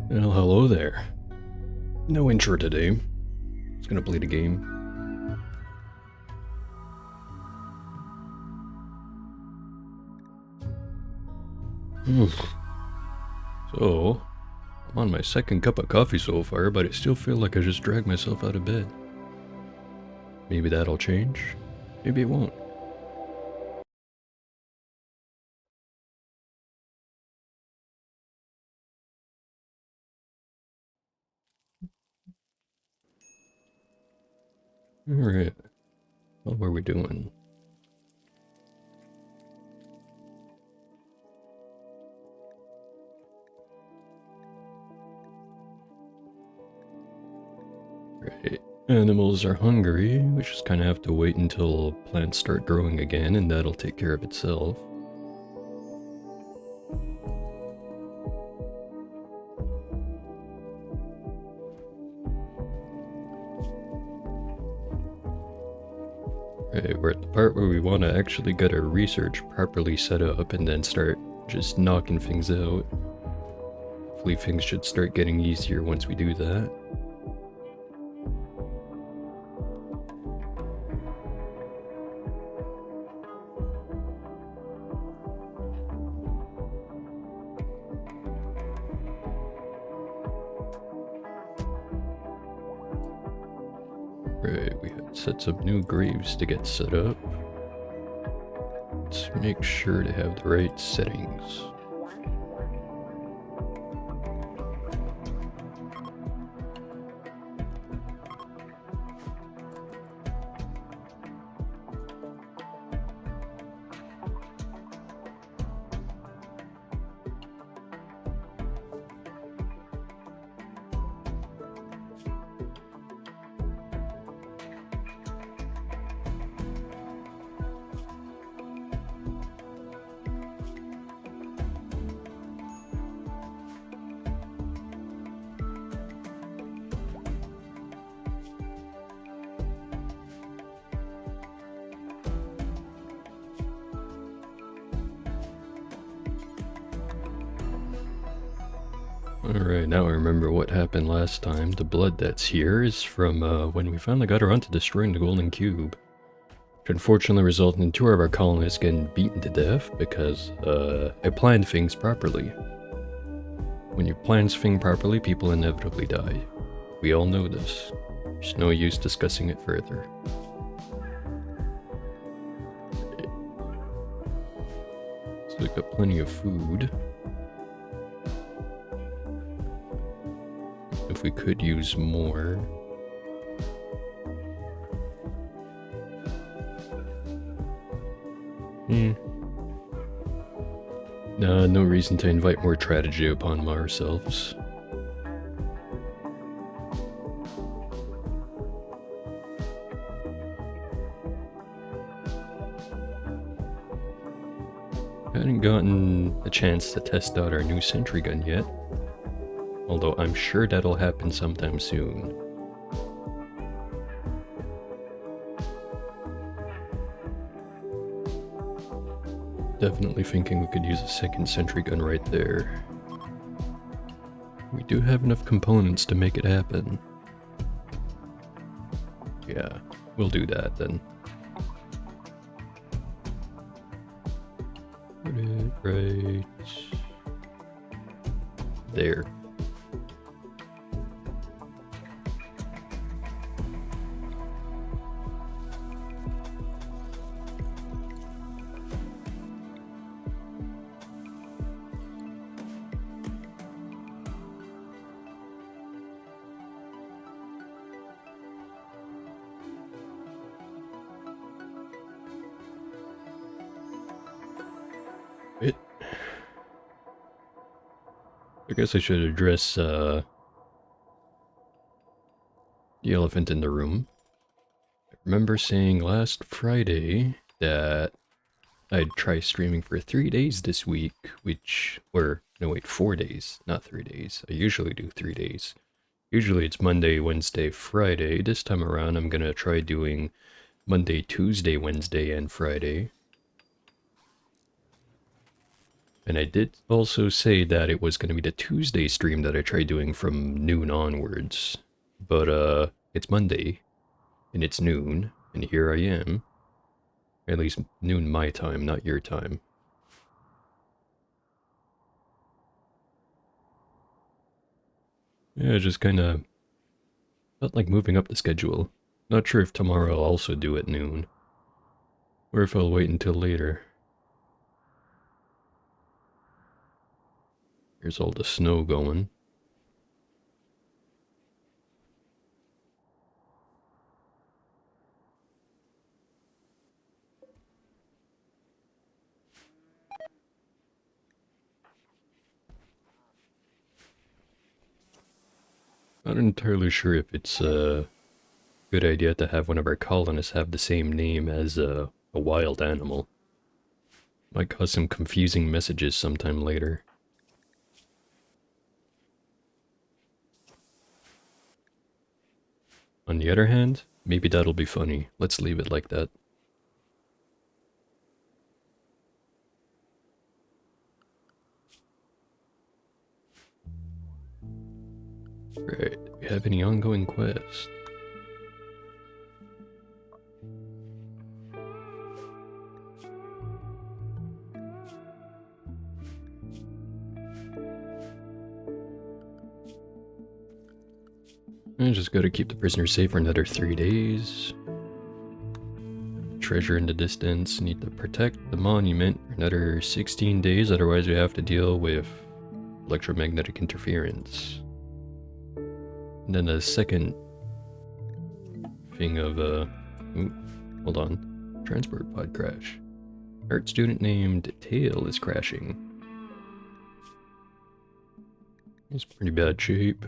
Well, hello there. No intro today. Just gonna play the game. So, I'm on my second cup of coffee so far, but I still feel like I just dragged myself out of bed. Maybe that'll change. Maybe it won't. Alright. What were we doing? Right. Animals are hungry. We just kind of have to wait until plants start growing again, and that'll take care of itself. Right, we're at the part where we want to actually get our research properly set up and then start just knocking things out. Hopefully things should start getting easier once we do that. Right, we had set some new graves to get set up. Let's make sure to have the right settings. Alright, now I remember what happened last time. The blood that's here is from when we finally got around to destroying the golden cube. Which unfortunately resulted in 2 of our colonists getting beaten to death because I planned things properly. When you plan things properly, people inevitably die. We all know this. There's no use discussing it further. So we've got plenty of food. If we could use more. No reason to invite more tragedy upon ourselves. I hadn't gotten a chance to test out our new sentry gun yet. Although I'm sure that'll happen sometime soon. Definitely thinking we could use a second sentry gun right there. We do have enough components to make it happen. Yeah, we'll do that then. Put it right there. I guess I should address the elephant in the room. I remember saying last Friday that I'd try streaming for 3 days this week, no wait, 4 days, not 3 days. I usually do 3 days. Usually it's Monday, Wednesday, Friday. This time around I'm gonna try doing Monday, Tuesday, Wednesday, and Friday. And I did also say that it was going to be the Tuesday stream that I tried doing from noon onwards. But, it's Monday, and it's noon, and here I am. At least noon my time, not your time. Yeah, just kinda felt like moving up the schedule. Not sure if tomorrow I'll also do at noon, or if I'll wait until later. Here's all the snow going. Not entirely sure if it's a good idea to have one of our colonists have the same name as a wild animal. Might cause some confusing messages sometime later. On the other hand, maybe that'll be funny. Let's leave it like that. Right, do we have any ongoing quests? I just gotta keep the prisoner safe for another 3 days. Treasure in the distance. Need to protect the monument for another 16 days, otherwise we have to deal with electromagnetic interference. And then a second thing of, ooh, hold on. Transport pod crash. Art student named Tail is crashing. He's pretty bad shape.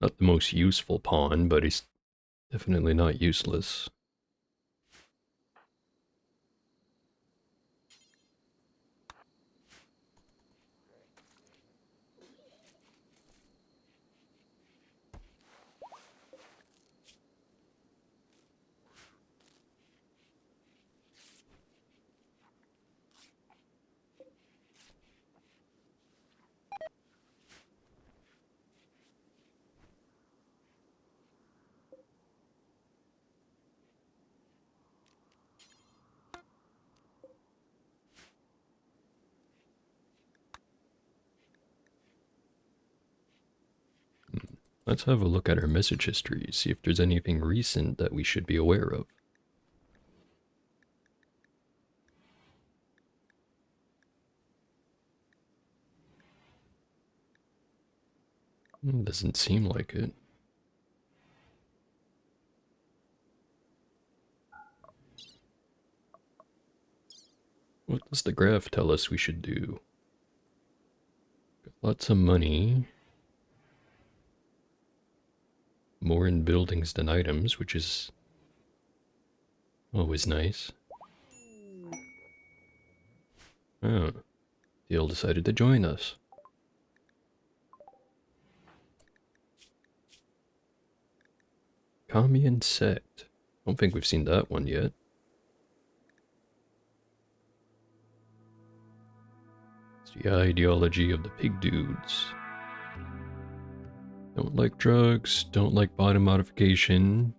Not the most useful pawn, but he's definitely not useless. Let's have a look at our message history, see if there's anything recent that we should be aware of. Doesn't seem like it. What does the graph tell us we should do? Got lots of money. More in buildings than items, which is always nice. Oh, Dale decided to join us. Commune sect. Don't think we've seen that one yet. It's the ideology of the pig dudes. Don't like drugs, don't like body modification,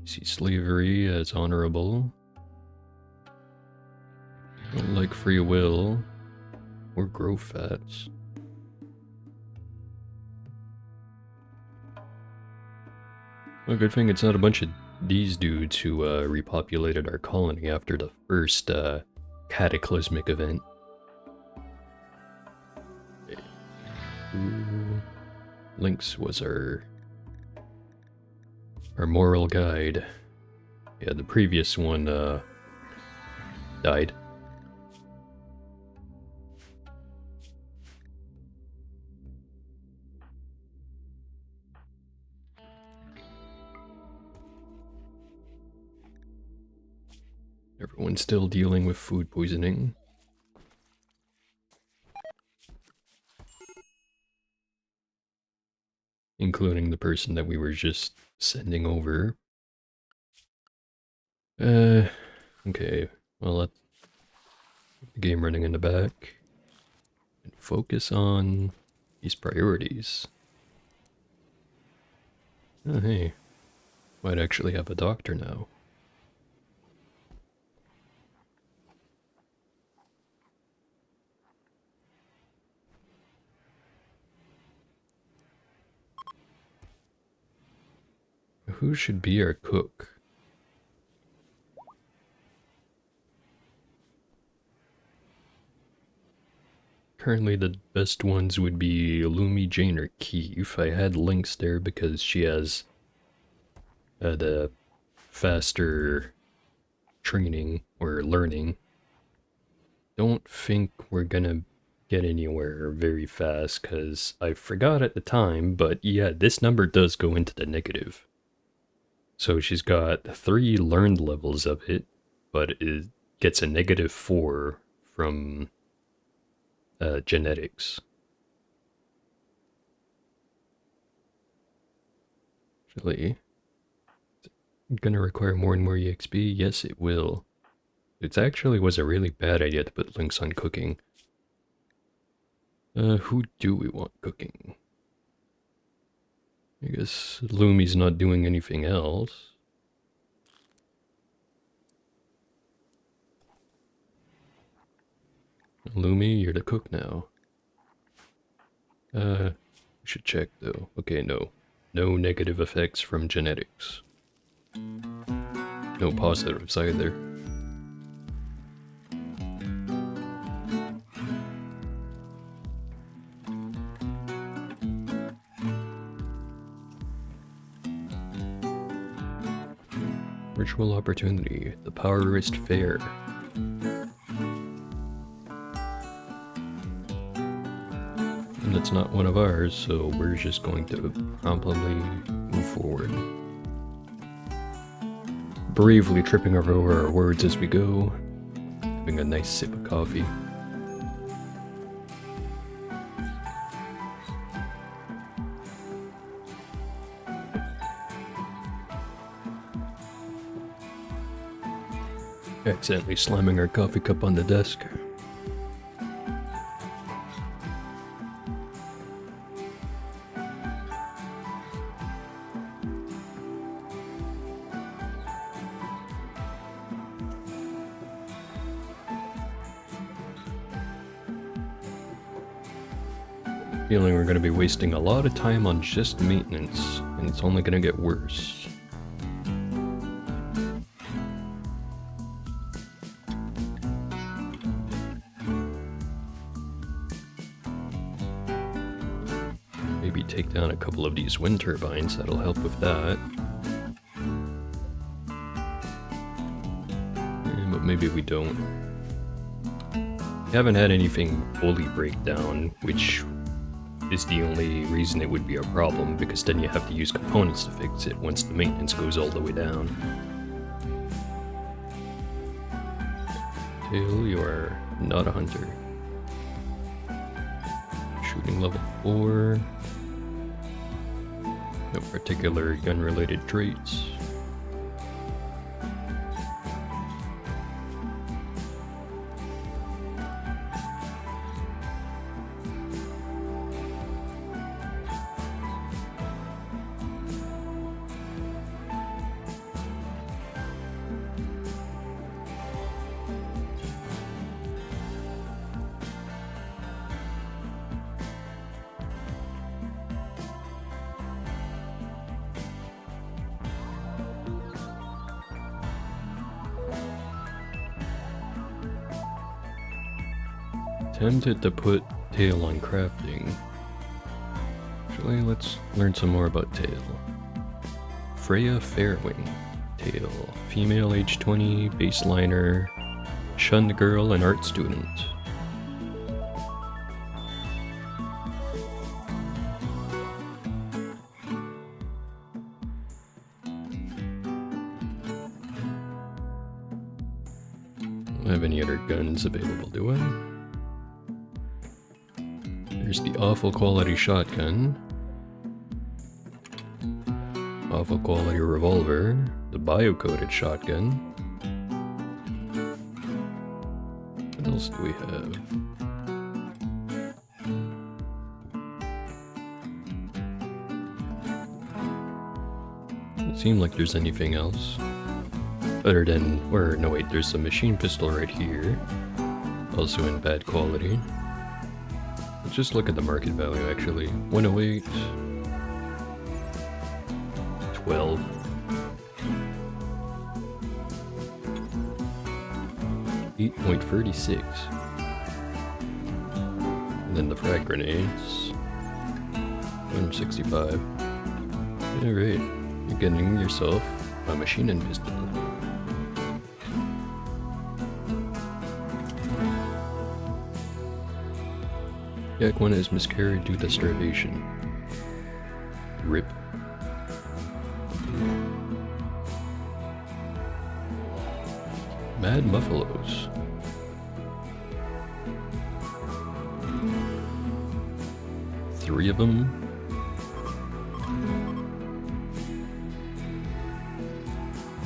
see slavery as honorable, don't like free will, or grow fats. Well, good thing it's not a bunch of these dudes who repopulated our colony after the first cataclysmic event. Ooh. Lynx was our moral guide. Yeah, the previous one died. Everyone's still dealing with food poisoning. Including the person that we were just sending over. Okay. Well, The game running in the back. And focus on these priorities. Oh, hey. Might actually have a doctor now. Who should be our cook? Currently the best ones would be Lumi, Jane, or Keith. I had Lynx there because she has the faster training or learning. Don't think we're gonna get anywhere very fast because I forgot at the time, but yeah, this number does go into the negative. So she's got 3 learned levels of it, but it gets a -4 from genetics. Actually, it's gonna require more and more EXP? Yes, it will. It actually was a really bad idea to put links on cooking. Who do we want cooking? I guess Lumi's not doing anything else. Lumi, you're the cook now. We should check though. Okay, no. No negative effects from genetics. No positives either. Virtual opportunity, the Powerist Fair. And it's not one of ours, so we're just going to promptly move forward. Bravely tripping over our words as we go, having a nice sip of coffee. Accidentally slamming our coffee cup on the desk. Feeling we're going to be wasting a lot of time on just maintenance, and it's only going to get worse. Maybe take down a couple of these wind turbines, that'll help with that. But maybe we don't. We haven't had anything fully break down, which is the only reason it would be a problem, because then you have to use components to fix it once the maintenance goes all the way down. Tail, you are not a hunter. Shooting level 4. No particular gun-related traits. Tempted to put Tail on crafting. Actually, let's learn some more about Tail. Freya Fairwing. Tail. Female, age 20, baseliner, shunned girl, and art student. Don't have any other guns available, do I? There's the awful quality shotgun, awful quality revolver, the bio-coated shotgun, and the else do we have? Doesn't seem like there's anything else. Other than, or no wait, there's a machine pistol right here. Also in bad quality. Let's just look at the market value actually. 108. 12. 8.36. And then the frag grenades. 165. Alright, you're getting yourself a machine and pistol. Yak 1 has miscarried due to starvation. RIP. Mad Muffalos. Three of them.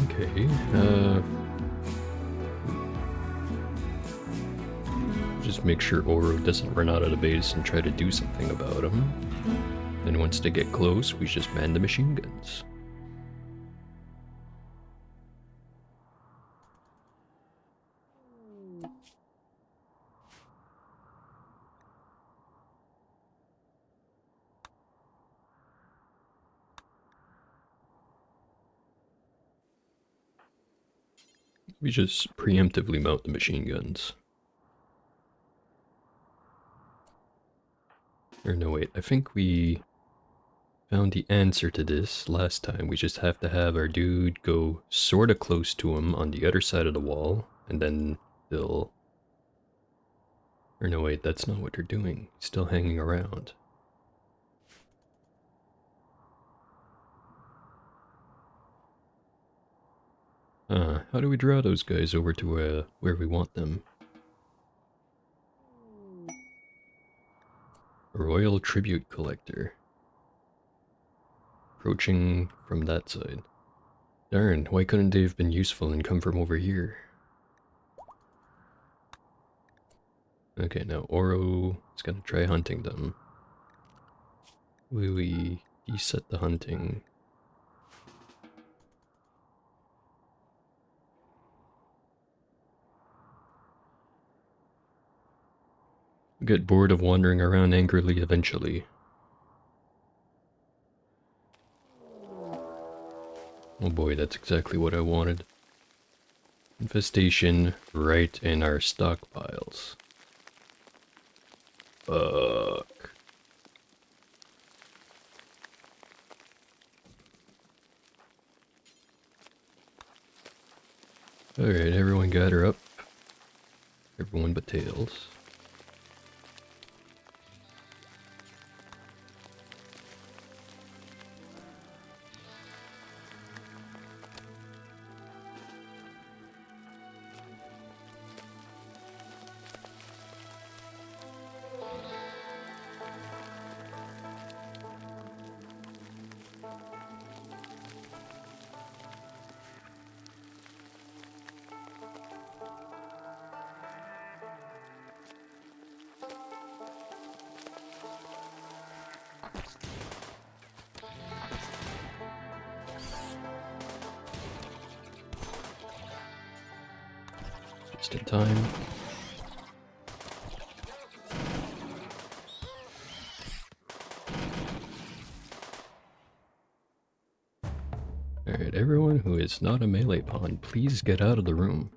Okay, just make sure Oro doesn't run out of the base and try to do something about him. Then once they get close, we just man the machine guns. We just preemptively mount the machine guns. Or no, wait, I think we found the answer to this last time. We just have to have our dude go sorta close to him on the other side of the wall, and then they'll... Or no, wait, that's not what they're doing. He's still hanging around. How do we draw those guys over to where we want them? A Royal Tribute Collector. Approaching from that side. Darn, why couldn't they have been useful and come from over here? Okay, now Oro is gonna try hunting them. We deset the hunting. Get bored of wandering around angrily eventually. Oh boy, that's exactly what I wanted. Infestation right in our stockpiles. Fuck. Alright, everyone gather up. Everyone but Tails. Just in time. Alright, everyone who is not a melee pawn, please get out of the room.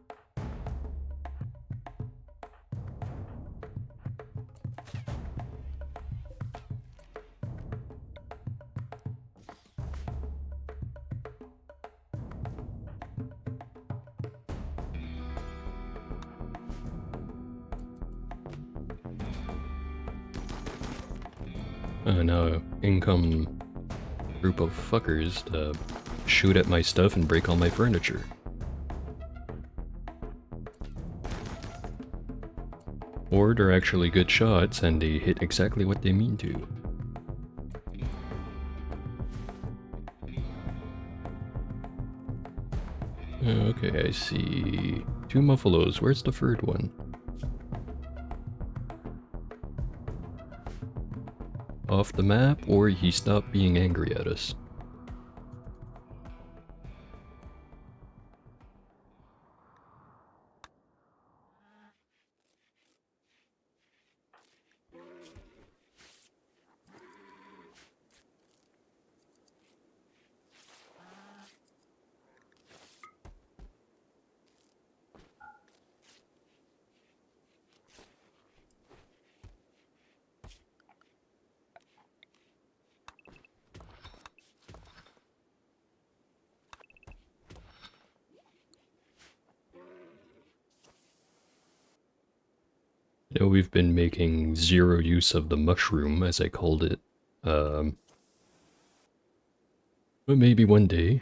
Now in come group of fuckers to shoot at my stuff and break all my furniture. Or they're actually good shots and they hit exactly what they mean to. Okay, I see 2 Muffalos. Where's the third one? off the map, or he stopped being angry at us. I know we've been making zero use of the mushroom, as I called it. But maybe one day.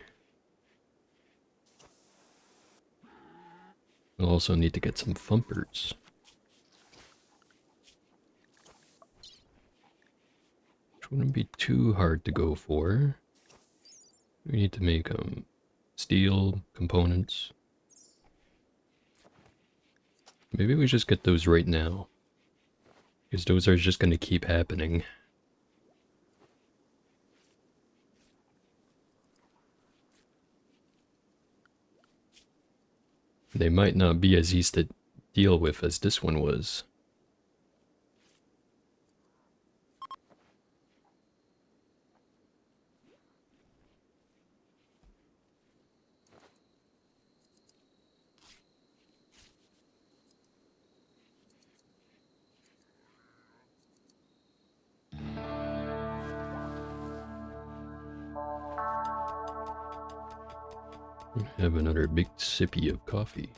We'll also need to get some thumpers. Which wouldn't be too hard to go for. We need to make steel components. Maybe we just get those right now. Because those are just going to keep happening. They might not be as easy to deal with as this one was. Have another big sippy of coffee.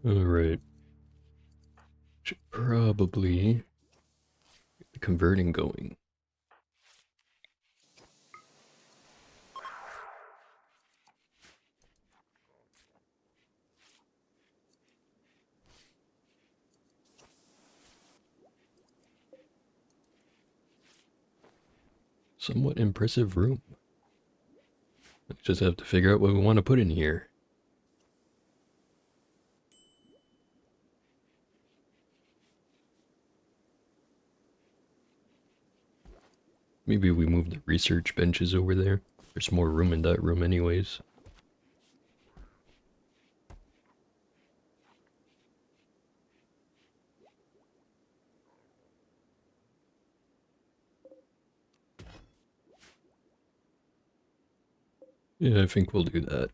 Alright. Should probably get the converting going. Somewhat impressive room. I just have to figure out what we want to put in here. Maybe we move the research benches over there. There's more room in that room anyways. Yeah, I think we'll do that.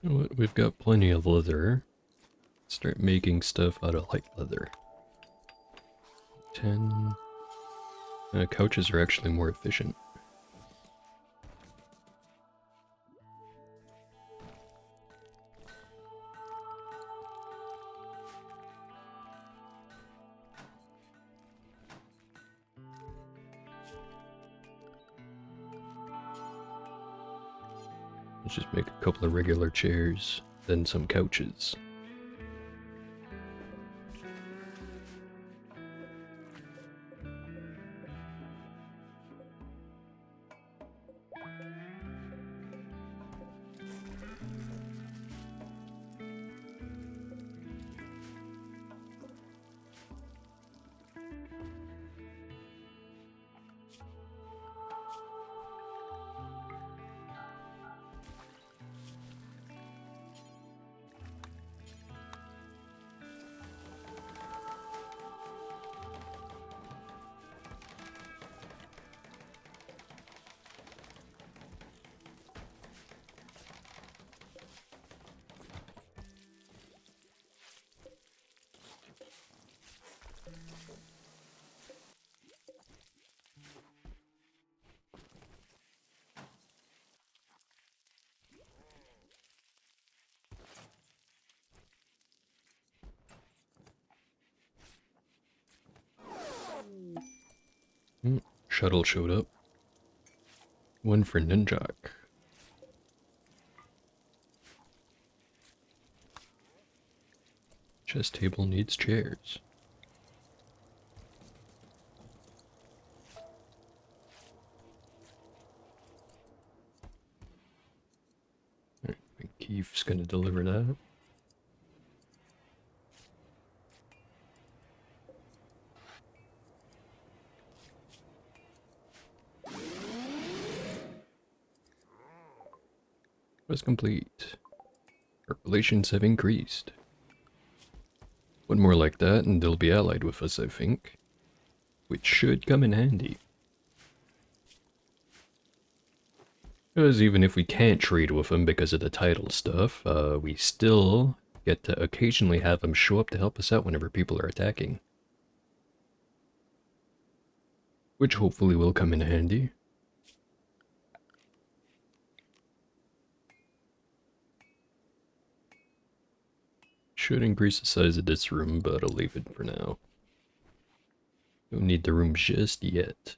You know what? We've got plenty of leather. Start making stuff out of light leather. 10. Couches are actually more efficient. Let's just make a couple of regular chairs, then some couches. shuttle showed up. One for Ninjak. Chess table needs chairs. Alright, Keith's gonna deliver that. Quest complete. Our relations have increased. One more like that and they'll be allied with us, I think. Which should come in handy. Because even if we can't trade with them because of the title stuff, we still get to occasionally have them show up to help us out whenever people are attacking. Which hopefully will come in handy. Should increase the size of this room, but I'll leave it for now. Don't need the room just yet.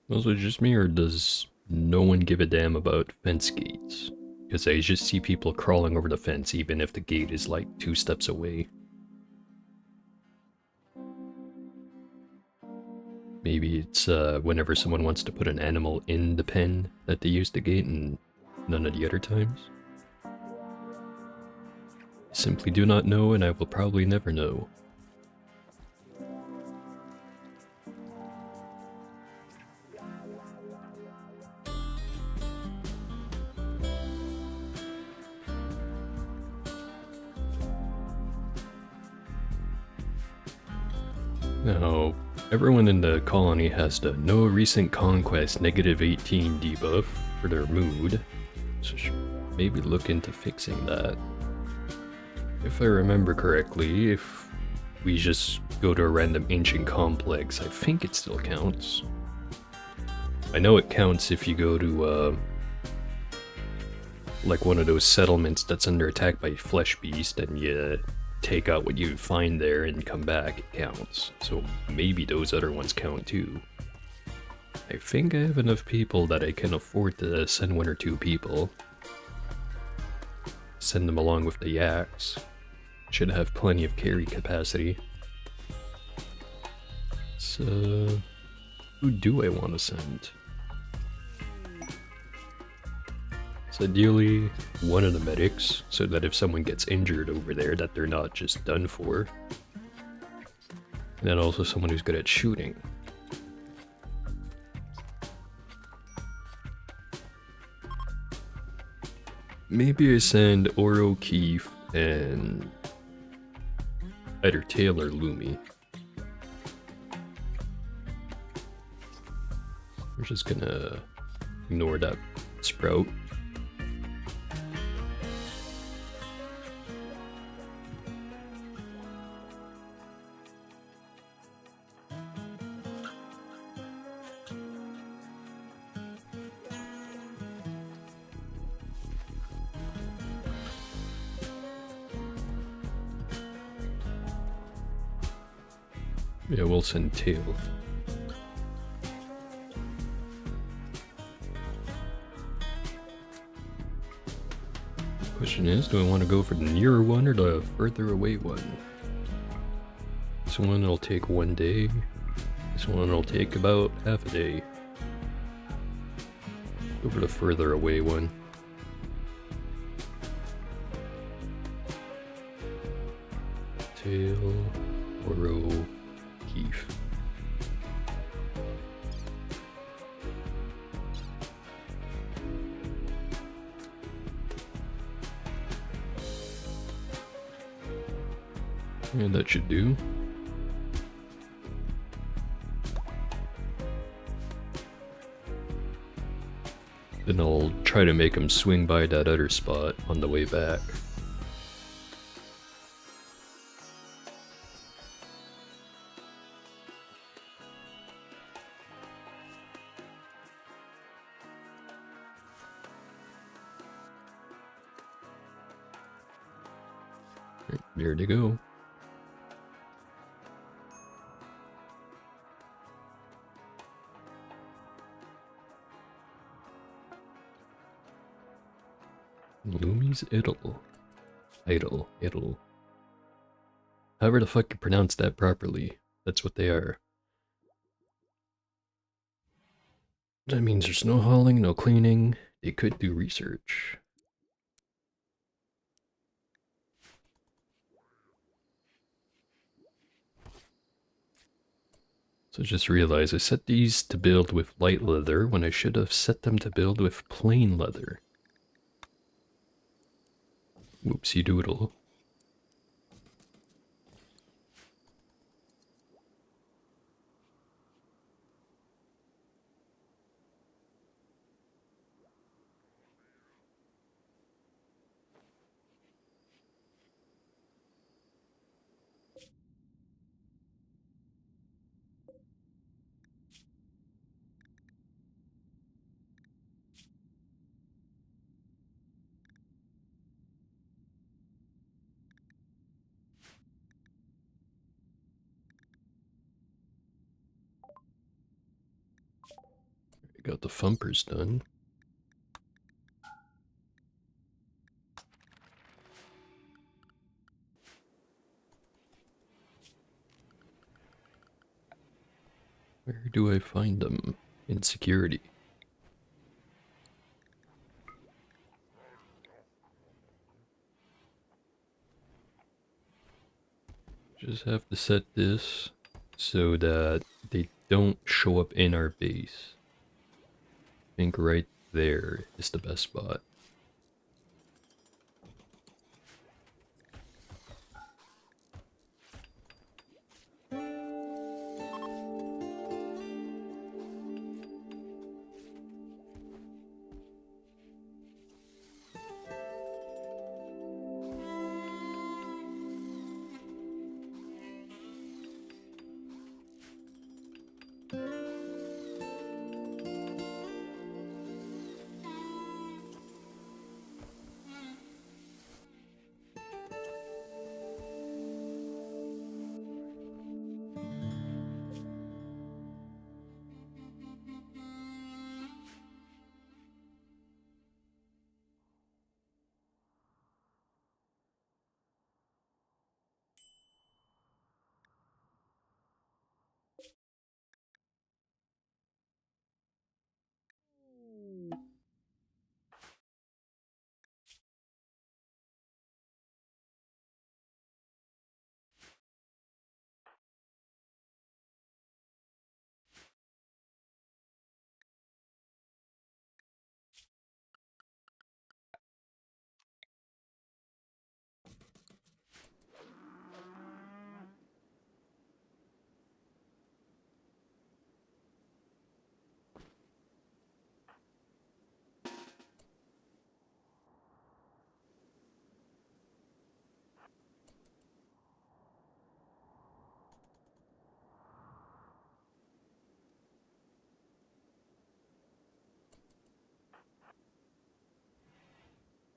Was it just me, or does no one give a damn about fence gates? Because I just see people crawling over the fence even if the gate is like 2 steps away. Maybe it's whenever someone wants to put an animal in the pen that they use the gate and none of the other times. I simply do not know, and I will probably never know. Now, everyone in the colony has the no recent conquest -18 debuff for their mood, so should maybe look into fixing that. If I remember correctly, if we just go to a random ancient complex, I think it still counts. I know it counts if you go to like one of those settlements that's under attack by flesh beast and you take out what you find there and come back, it counts. So maybe those other ones count too. I think I have enough people that I can afford to send 1 or 2 people. Send them along with the yaks. Should have plenty of carry capacity. So, who do I want to send? So ideally, one of the medics, so that if someone gets injured over there, that they're not just done for. And then also someone who's good at shooting. Maybe I send Oro, Keith, and either Tail or Lumi. We're just gonna ignore that sprout. Yeah, we'll send Tail. Question is, do I want to go for the nearer one or the further away one? This one will take 1 day. This one will take about half a day. Go for the further away one. Tail, Oro, Keith. And that should do. Then I'll try to make him swing by that other spot on the way back. Right, there they go. Lumi's Idle. Idle. However the fuck you pronounce that properly, that's what they are. That means there's no hauling, no cleaning. They could do research. So I just realized I set these to build with light leather when I should have set them to build with plain leather. Whoopsie doodle. I got the thumpers done. Where do I find them? Insecurity. Just have to set this so that they don't show up in our base. I think right there is the best spot.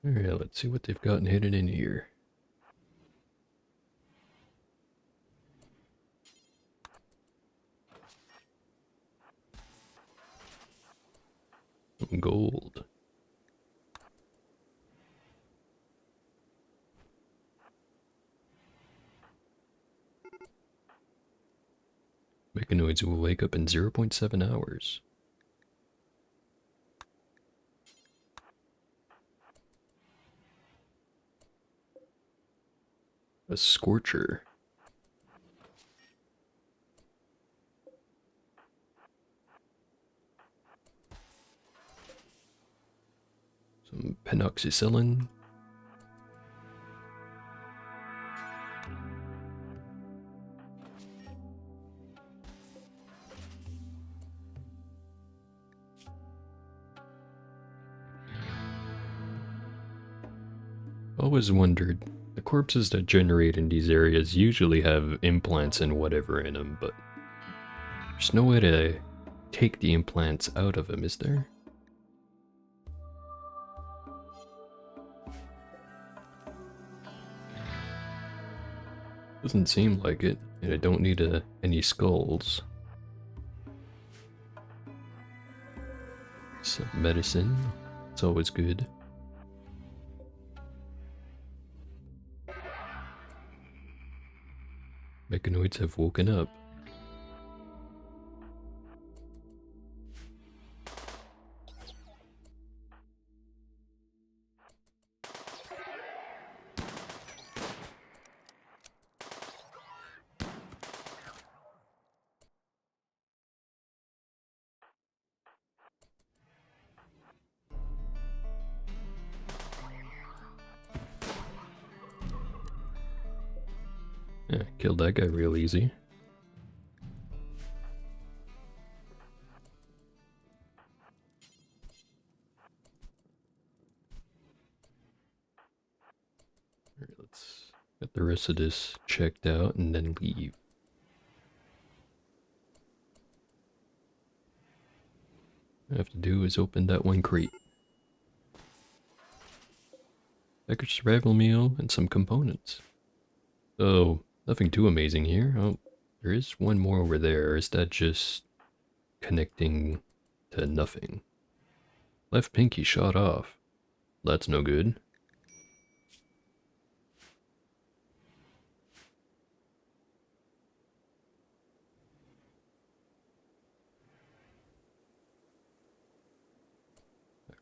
Alright, let's see what they've gotten hidden in here. Some gold. Mechanoids will wake up in 0.7 hours. A scorcher. Some penoxycyllin. Always wondered, the corpses that generate in these areas usually have implants and whatever in them, but there's no way to take the implants out of them, is there? Doesn't seem like it, and I don't need any skulls. Some medicine, it's always good. Mechanoids have woken up. Yeah, killed that guy real easy. Alright, let's get the rest of this checked out and then leave. All I have to do is open that one crate. Package survival meal and some components. So, nothing too amazing here. Oh, there is one more over there. Is that just connecting to nothing? Left pinky shot off. That's no good.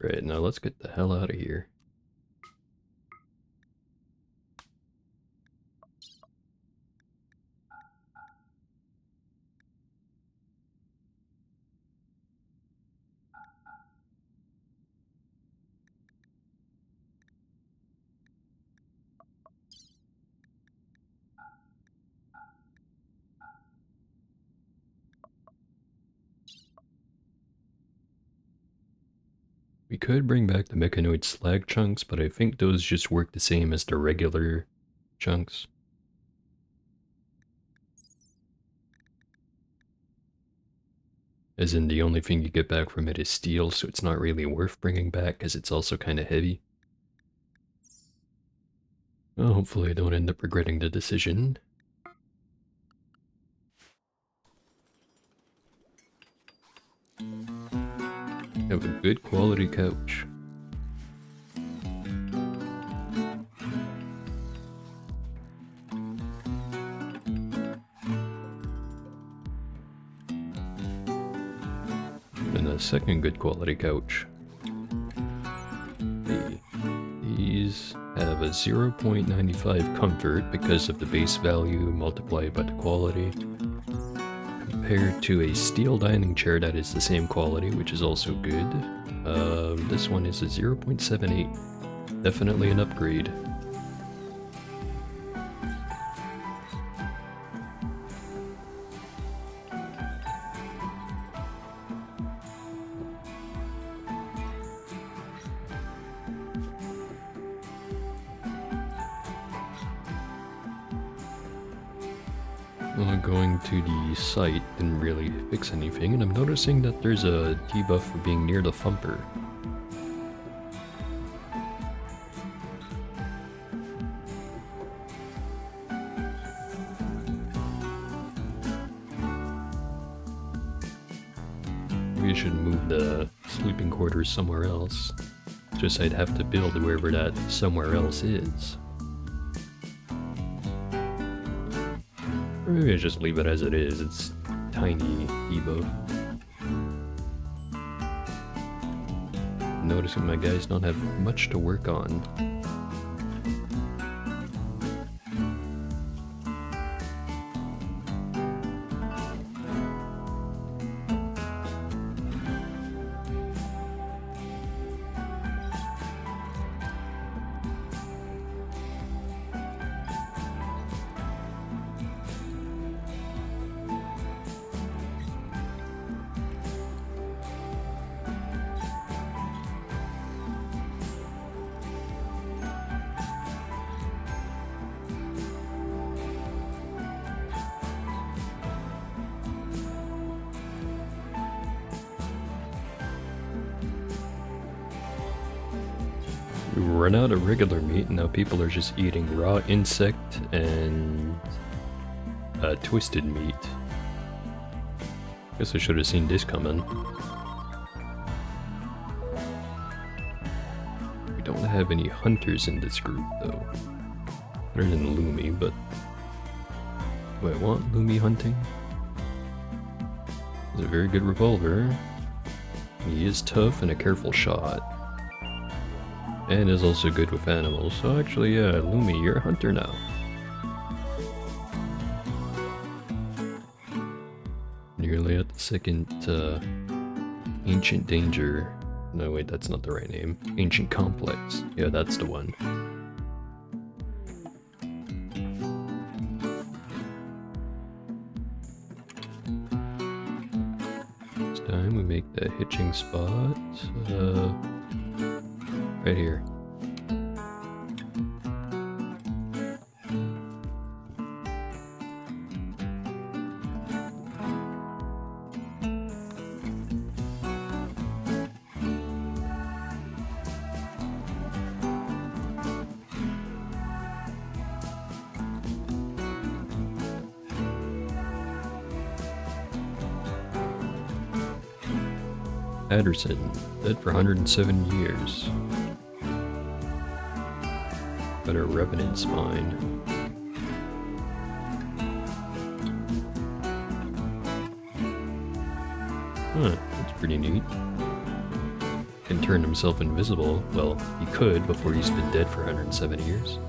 Alright, now let's get the hell out of here. We could bring back the mechanoid slag chunks, but I think those just work the same as the regular chunks. As in, the only thing you get back from it is steel, so it's not really worth bringing back because it's also kind of heavy. Well, hopefully I don't end up regretting the decision. Have a good quality couch. And a second good quality couch. These have a 0.95 comfort because of the base value multiplied by the quality, compared to a steel dining chair that is the same quality, which is also good. This one is a 0.78. Definitely an upgrade. Going to the site didn't really fix anything, and I'm noticing that there's a debuff for being near the thumper. Maybe I should move the sleeping quarters somewhere else. It's just I'd have to build wherever that somewhere else is. Or maybe I just leave it as it is. It's tiny debuff. Noticing my guys don't have much to work on. We run out of regular meat and now people are just eating raw insect and twisted meat. Guess I should have seen this coming. We don't have any hunters in this group, though. Other than Lumi, but... do I want Lumi hunting? He's a very good revolver. He is tough and a careful shot. And is also good with animals, so actually, yeah, Lumi, you're a hunter now. Nearly at the second, Ancient Danger. No, wait, that's not the right name. Ancient Complex. Yeah, that's the one. This time we make that hitching spot, right here. Patterson, dead for 107 years. Got a revenant spine. Huh, that's pretty neat. Can turn himself invisible. Well, he could before he's been dead for 107 years.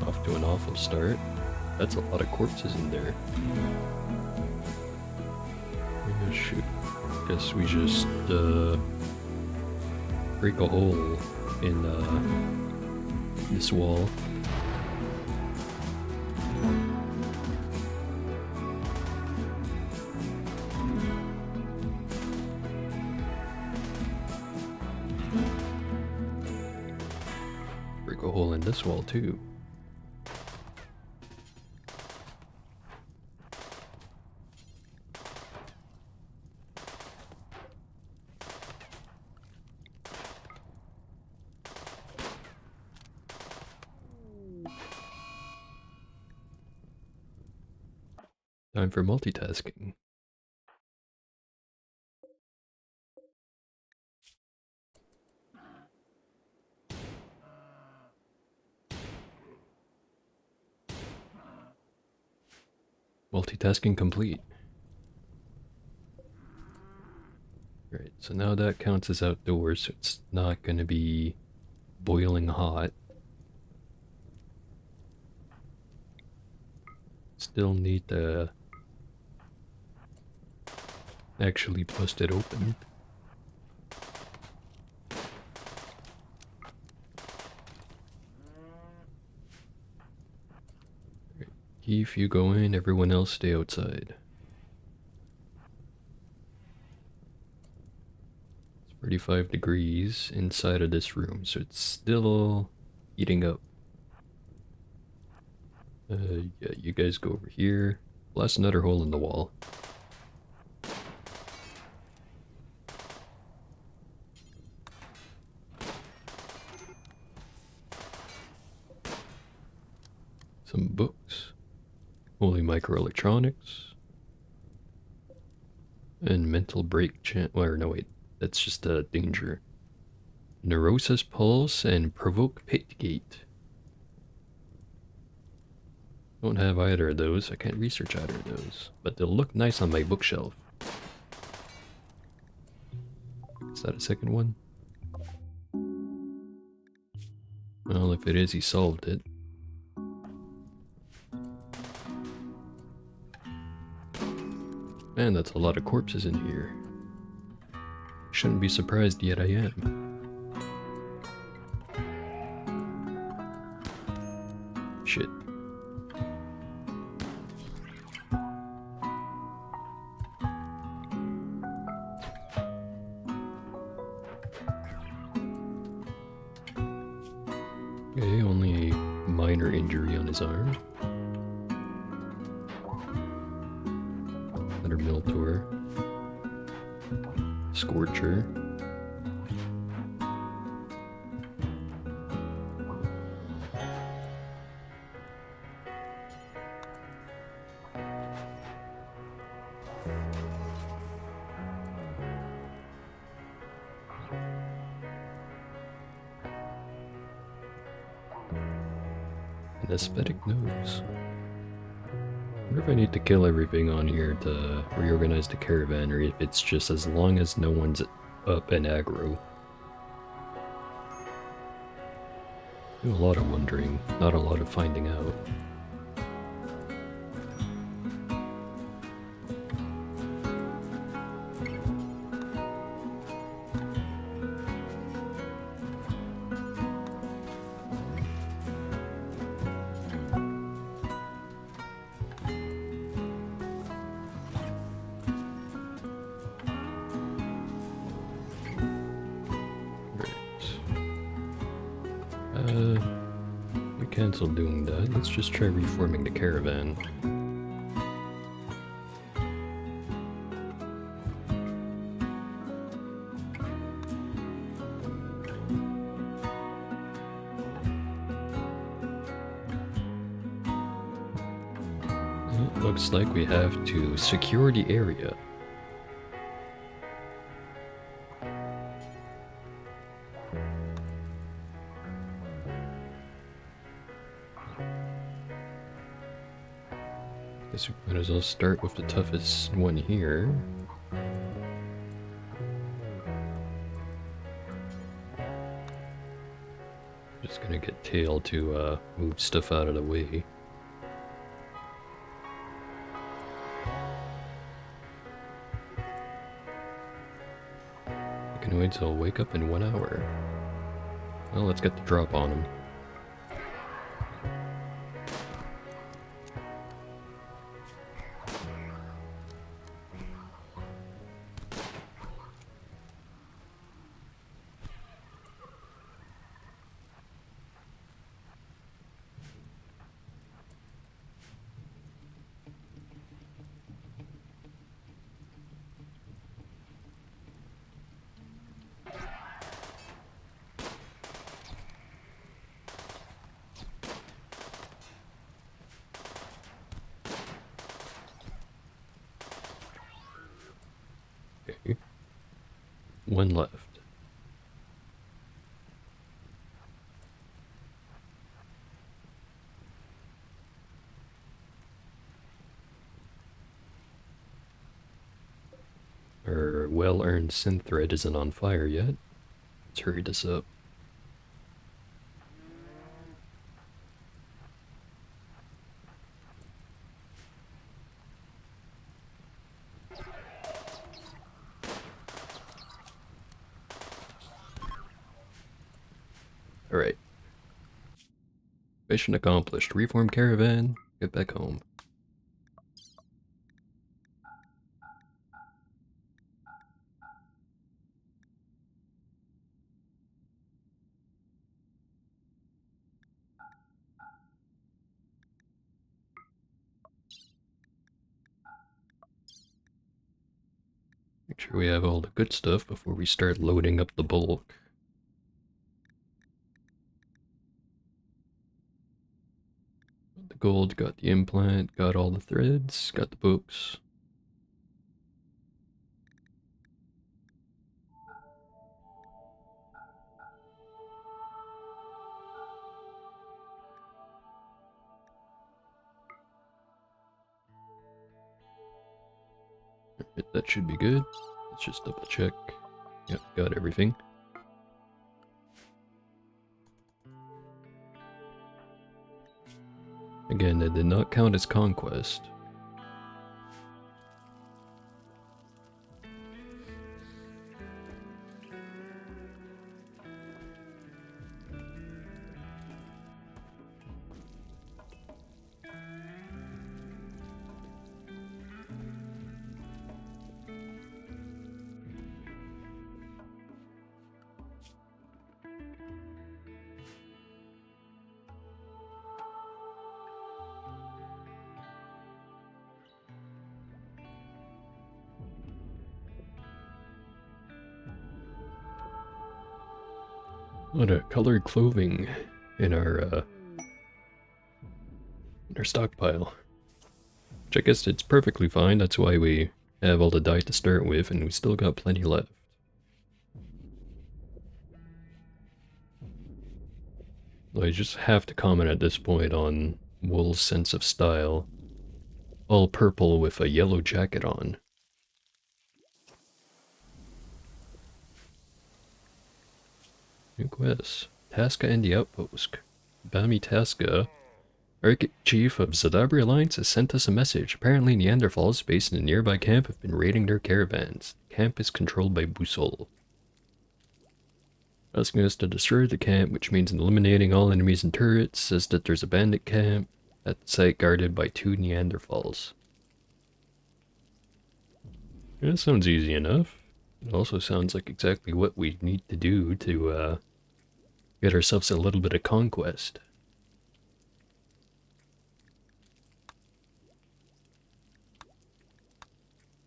Off to an awful start. That's a lot of corpses in there. Oh, shoot. Guess we just break a hole in this wall. Break a hole in this wall too. Time for multitasking. Multitasking complete. Right, so now that counts as outdoors, so it's not going to be boiling hot. Still need to actually bust it open. Right. Keith, you go in, everyone else stay outside. It's 35 degrees inside of this room, so it's still heating up. Yeah, you guys go over here. Blast another hole in the wall. Some books. Holy microelectronics. And mental break or no wait, that's just a danger. Neurosis pulse and provoke pit gate. Don't have either of those. I can't research either of those, but they'll look nice on my bookshelf. Is that a second one? Well, if it is, he solved it. Man, that's a lot of corpses in here. Shouldn't be surprised, yet I am. Shit. Okay, only a minor injury on his arm. Another Miltor. Scorcher. aesthetic nose. I wonder if I need to kill everything on here to reorganize the caravan, or if it's just as long as no one's up and aggro. Do a lot of wondering, not a lot of finding out. We canceled doing that. Let's just try reforming the caravan. It looks like we have to secure the area. Guess we might as well start with the toughest one here. Just gonna get Tail to move stuff out of the way. I can wait till I'll wake up in 1 hour. Well, let's get the drop on him. Okay. 1 left. Our well-earned synth thread isn't on fire yet. Let's hurry this up. Alright. Mission accomplished. Reform caravan. Get back home. Make sure we have all the good stuff before we start loading up the bulk. Got the gold, got the implant, got all the threads, got the books. Alright, that should be good. Let's just double check. Yep, got everything. Again, that did not count as conquest. A lot of colored clothing in our stockpile. Which I guess it's perfectly fine, that's why we have all the dye to start with, and we still got plenty left. I just have to comment at this point on Wool's sense of style. All purple with a yellow jacket on. New quest. Tasca and the Outpost. Bami Tasca, Archchief of Zadabri Alliance, has sent us a message. Apparently Neanderthals based in a nearby camp have been raiding their caravans. The camp is controlled by Busol, asking us to destroy the camp, which means eliminating all enemies and turrets. Says that there's a bandit camp at the site guarded by 2 Neanderthals. That sounds easy enough. It also sounds like exactly what we need to do to get ourselves a little bit of conquest.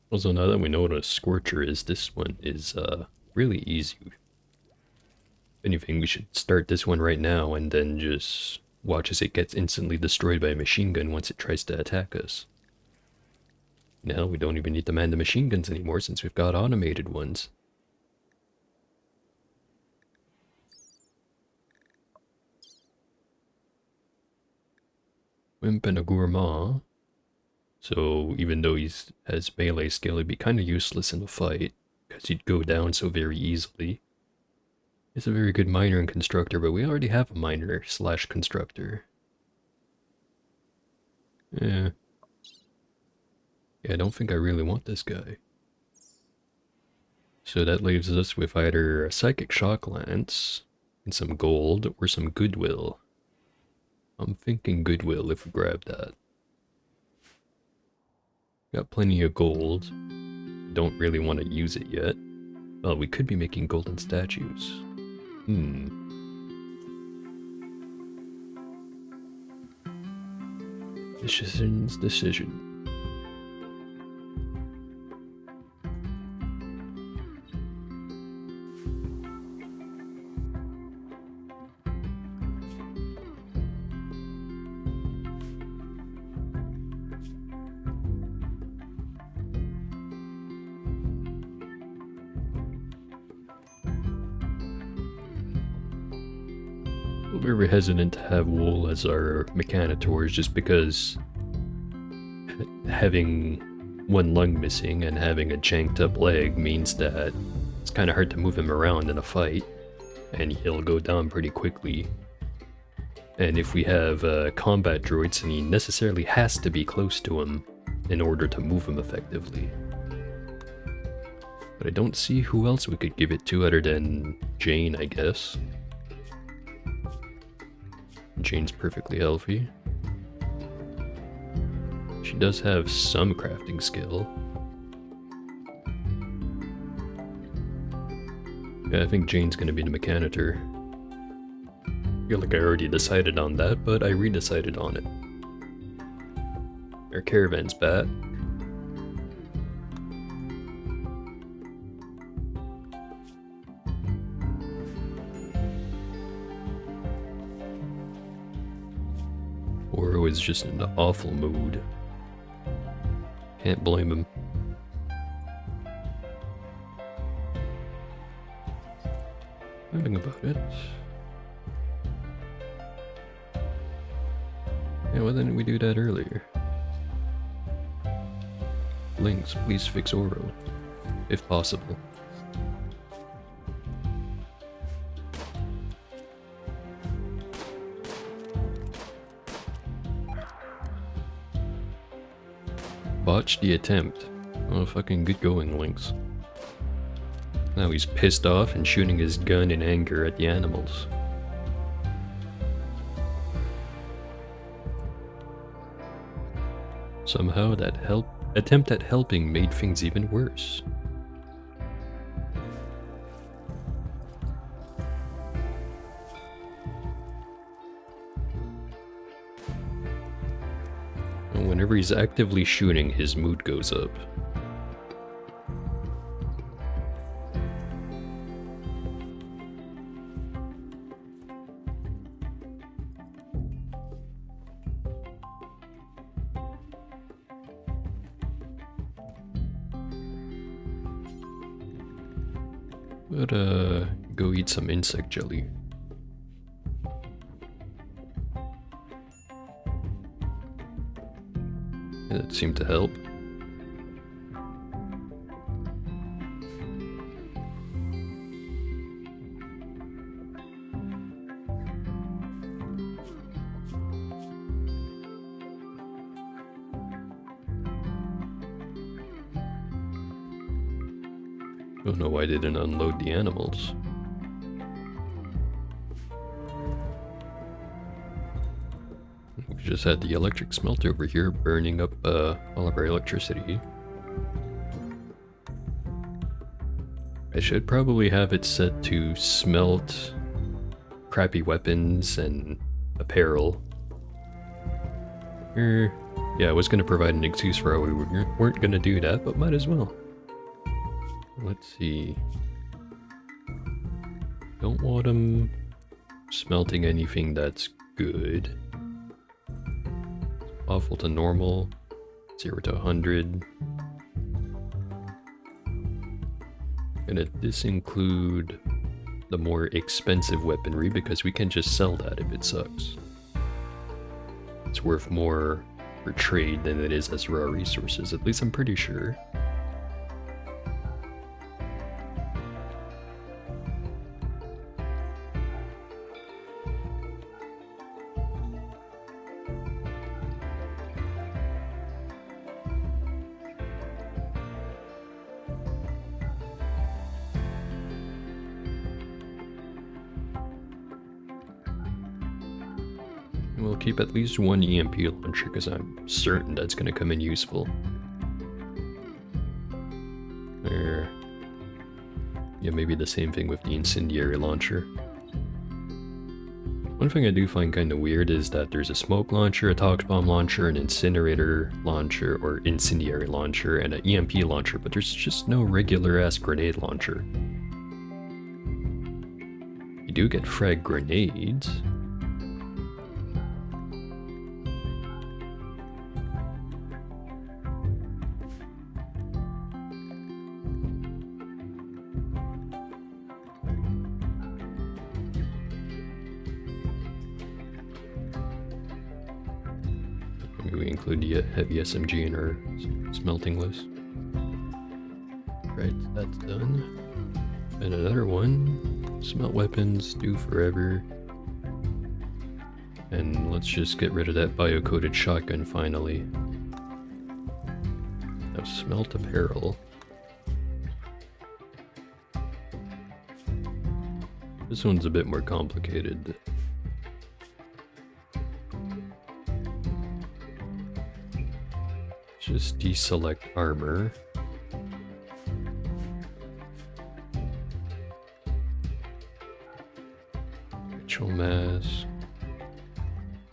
Also, now that we know what a Scorcher is, this one is really easy. If anything, we should start this one right now and then just watch as it gets instantly destroyed by a machine gun once it tries to attack us. Now we don't even need to man the machine guns anymore since we've got automated ones. Wimp and a gourmand. So even though he has melee skill, he'd be kind of useless in a fight because he'd go down so very easily. He's a very good miner and constructor, but we already have a miner slash constructor. Yeah, I don't think I really want this guy. So that leaves us with either a Psychic Shock Lance and some gold or some Goodwill. I'm thinking Goodwill if we grab that. Got plenty of gold. Don't really want to use it yet. Well, we could be making golden statues. Decision. We were hesitant to have Wool as our Mechanitor just because having one lung missing and having a janked up leg means that it's kind of hard to move him around in a fight, and he'll go down pretty quickly. And if we have combat droids, then he necessarily has to be close to him in order to move him effectively. But I don't see who else we could give it to other than Jane, I guess. Jane's perfectly healthy. She does have some crafting skill. Yeah, I think Jane's gonna be the Mechanitor. I feel like I already decided on that, but I redecided on it. Our caravan's back. Oro is just in an awful mood. Can't blame him. Thinking about it. Yeah, why didn't we do that earlier? Links, please fix Oro, if possible. Botched the attempt. Oh, fucking good going, Lynx. Now he's pissed off and shooting his gun in anger at the animals. Somehow that attempt at helping made things even worse. Whenever he's actively shooting, his mood goes up. But, go eat some insect jelly. It seemed to help. Don't know why I didn't unload the animals. We just had the electric smelter over here burning up all of our electricity. I should probably have it set to smelt crappy weapons and apparel. Yeah, I was going to provide an excuse for how we weren't going to do that, but might as well. Let's see. Don't want them smelting anything that's good. Awful to normal. 0 to 100. Gonna disinclude the more expensive weaponry because we can just sell that if it sucks. It's worth more for trade than it is as raw resources, at least I'm pretty sure. We'll keep at least one EMP launcher because I'm certain that's going to come in useful. Or, yeah, maybe the same thing with the incendiary launcher. One thing I do find kind of weird is that there's a smoke launcher, a tox bomb launcher, an incinerator launcher, or incendiary launcher, and an EMP launcher, but there's just no regular-ass grenade launcher. You do get frag grenades. We include the heavy SMG in our smelting list. Right, that's done. And another one. Smelt weapons, do forever. And let's just get rid of that bio-coated shotgun finally. Now smelt apparel. This one's a bit more complicated. Just deselect armor. Ritual mask.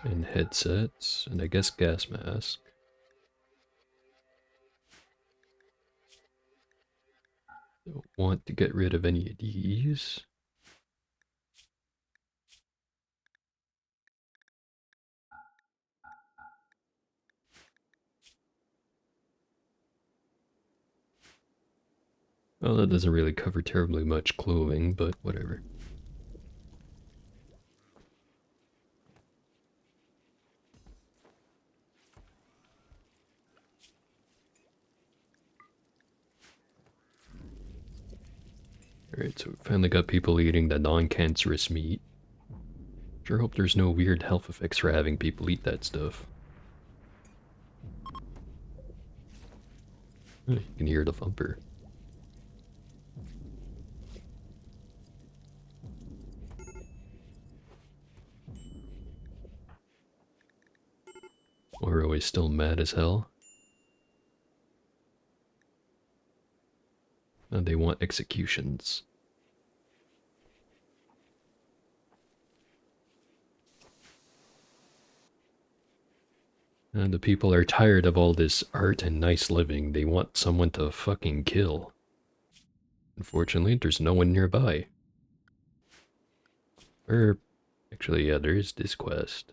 And headsets. And I guess gas mask. Don't want to get rid of any of these. Well, that doesn't really cover terribly much clothing, but whatever. Alright, so we finally got people eating the non-cancerous meat. Sure hope there's no weird health effects for having people eat that stuff. Oh, you can hear the thumper. Oro is still mad as hell. And they want executions. And the people are tired of all this art and nice living. They want someone to fucking kill. Unfortunately, there's no one nearby. Or, actually, yeah, there is this quest.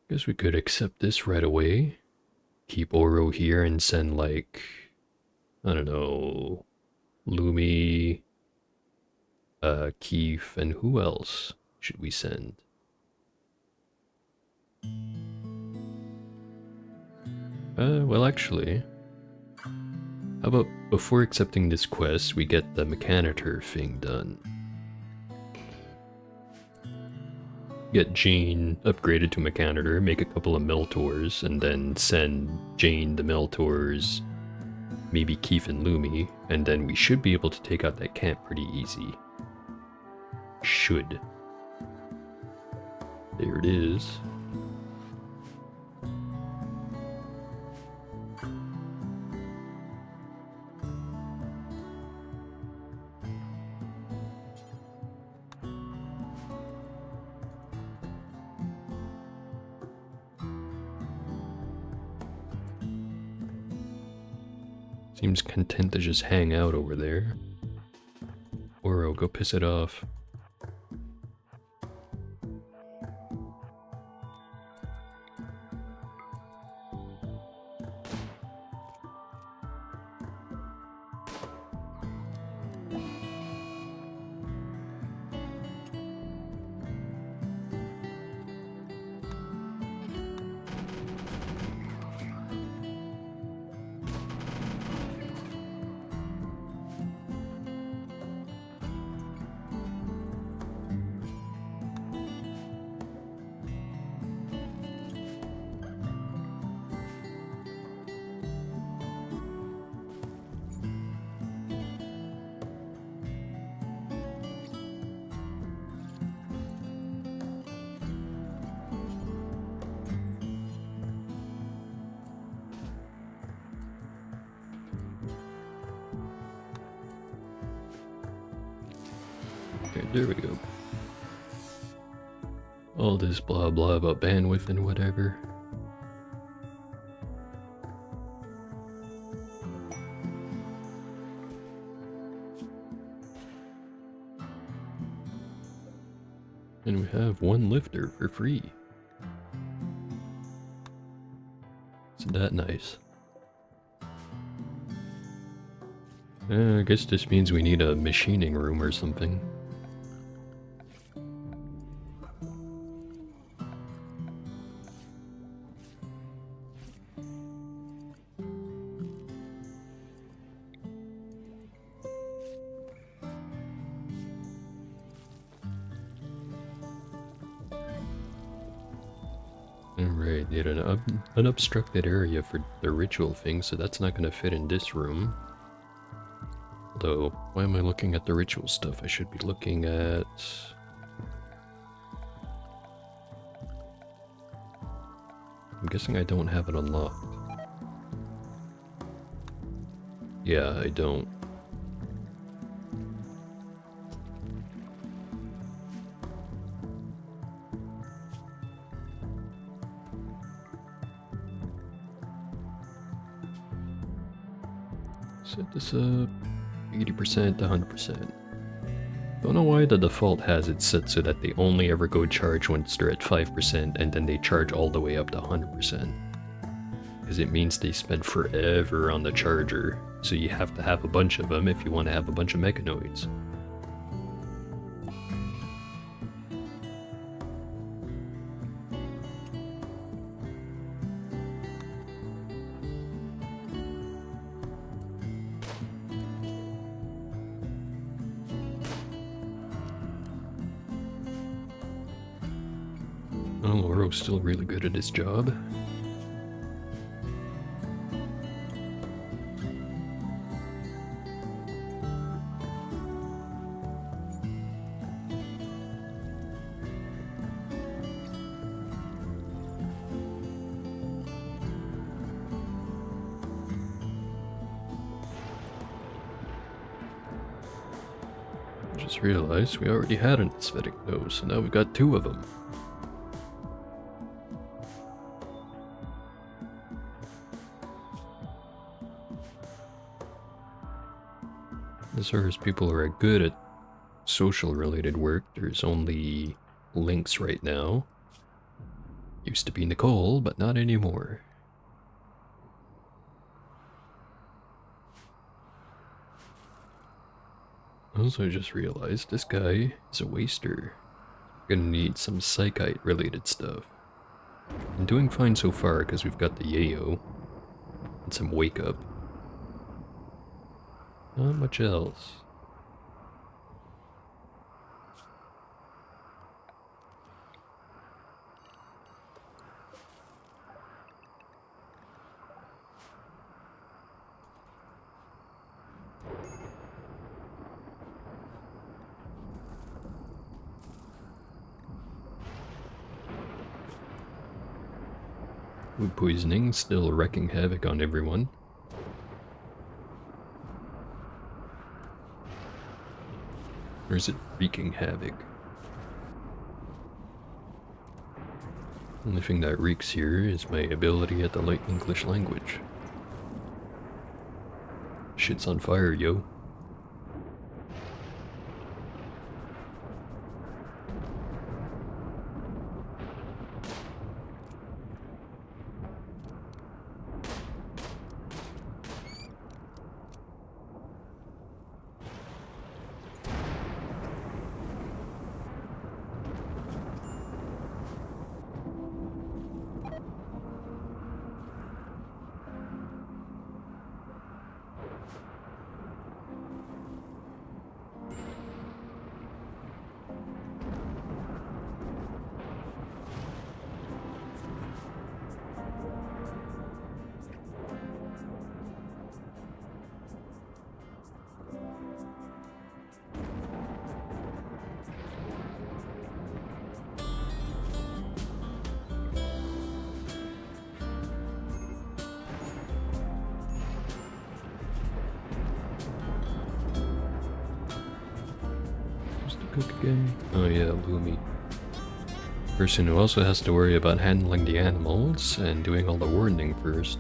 Guess we could accept this right away. Keep Oro here and send, like, I don't know, Lumi, Keith, and who else should we send? Well actually, how about before accepting this quest, we get the Mechanitor thing done. Get Jane upgraded to Mechanitor, make a couple of Meltors, and then send Jane the Meltors, maybe Keith and Lumi, and then we should be able to take out that camp pretty easy. Should. There it is. Seems content to just hang out over there. Oro, go piss it off. Okay, there we go. All this blah blah about bandwidth and whatever. And we have one lifter for free. Isn't that nice? I guess this means we need a machining room or something. Alright, need an unobstructed area for the ritual thing, so that's not gonna fit in this room. Although, why am I looking at the ritual stuff? I should be looking at... I'm guessing I don't have it unlocked. Yeah, I don't. Set this up 80% to 100%. Don't know why the default has it set so that they only ever go charge once they're at 5% and then they charge all the way up to 100%. Because it means they spend forever on the charger, so you have to have a bunch of them if you want to have a bunch of mechanoids. Oh, Loro's still really good at his job. Just realized we already had an aesthetic nose, so now we've got two of them. As far as people who are good at social related work, there's only Lynx right now. Used to be Nicole, but not anymore. Also, I just realized this guy is a waster. Gonna need some psychite related stuff. I'm doing fine so far because we've got the yayo. and some wake up. Not much else. Food poisoning still wreaking havoc on everyone. Or is it wreaking havoc? Only thing that reeks here is my ability at the light English language. Shit's on fire, yo. Cook again? Oh yeah, Lumi. Person who also has to worry about handling the animals and doing all the warning first.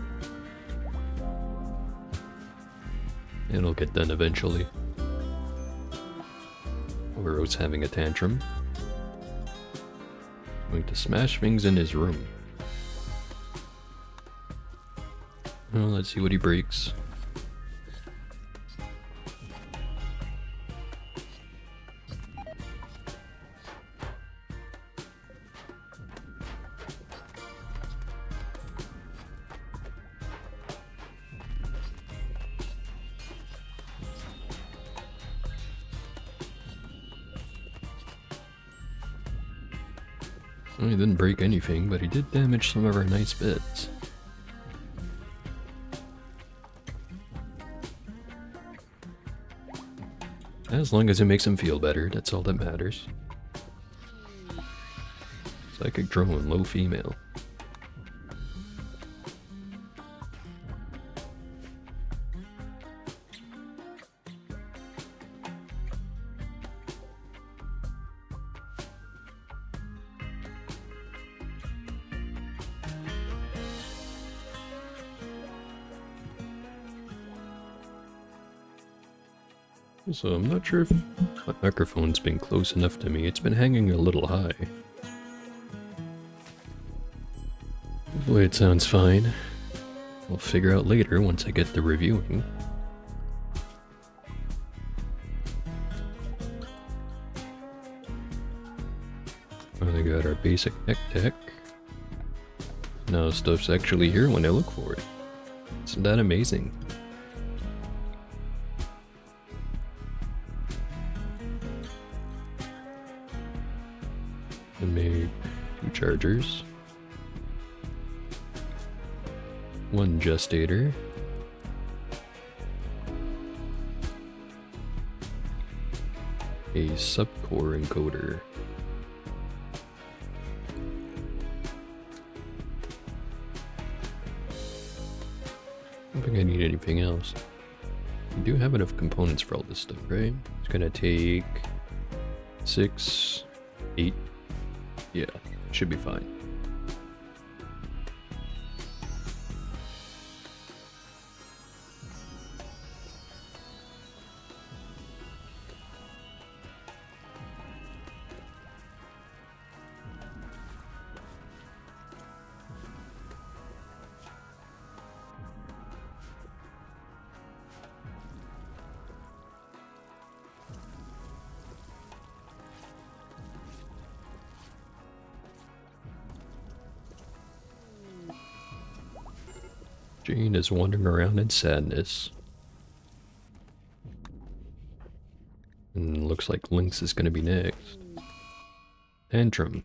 It'll get done eventually. Overo's having a tantrum. Going to smash things in his room. Well, let's see what he breaks. Well, he didn't break anything, but he did damage some of our nice beds. As long as it makes him feel better, that's all that matters. Psychic drone, low female. So I'm not sure if my microphone's been close enough to me. It's been hanging a little high. Hopefully it sounds fine. We'll figure out later once I get the reviewing. Finally got our basic tech. Now stuff's actually here when I look for it. Isn't that amazing? I made 2 chargers, 1 gestator, a subcore encoder, I don't think I need anything else. We do have enough components for all this stuff, right? It's gonna take 6, 8. Yeah, should be fine. Jane is wandering around in sadness. And looks like Lynx is gonna be next. Tantrum.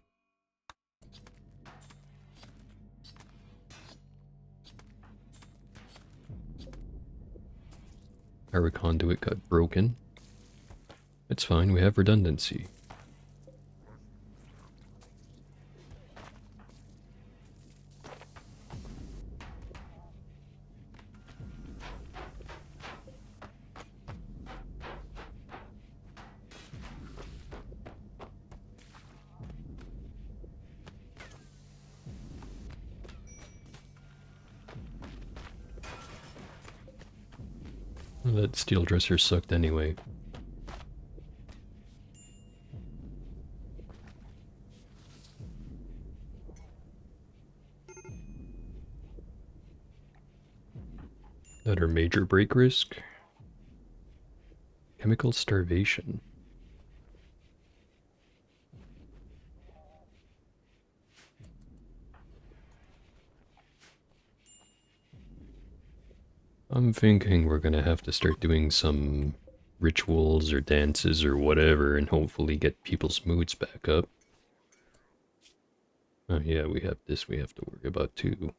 Our conduit got broken. It's fine, we have redundancy. Well, that steel dresser sucked anyway. Another major break risk. Chemical starvation. I'm thinking we're gonna have to start doing some rituals or dances or whatever and hopefully get people's moods back up. Oh yeah, we have this we have to worry about too.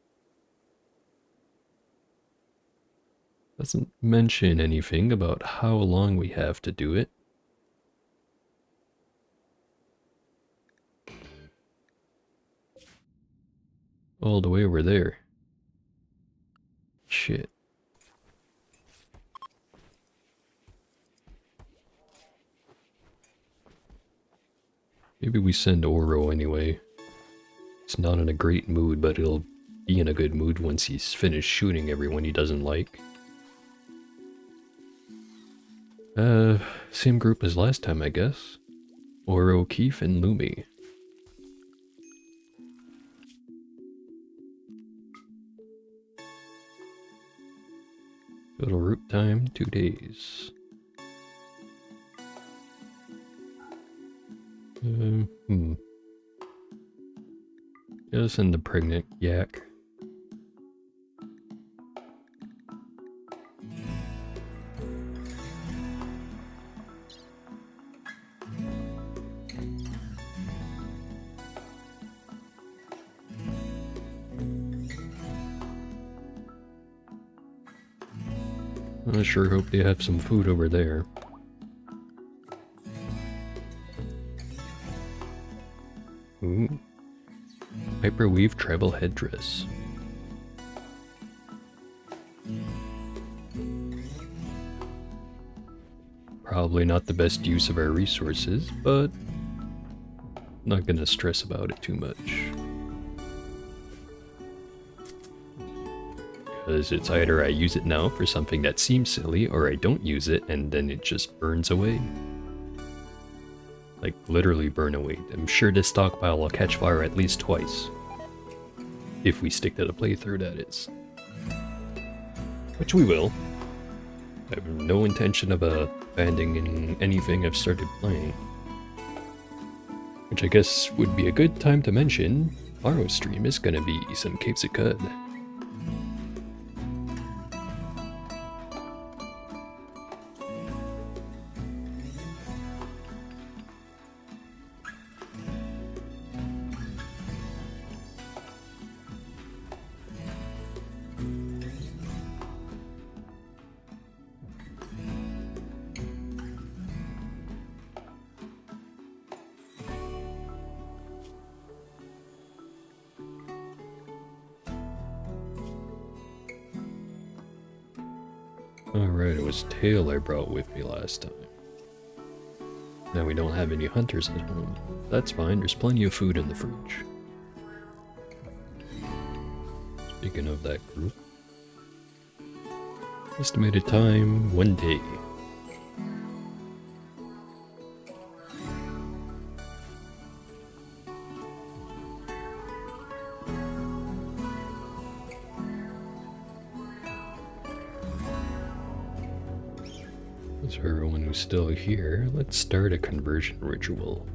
Doesn't mention anything about how long we have to do it. All the way over there. Shit. Maybe we send Oro anyway. He's not in a great mood, but he'll be in a good mood once he's finished shooting everyone he doesn't like. Same group as last time, I guess. Oro, Keith, and Lumi. Total route time, 2 days. Gotta send the pregnant yak. I sure hope they have some food over there. Ooh. Hyperweave tribal headdress. Probably not the best use of our resources, but not gonna stress about it too much. Because it's either I use it now for something that seems silly, or I don't use it and then it just burns away. Like, literally burn away. I'm sure this stockpile will catch fire at least twice. If we stick to the playthrough, that is. Which we will. I have no intention of abandoning anything I've started playing. Which I guess would be a good time to mention, tomorrow's stream is gonna be some Caves of Cud. Alright, it was Tail I brought with me last time. Now we don't have any hunters at home. That's fine, there's plenty of food in the fridge. Speaking of that group. Estimated time, 1 day. So everyone who's still here, let's start a conversion ritual.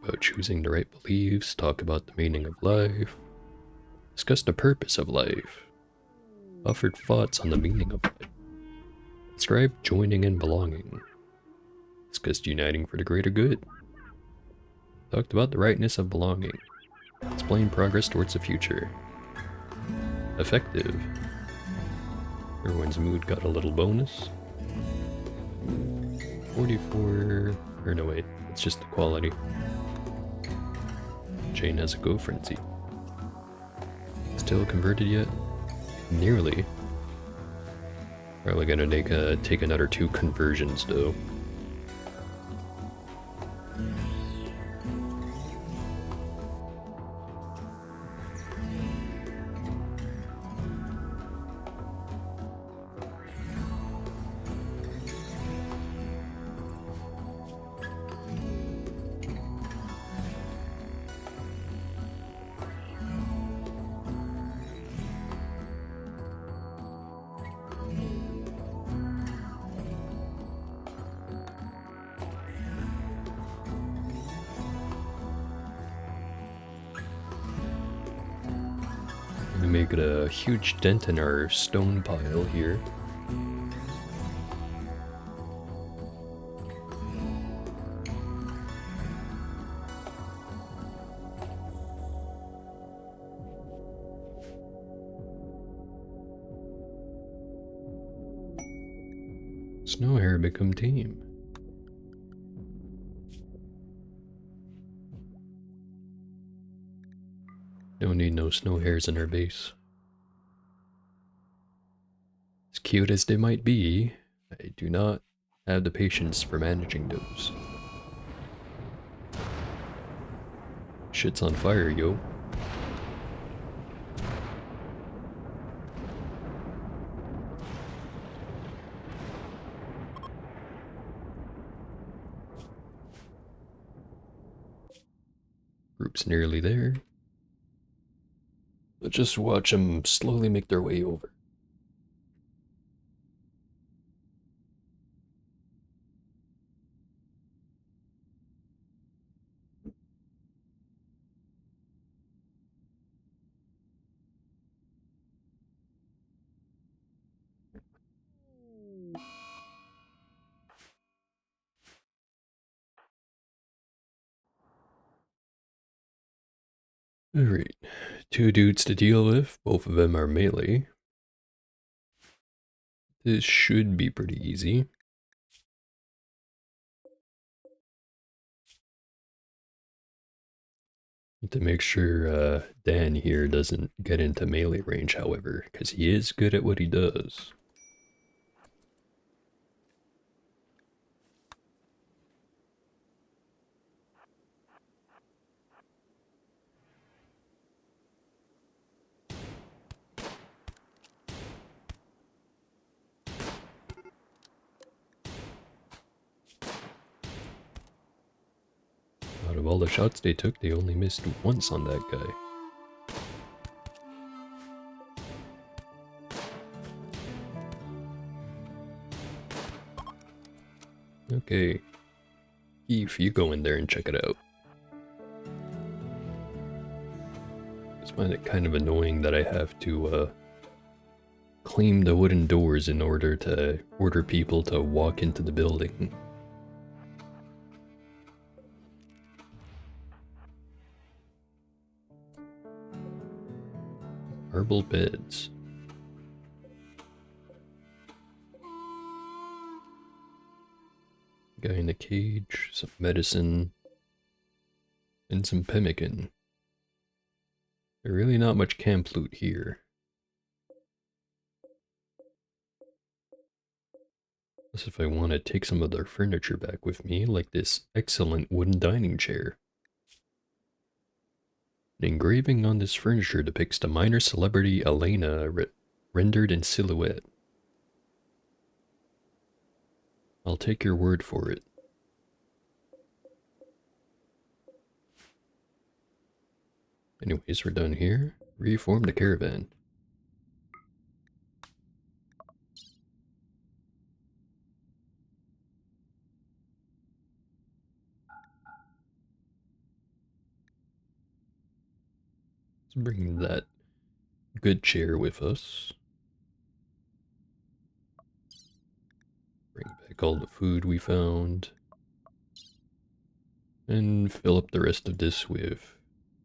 about choosing the right beliefs, talk about the meaning of life, discuss the purpose of life, offered thoughts on the meaning of life, described joining and belonging, discussed uniting for the greater good, talked about the rightness of belonging, explained progress towards the future. Effective. Everyone's mood got a little bonus. 44, or no wait, it's just the quality. Jane has a go frenzy. Still converted yet? Nearly. Probably gonna take another 2 conversions though. We make a huge dent in our stone pile here. Snow hare become tame. Don't need no snow hares in our base. As cute as they might be, I do not have the patience for managing those. Shit's on fire, yo. Group's nearly there. Let's just watch them slowly make their way over. Alright, 2 dudes to deal with, both of them are melee. This should be pretty easy. Need to make sure Dan here doesn't get into melee range, however, because he is good at what he does. Out of all the shots they took, they only missed once on that guy. Okay. Keith, you go in there and check it out. I just find it kind of annoying that I have to claim the wooden doors in order to order people to walk into the building. Marble beds. Guy in the cage, some medicine, and some pemmican. There's really not much camp loot here. Unless if I want to take some of their furniture back with me, like this excellent wooden dining chair. An engraving on this furniture depicts the minor celebrity Elena rendered in silhouette. I'll take your word for it. Anyways, we're done here. Reform the caravan. bring that good chair with us. Bring back all the food we found. And fill up the rest of this with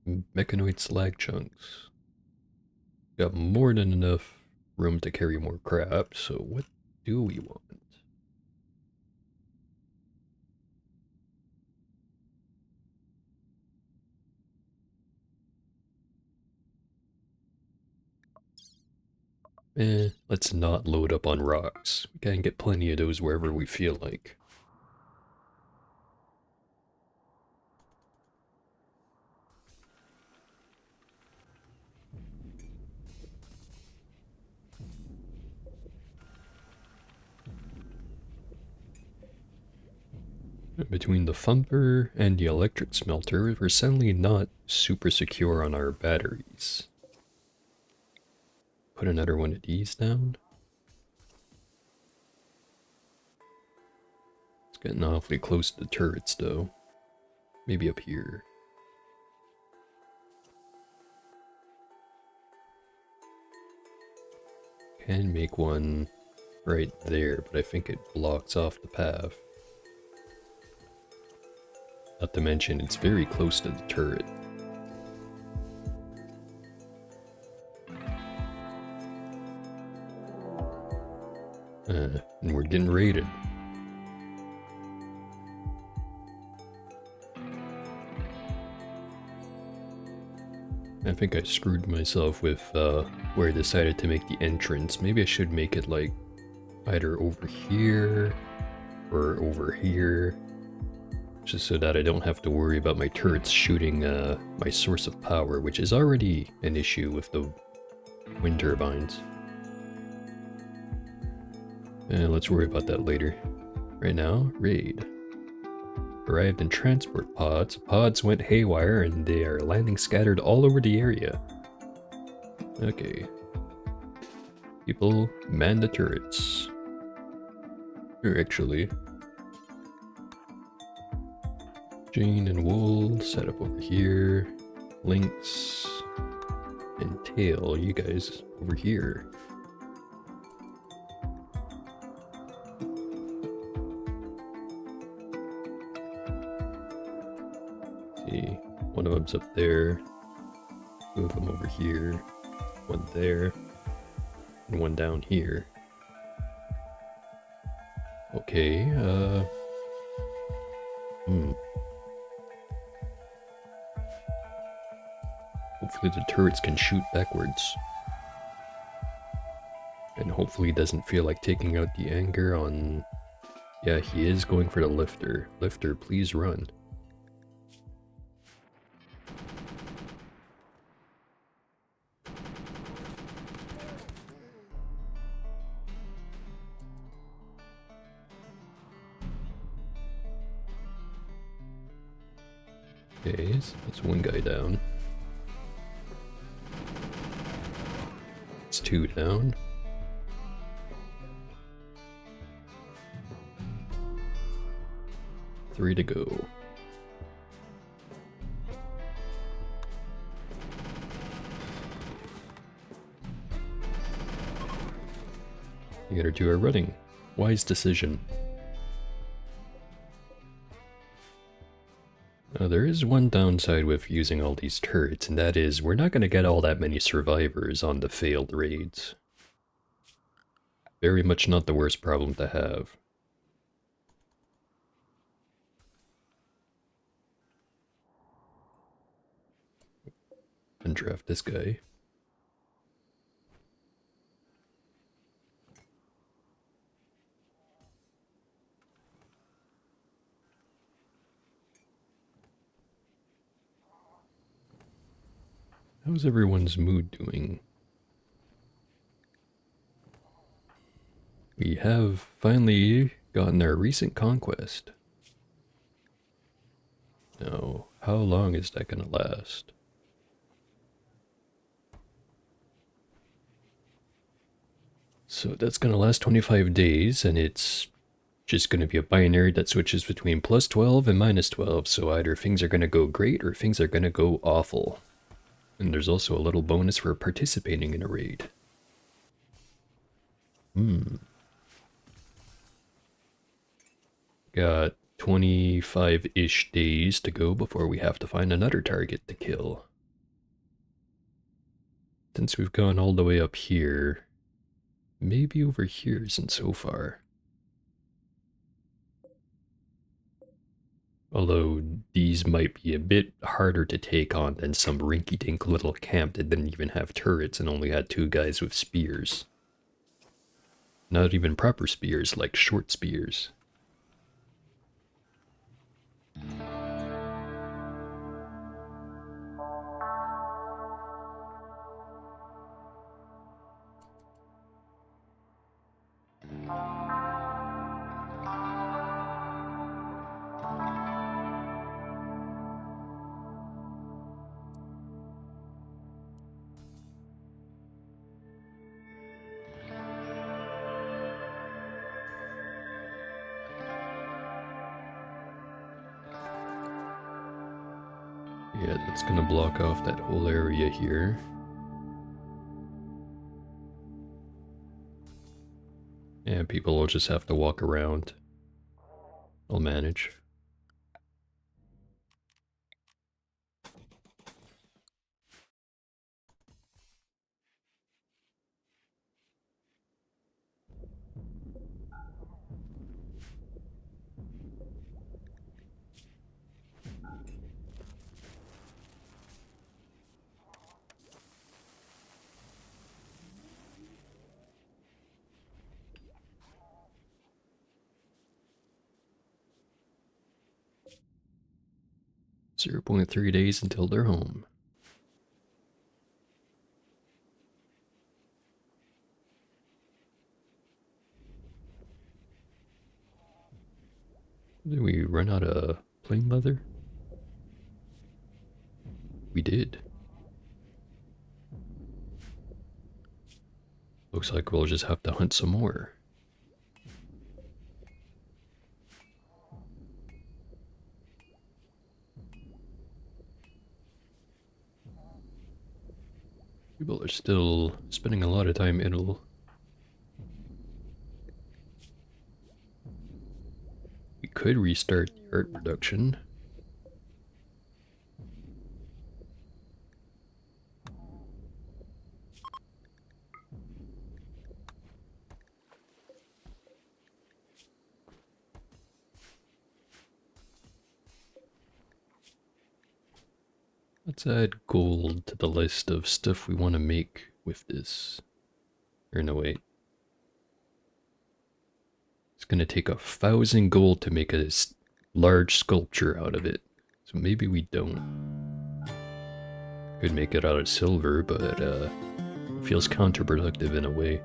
mechanoid slag chunks. Got more than enough room to carry more crap, so what do we want? Let's not load up on rocks. We can get plenty of those wherever we feel like. Between the thumper and the electric smelter, we're suddenly not super secure on our batteries. Put another one of these down. It's getting awfully close to the turrets though. Maybe up here. Can make one right there, but I think it blocks off the path. Not to mention, it's very close to the turret. And we're getting raided. I think I screwed myself with where I decided to make the entrance. Maybe I should make it like either over here or over here. Just so that I don't have to worry about my turrets shooting my source of power, which is already an issue with the wind turbines. And let's worry about that later. Right now, raid. Arrived in transport pods. Pods went haywire and they are landing scattered all over the area. Okay. People, man the turrets. Or actually, Jane and Wool set up over here. Lynx and Tail, you guys over here. See, one of them's up there. Two of them over here. One there. And one down here. Okay, hopefully the turrets can shoot backwards. And hopefully he doesn't feel like taking out the anger on... Yeah, he is going for the lifter. Lifter, please run. Okay, so that's one guy down. It's two down. Three to go. The other two are running. Wise decision. Now, there is one downside with using all these turrets, and that is we're not going to get all that many survivors on the failed raids. Very much not the worst problem to have. And draft this guy. How's everyone's mood doing? We have finally gotten our recent conquest. Now, how long is that gonna last? So that's gonna last 25 days, and it's just gonna be a binary that switches between +12 and -12, so either things are gonna go great or things are gonna go awful. And there's also a little bonus for participating in a raid. Got 25-ish days to go before we have to find another target to kill. Since we've gone all the way up here, maybe over here isn't so far. Although these might be a bit harder to take on than some rinky-dink little camp that didn't even have turrets and only had 2 guys with spears. Not even proper spears, like short spears. Yeah, that's gonna block off that whole area here. And people will just have to walk around. I'll manage. .3 days until they're home. Did we run out of plain leather? We did. Looks like we'll just have to hunt some more. People are still spending a lot of time idle. We could restart the art production. Let's add gold to the list of stuff we want to make with this. Or no, wait. It's gonna take 1,000 gold to make a large sculpture out of it. So maybe we don't. Could make it out of silver, but it feels counterproductive in a way.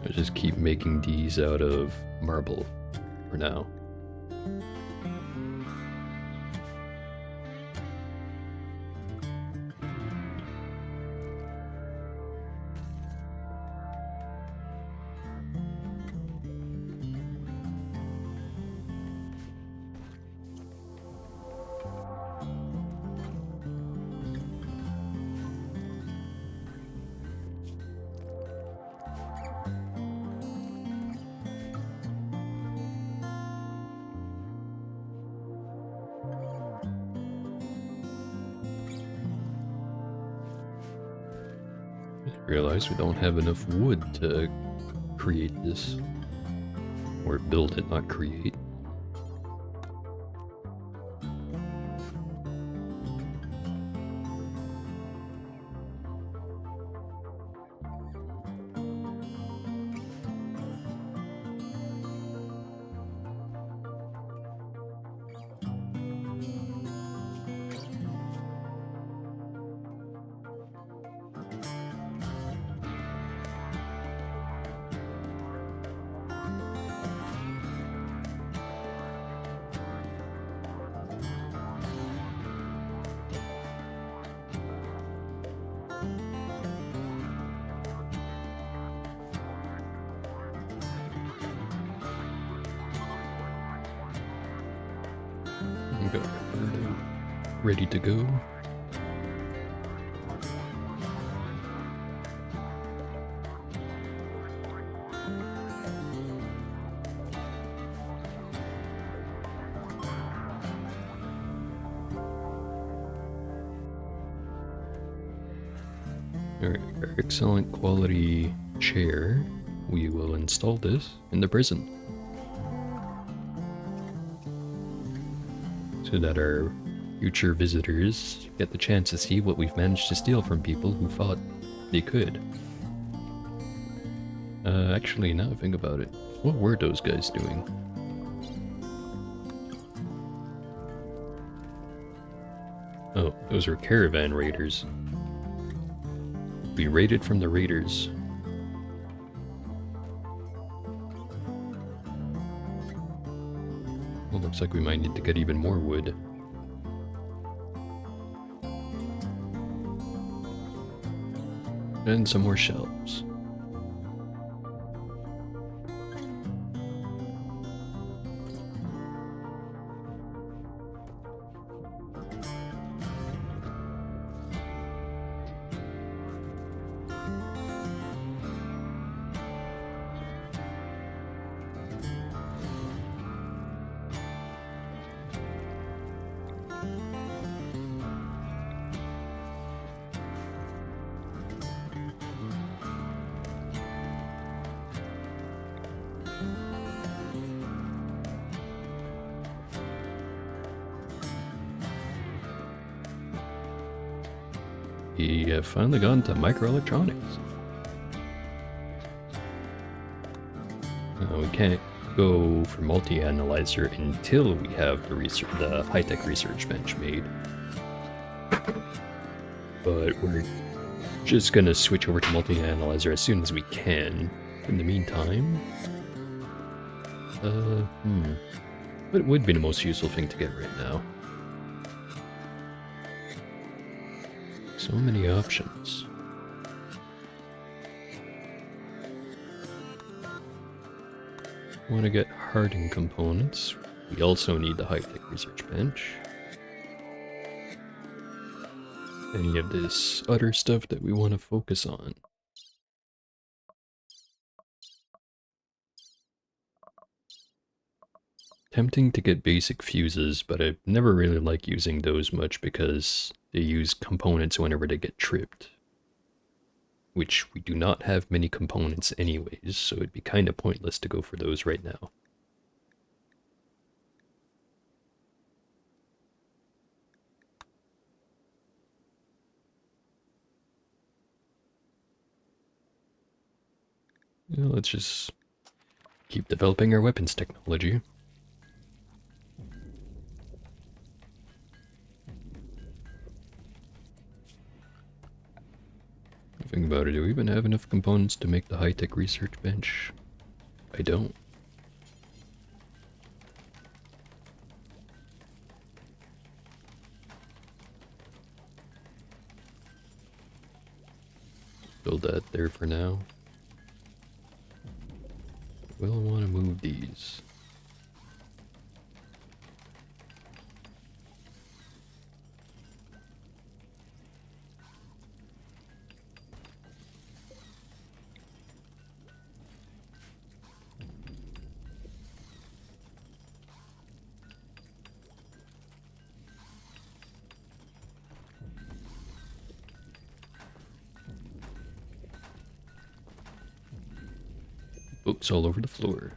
I'll just keep making these out of marble for now. Realize we don't have enough wood to create this. Or build it, not create. Got ready to go. Alright, for excellent quality chair, we will install this in the prison. So that our future visitors get the chance to see what we've managed to steal from people who thought they could. Actually, now I think about it, what were those guys doing? Oh, those were caravan raiders. We raided from the raiders. Well, looks like we might need to get even more wood. And some more shelves. We have finally gone to microelectronics. We can't go for multi-analyzer until we have the high-tech research bench made. But we're just gonna switch over to multi-analyzer as soon as we can. In the meantime, what would be the most useful thing to get right now? So many options. Want to get hardened components. We also need the high-tech research bench. Any of this other stuff that we want to focus on. Tempting to get basic fuses, but I never really like using those much because they use components whenever they get tripped. Which we do not have many components anyways, so it'd be kind of pointless to go for those right now. Well, let's just keep developing our weapons technology. Think about it, do we even have enough components to make the high-tech research bench? I don't. Build that there for now. We'll want to move these. Books all over the floor.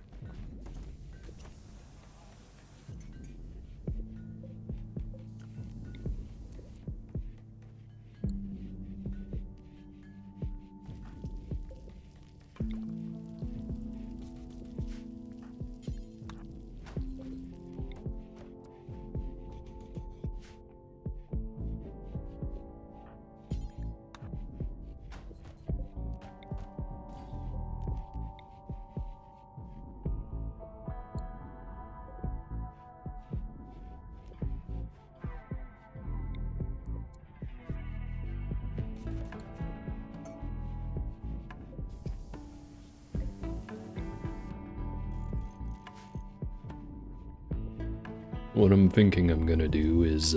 What I'm thinking I'm gonna do is,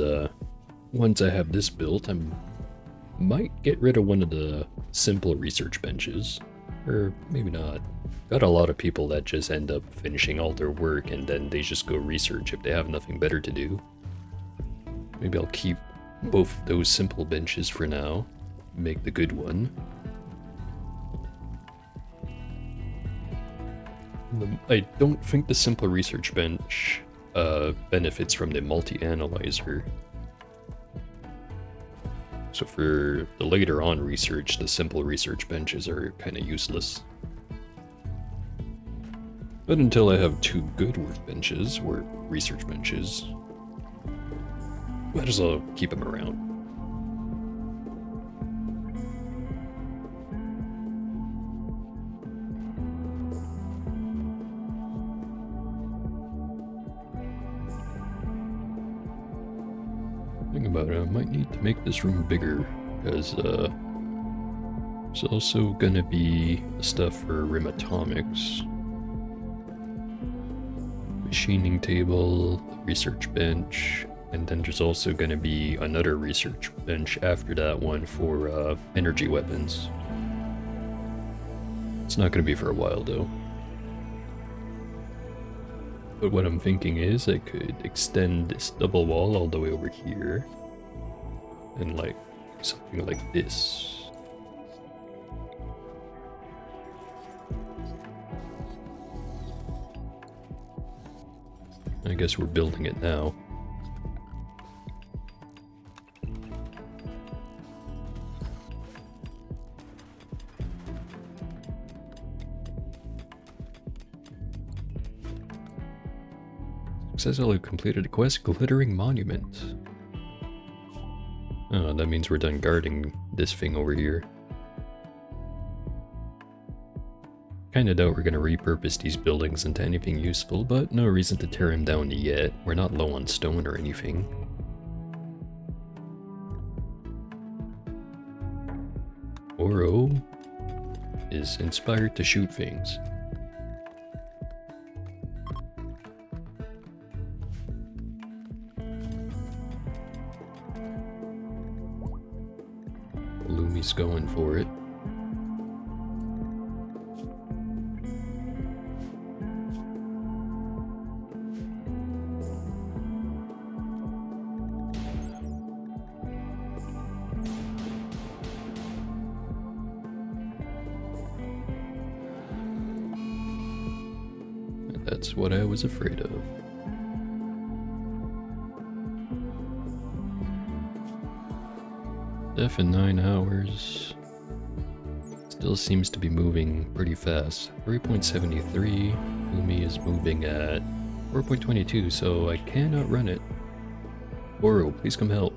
once I have this built, I might get rid of one of the simple research benches. Or maybe not. Got a lot of people that just end up finishing all their work and then they just go research if they have nothing better to do. Maybe I'll keep both those simple benches for now. make the good one. I don't think the simple research bench benefits from the multi-analyzer. So for the later on research, the simple research benches are kind of useless. But until I have two good workbenches, or research benches, might as well keep them around. Think about it, I might need to make this room bigger, because there's also gonna be stuff for Rim Atomics. Machining table, research bench, and then there's also going to be another research bench after that one for energy weapons. It's not going to be for a while though. But what I'm thinking is I could extend this double wall all the way over here and like something like this. I guess we're building it now. Successfully completed a quest, Glittering Monument. Oh, that means we're done guarding this thing over here. Kinda doubt we're gonna repurpose these buildings into anything useful, but no reason to tear them down yet. We're not low on stone or anything. Oro is inspired to shoot things. Lumi's going for it. That's what I was afraid of. Def in 9 hours. Still seems to be moving pretty fast. 3.73. Lumi is moving at 4.22, so I cannot run it. Oro, please come help.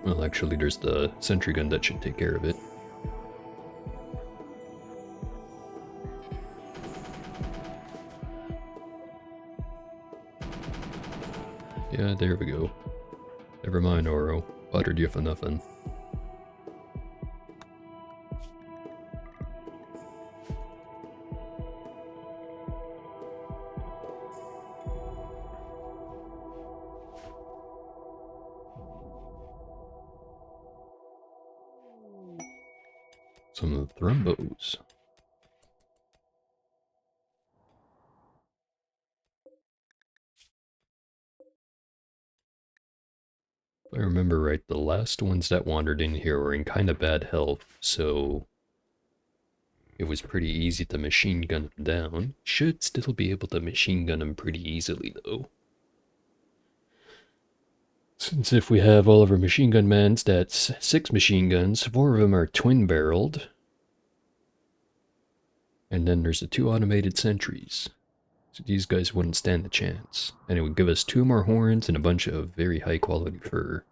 Well, actually, there's the sentry gun that should take care of it. Yeah, there we go. Never mind, Oro. Buttered you for nothing. Some of the thrombos. If I remember right, the last ones that wandered in here were in kind of bad health, so it was pretty easy to machine gun them down. Should still be able to machine gun them pretty easily, though. Since if we have all of our machine gun mans, that's 6 machine guns, 4 of them are twin-barreled. And then there's the 2 automated sentries. So these guys wouldn't stand a chance. And it would give us 2 more horns and a bunch of very high quality fur.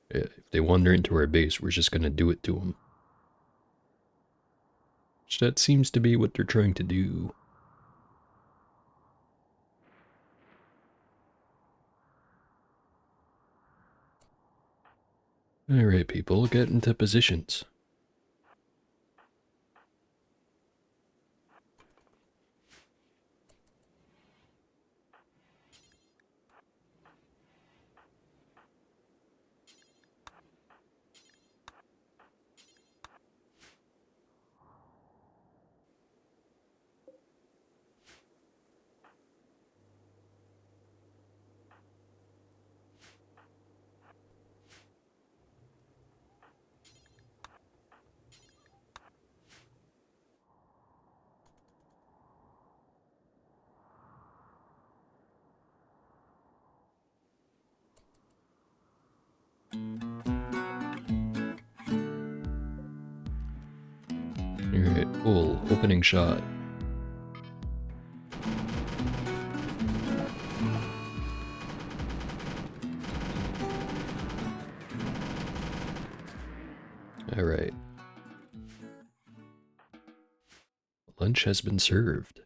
If they wander into our base, we're just gonna do it to them. Which that seems to be what they're trying to do. Alright people, get into positions. Alright, cool. Opening shot. Alright. Lunch has been served.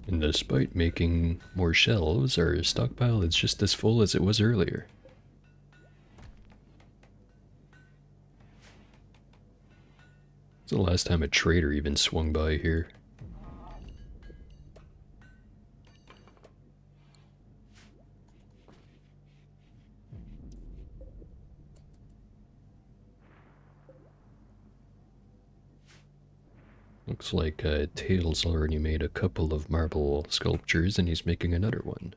And despite making more shelves, our stockpile is just as full as it was earlier. It's the last time a trader even swung by here. Looks like Tails already made a couple of marble sculptures and he's making another one.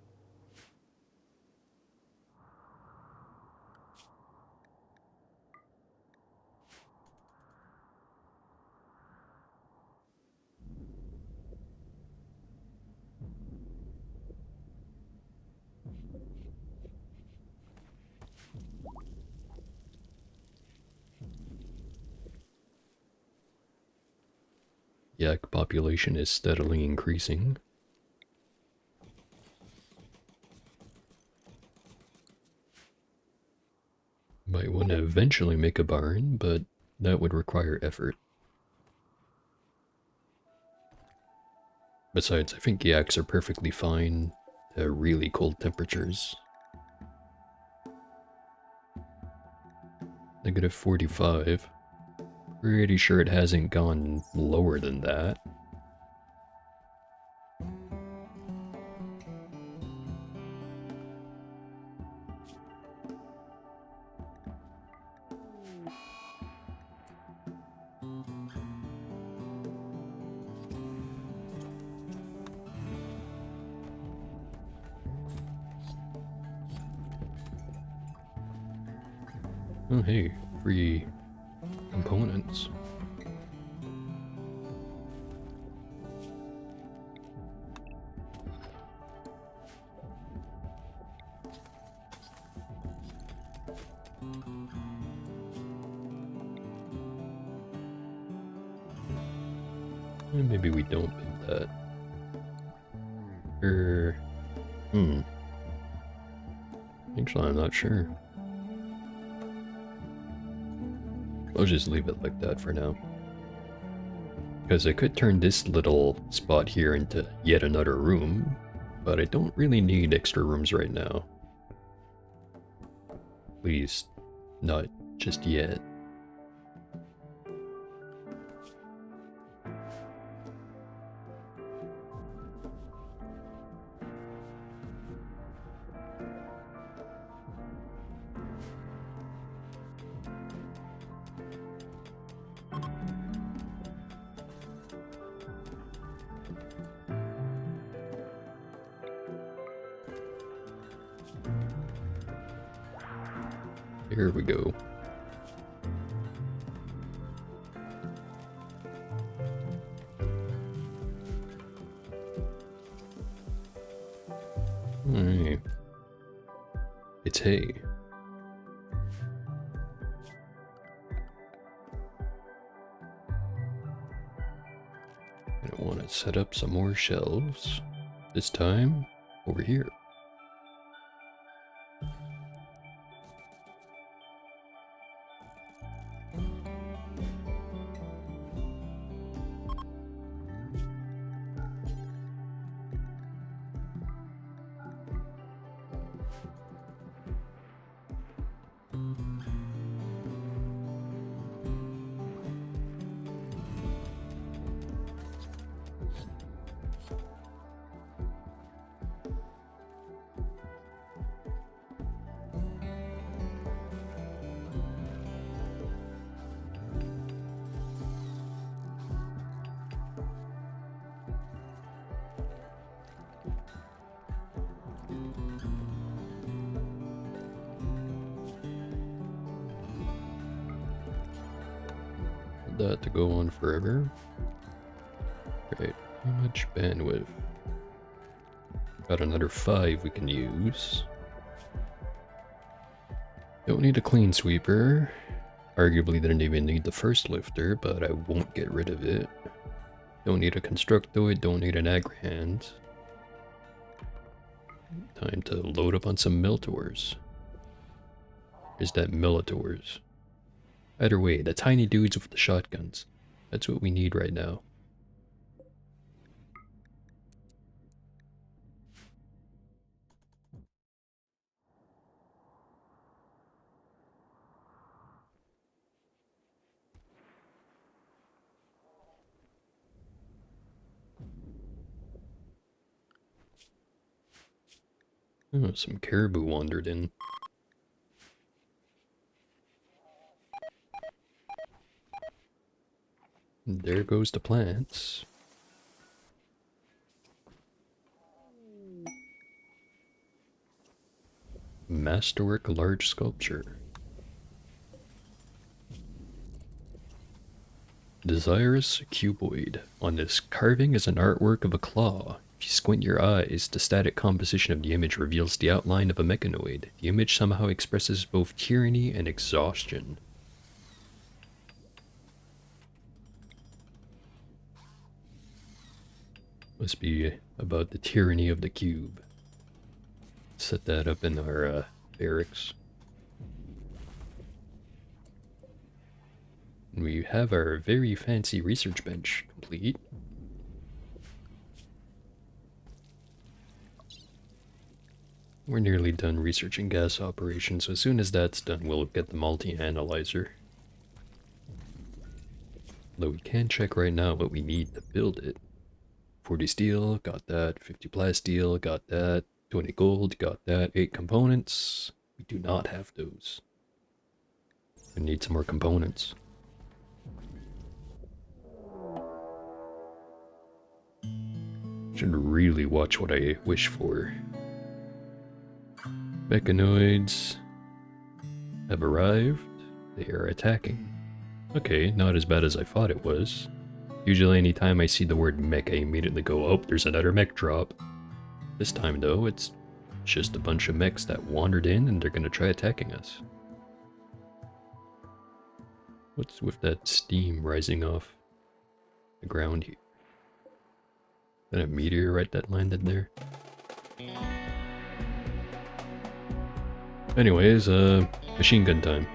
Yak population is steadily increasing. Might want to eventually make a barn, but that would require effort. Besides, I think yaks are perfectly fine at really cold temperatures. -45. Pretty sure it hasn't gone lower than that. Oh hey, free components. Maybe we don't build that. Actually, I'm not sure. I'll just leave it like that for now. Because I could turn this little spot here into yet another room, but I don't really need extra rooms right now. At least, not just yet. Here we go. Alright. It's hay. I want to set up some more shelves. This time, over here. that to go on forever. Right, how much bandwidth? Got another 5 we can use. Don't need a clean sweeper. Arguably didn't even need the first lifter, but I won't get rid of it. Don't need a constructoid, don't need an agrihand. Time to load up on some Miltors. Is that Militors? Either way, the tiny dudes with the shotguns. That's what we need right now. Oh, some caribou wandered in. And there goes the plants. Masterwork large sculpture. Desirous cuboid. On this carving is an artwork of a claw. If you squint your eyes, the static composition of the image reveals the outline of a mechanoid. The image somehow expresses both tyranny and exhaustion. Must be about the tyranny of the cube. Set that up in our barracks. And we have our very fancy research bench complete. We're nearly done researching gas operations, so as soon as that's done, we'll get the multi-analyzer. Though we can check right now what we need to build it. 40 steel, got that. 50 plasteel, got that. 20 gold, got that. 8 components. We do not have those. We need some more components. Should really watch what I wish for. Mechanoids have arrived. They are attacking. Okay, not as bad as I thought it was. Usually anytime I see the word mech, I immediately go, oh, there's another mech drop. This time though, it's just a bunch of mechs that wandered in and they're gonna try attacking us. What's with that steam rising off the ground here? Is that a meteorite that landed there? Anyways, machine gun time.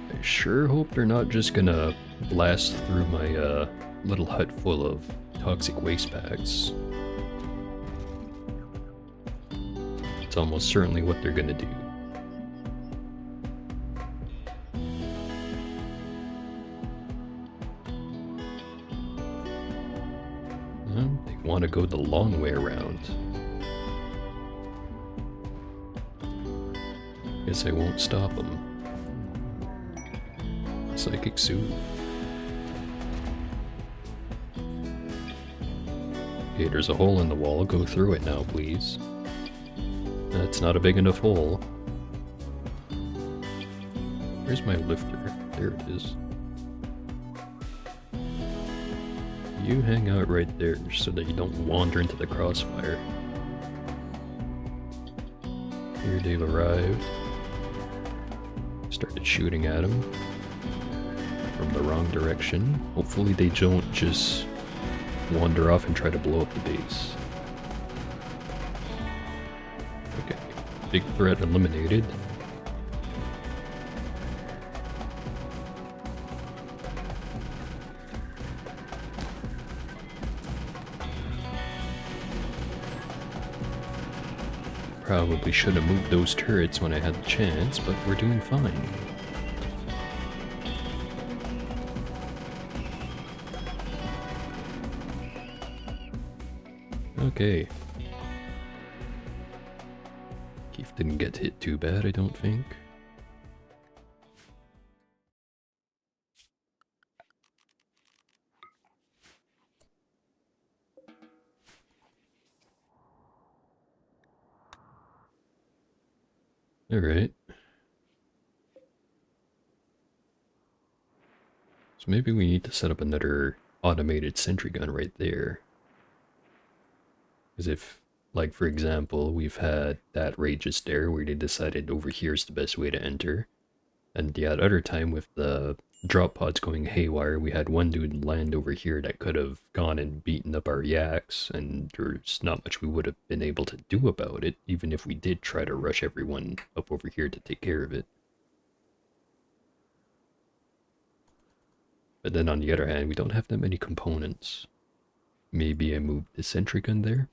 I sure hope they're not just gonna blast through my little hut full of toxic waste bags. It's almost certainly what they're gonna do. They want to go the long way around. Guess I won't stop them. Psychic Soothe. Okay, there's a hole in the wall. Go through it now, please. That's not a big enough hole. Where's my lifter? There it is. You hang out right there so that you don't wander into the crossfire. Here they've arrived. Started shooting at them from the wrong direction. Hopefully they don't just wander off and try to blow up the base. Okay, big threat eliminated. Probably should have moved those turrets when I had the chance, but we're doing fine. Okay. Keith didn't get hit too bad, I don't think. Alright. So maybe we need to set up another automated sentry gun right there. Because if, like for example, we've had that raid just there where they decided over here is the best way to enter. And the other time with the drop pods going haywire, we had one dude land over here that could have gone and beaten up our yaks, and there's not much we would have been able to do about it, even if we did try to rush everyone up over here to take care of it. But then on the other hand, we don't have that many components. Maybe I moved the sentry gun there?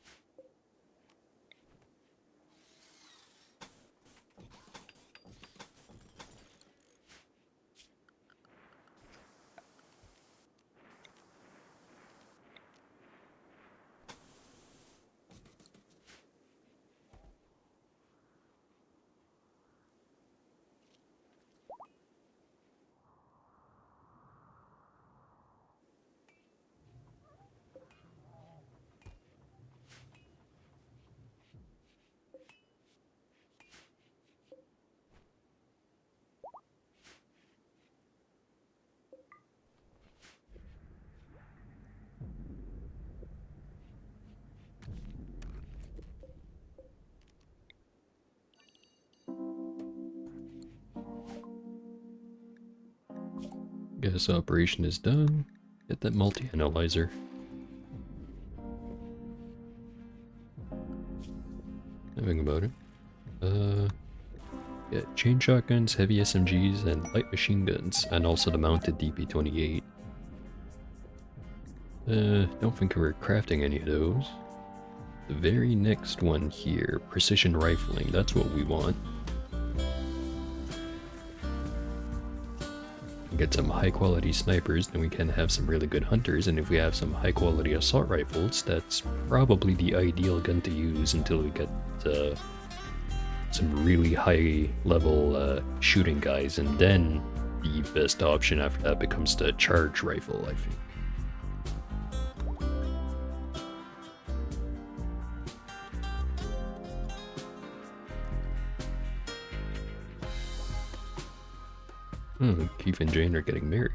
Guess operation is done. Get that multi-analyzer. Nothing about it. Yeah, chain shotguns, heavy SMGs, and light machine guns, and also the mounted DP-28. Don't think we're crafting any of those. The very next one here, precision rifling, that's what we want. Get some high quality snipers, then we can have some really good hunters, and if we have some high quality assault rifles, that's probably the ideal gun to use until we get some really high level shooting guys, and then the best option after that becomes the charge rifle, I think. Keith and Jane are getting married.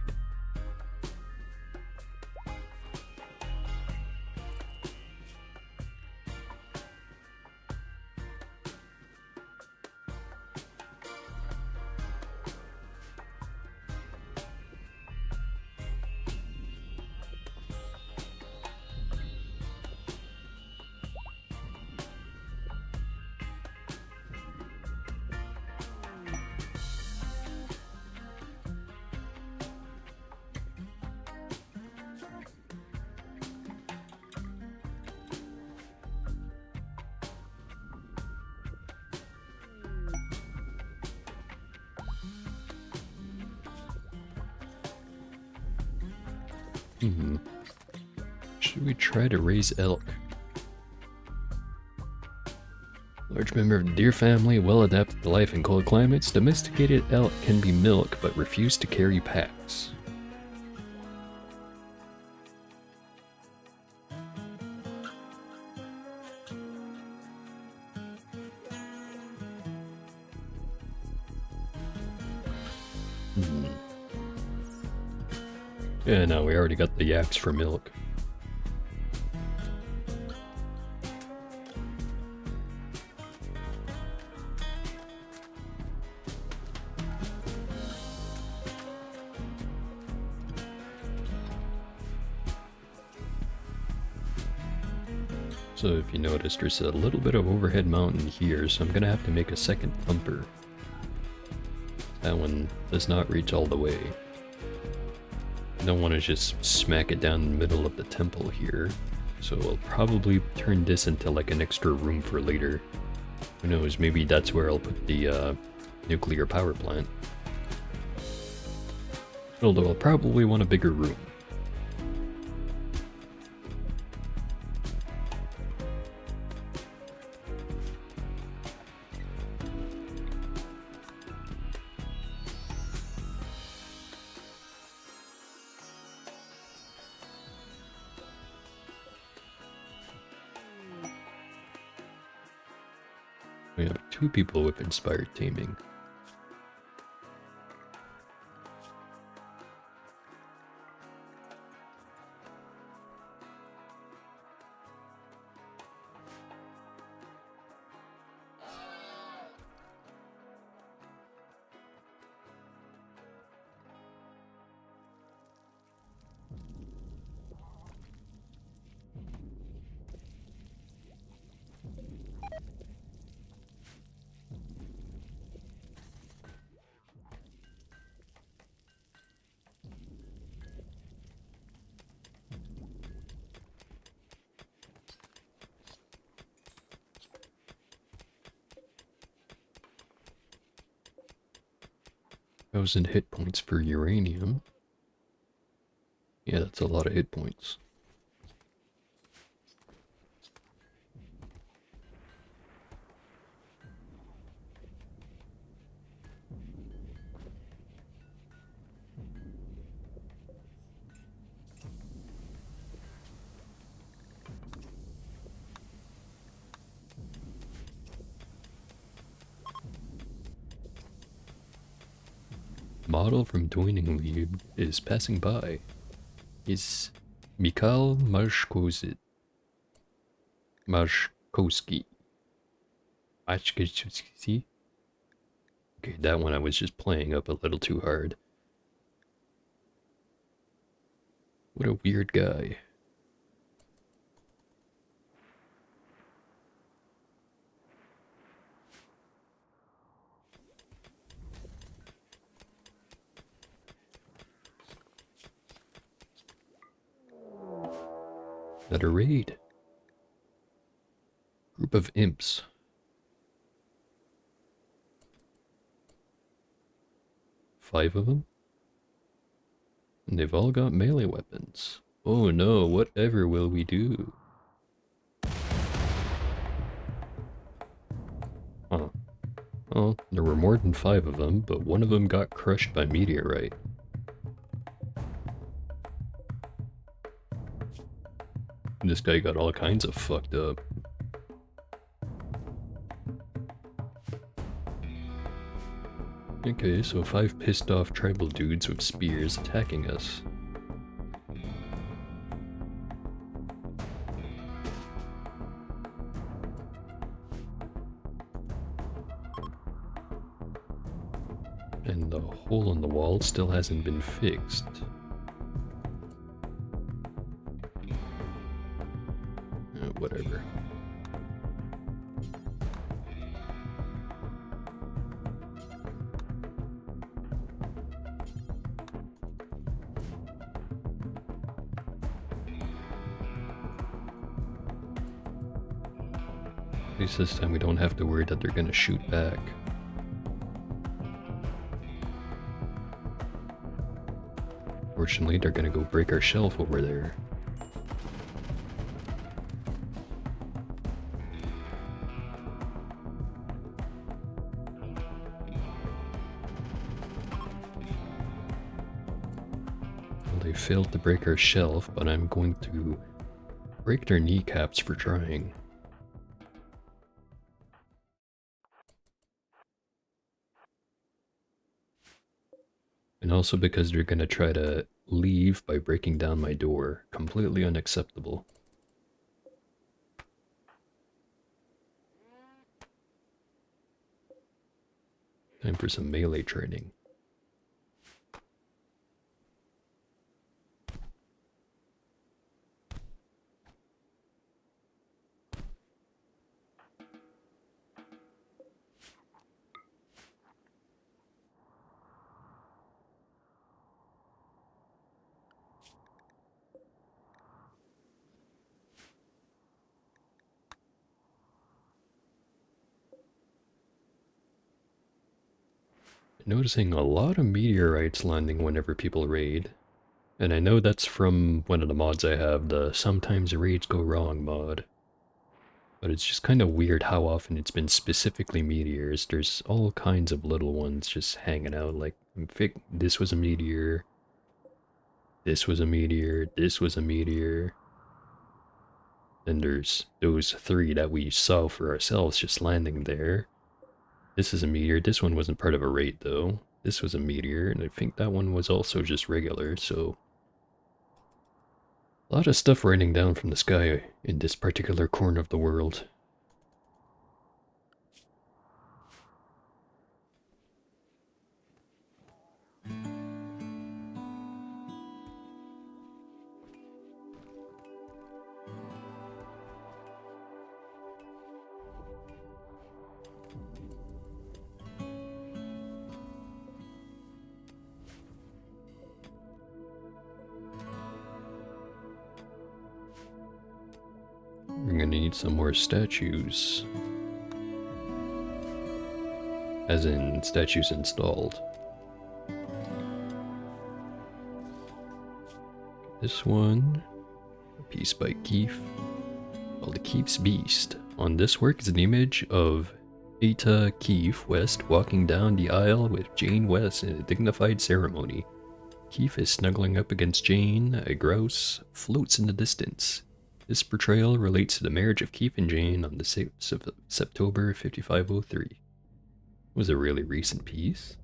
Should we try to raise elk? Large member of the deer family, well adapted to life in cold climates, domesticated elk can be milk but refuse to carry packs. Yeah, no, we already got the yaks for milk. So if you notice, there's a little bit of overhead mountain here, so I'm gonna have to make a second thumper. That one does not reach all the way. I don't want to just smack it down in the middle of the temple here, so I'll probably turn this into like an extra room for later. Who knows, maybe that's where I'll put the nuclear power plant. Although I'll probably want a bigger room. We have 2 people with inspired taming. Thousand hit points for uranium. Yeah, that's a lot of hit points. Model from Dwining League is passing by. Is Mikhail Mashkowski. Mashkowski. Okay, that one I was just playing up a little too hard. What a weird guy. That a raid. Group of imps. 5 of them? And they've all got melee weapons. Oh no, whatever will we do? Huh. Well, there were more than 5 of them, but one of them got crushed by meteorite. This guy got all kinds of fucked up. Okay, so 5 pissed off tribal dudes with spears attacking us. And the hole in the wall still hasn't been fixed. Whatever. At least this time we don't have to worry that they're gonna shoot back. Fortunately, they're gonna go break our shelf over there. Well, they failed to break our shelf, but I'm going to break their kneecaps for trying. And also because they're gonna try to leave by breaking down my door. Completely unacceptable. Time for some melee training. Noticing a lot of meteorites landing whenever people raid. And I know that's from one of the mods I have, the Sometimes Raids Go Wrong mod. But it's just kind of weird how often it's been specifically meteors. There's all kinds of little ones just hanging out, like, this was a meteor, this was a meteor, this was a meteor. Then there's those three that we saw for ourselves just landing there. This is a meteor. This one wasn't part of a raid though. This was a meteor, and I think that one was also just regular, so... a lot of stuff raining down from the sky in this particular corner of the world. We're gonna need some more statues. As in, statues installed. This one, a piece by Keith, called the Keith's Beast. On this work is an image of Eta Keith West walking down the aisle with Jane West in a dignified ceremony. Keith is snuggling up against Jane, a grouse floats in the distance. This portrayal relates to the marriage of Keith and Jane on the 6th of September 5503. It was a really recent piece,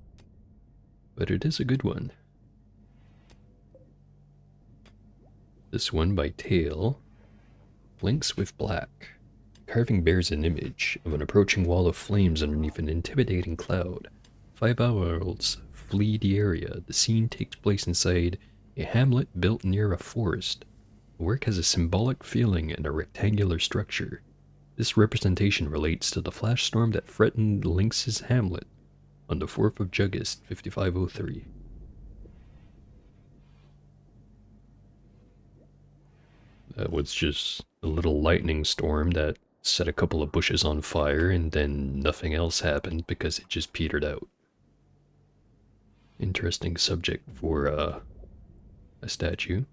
but it is a good one. This one by Tail, Blinks with Black. Carving bears an image of an approaching wall of flames underneath an intimidating cloud. 5 owls flee the area. The scene takes place inside a hamlet built near a forest. The work has a symbolic feeling and a rectangular structure. This representation relates to the flash storm that threatened Lynx's hamlet on the 4th of August, 5503. That was just a little lightning storm that set a couple of bushes on fire, and then nothing else happened because it just petered out. Interesting subject for a statue.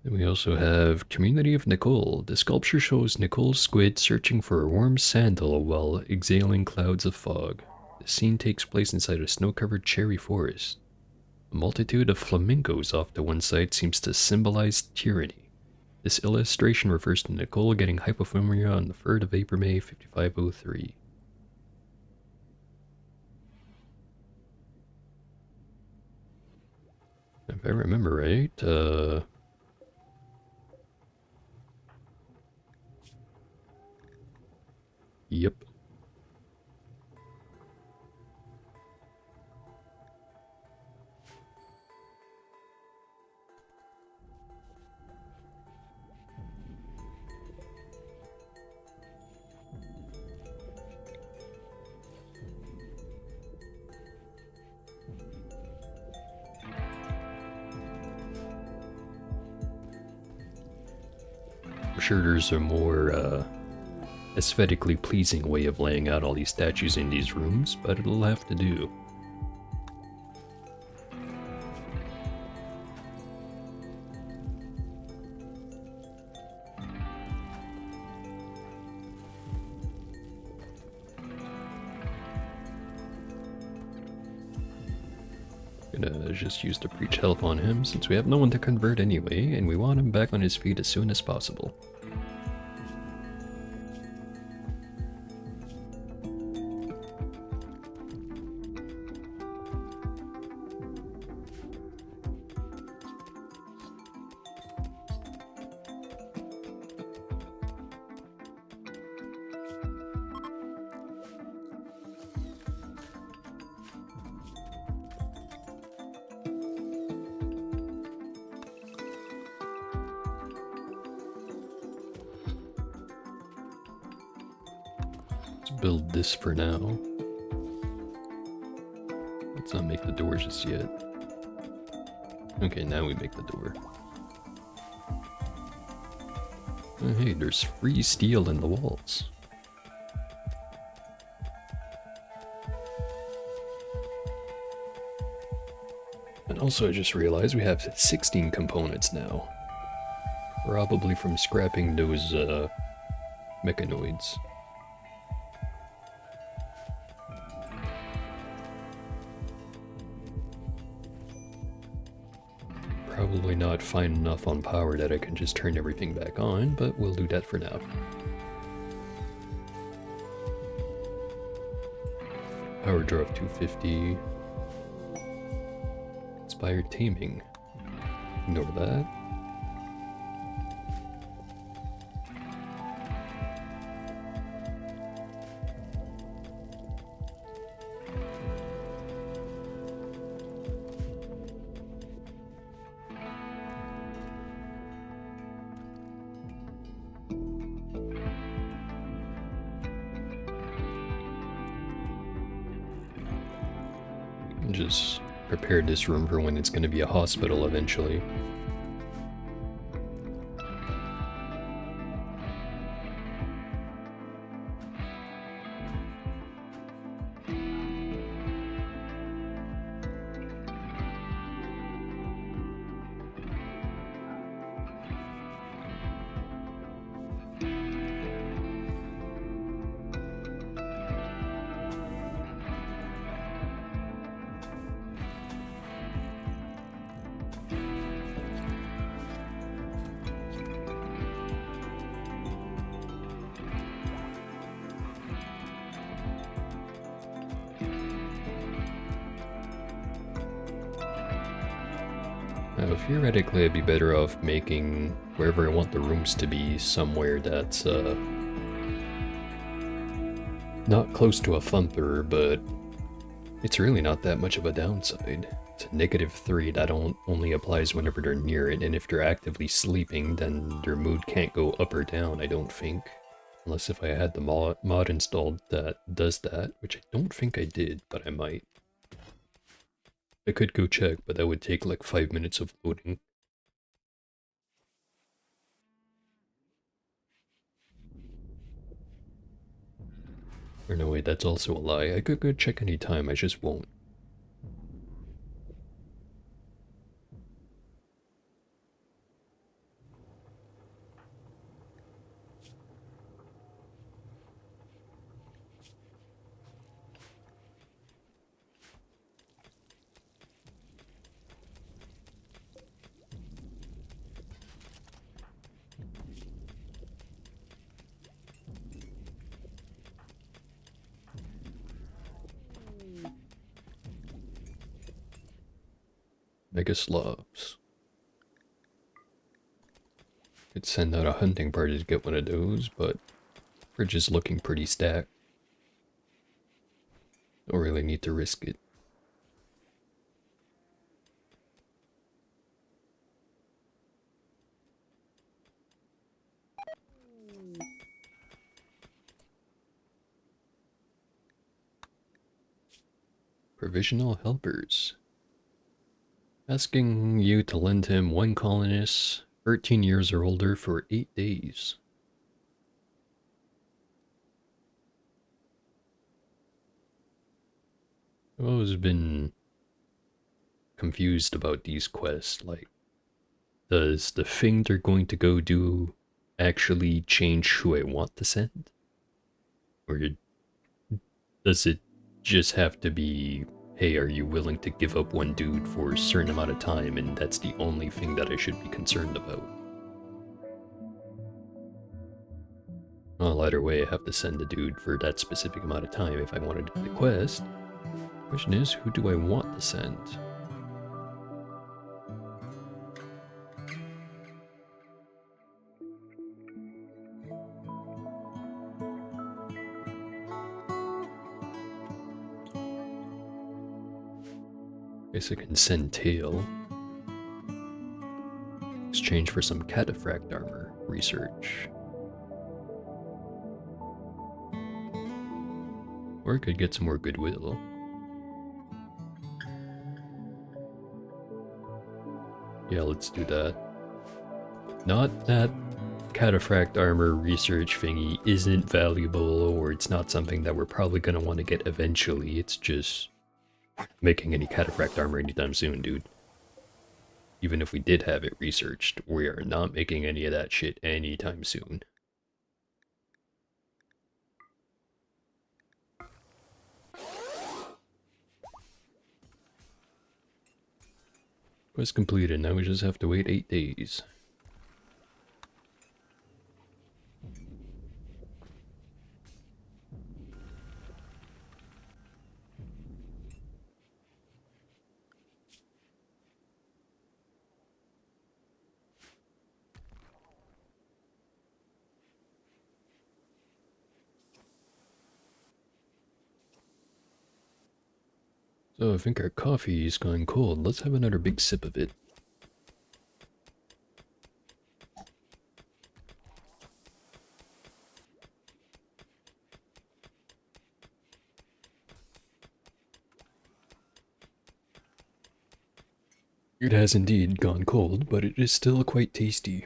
Then we also have Community of Nicole. The sculpture shows Nicole Squid searching for a warm sandal while exhaling clouds of fog. The scene takes place inside a snow-covered cherry forest. A multitude of flamingos off to one side seems to symbolize tyranny. This illustration refers to Nicole getting hypothermia on the 3rd of April, May 5503. If I remember right, yep. For sure there's a more, aesthetically pleasing way of laying out all these statues in these rooms, but it'll have to do. Gonna just use the preach help on him since we have no one to convert anyway, and we want him back on his feet as soon as possible. Build this for now. Let's not make the door just yet. Okay, now we make the door. Oh, hey, there's free steel in the walls. Also, I just realized we have 16 components now. Probably from scrapping those, mechanoids. Probably not fine enough on power that I can just turn everything back on, but we'll do that for now. Power draw of 250. Inspired taming. Ignore that. Just prepare this room for when it's going to be a hospital eventually. Now, theoretically, I'd be better off making wherever I want the rooms to be somewhere that's, not close to a thumper, but it's really not that much of a downside. It's a -3 that only applies whenever they're near it, and if they're actively sleeping, then their mood can't go up or down, I don't think. Unless if I had the mod installed that does that, which I don't think I did, but I might. I could go check, but that would take like 5 minutes of loading. Or no, wait, that's also a lie. I could go check anytime, I just won't. Mega slobs. Could send out a hunting party to get one of those, but fridge is looking pretty stacked. Don't really need to risk it. Provisional helpers. Asking you to lend him one colonist, 13 years or older, for 8 days. I've always been confused about these quests. Like, does the thing they're going to go do actually change who I want to send? Or does it just have to be, hey, are you willing to give up one dude for a certain amount of time, and that's the only thing that I should be concerned about? Well, either way, I have to send the dude for that specific amount of time if I wanted to do the quest. Question is, who do I want to send? Guess I can send Tail. Exchange for some cataphract armor research. Or I could get some more goodwill. Yeah, let's do that. Not that cataphract armor research thingy isn't valuable, or it's not something that we're probably going to want to get eventually. It's just making any cataphract armor anytime soon, dude. even if we did have it researched, we are not making any of that shit anytime soon. Quest completed, now we just have to wait 8 days. So I think our coffee's gone cold. Let's have another big sip of it. It has indeed gone cold, but it is still quite tasty.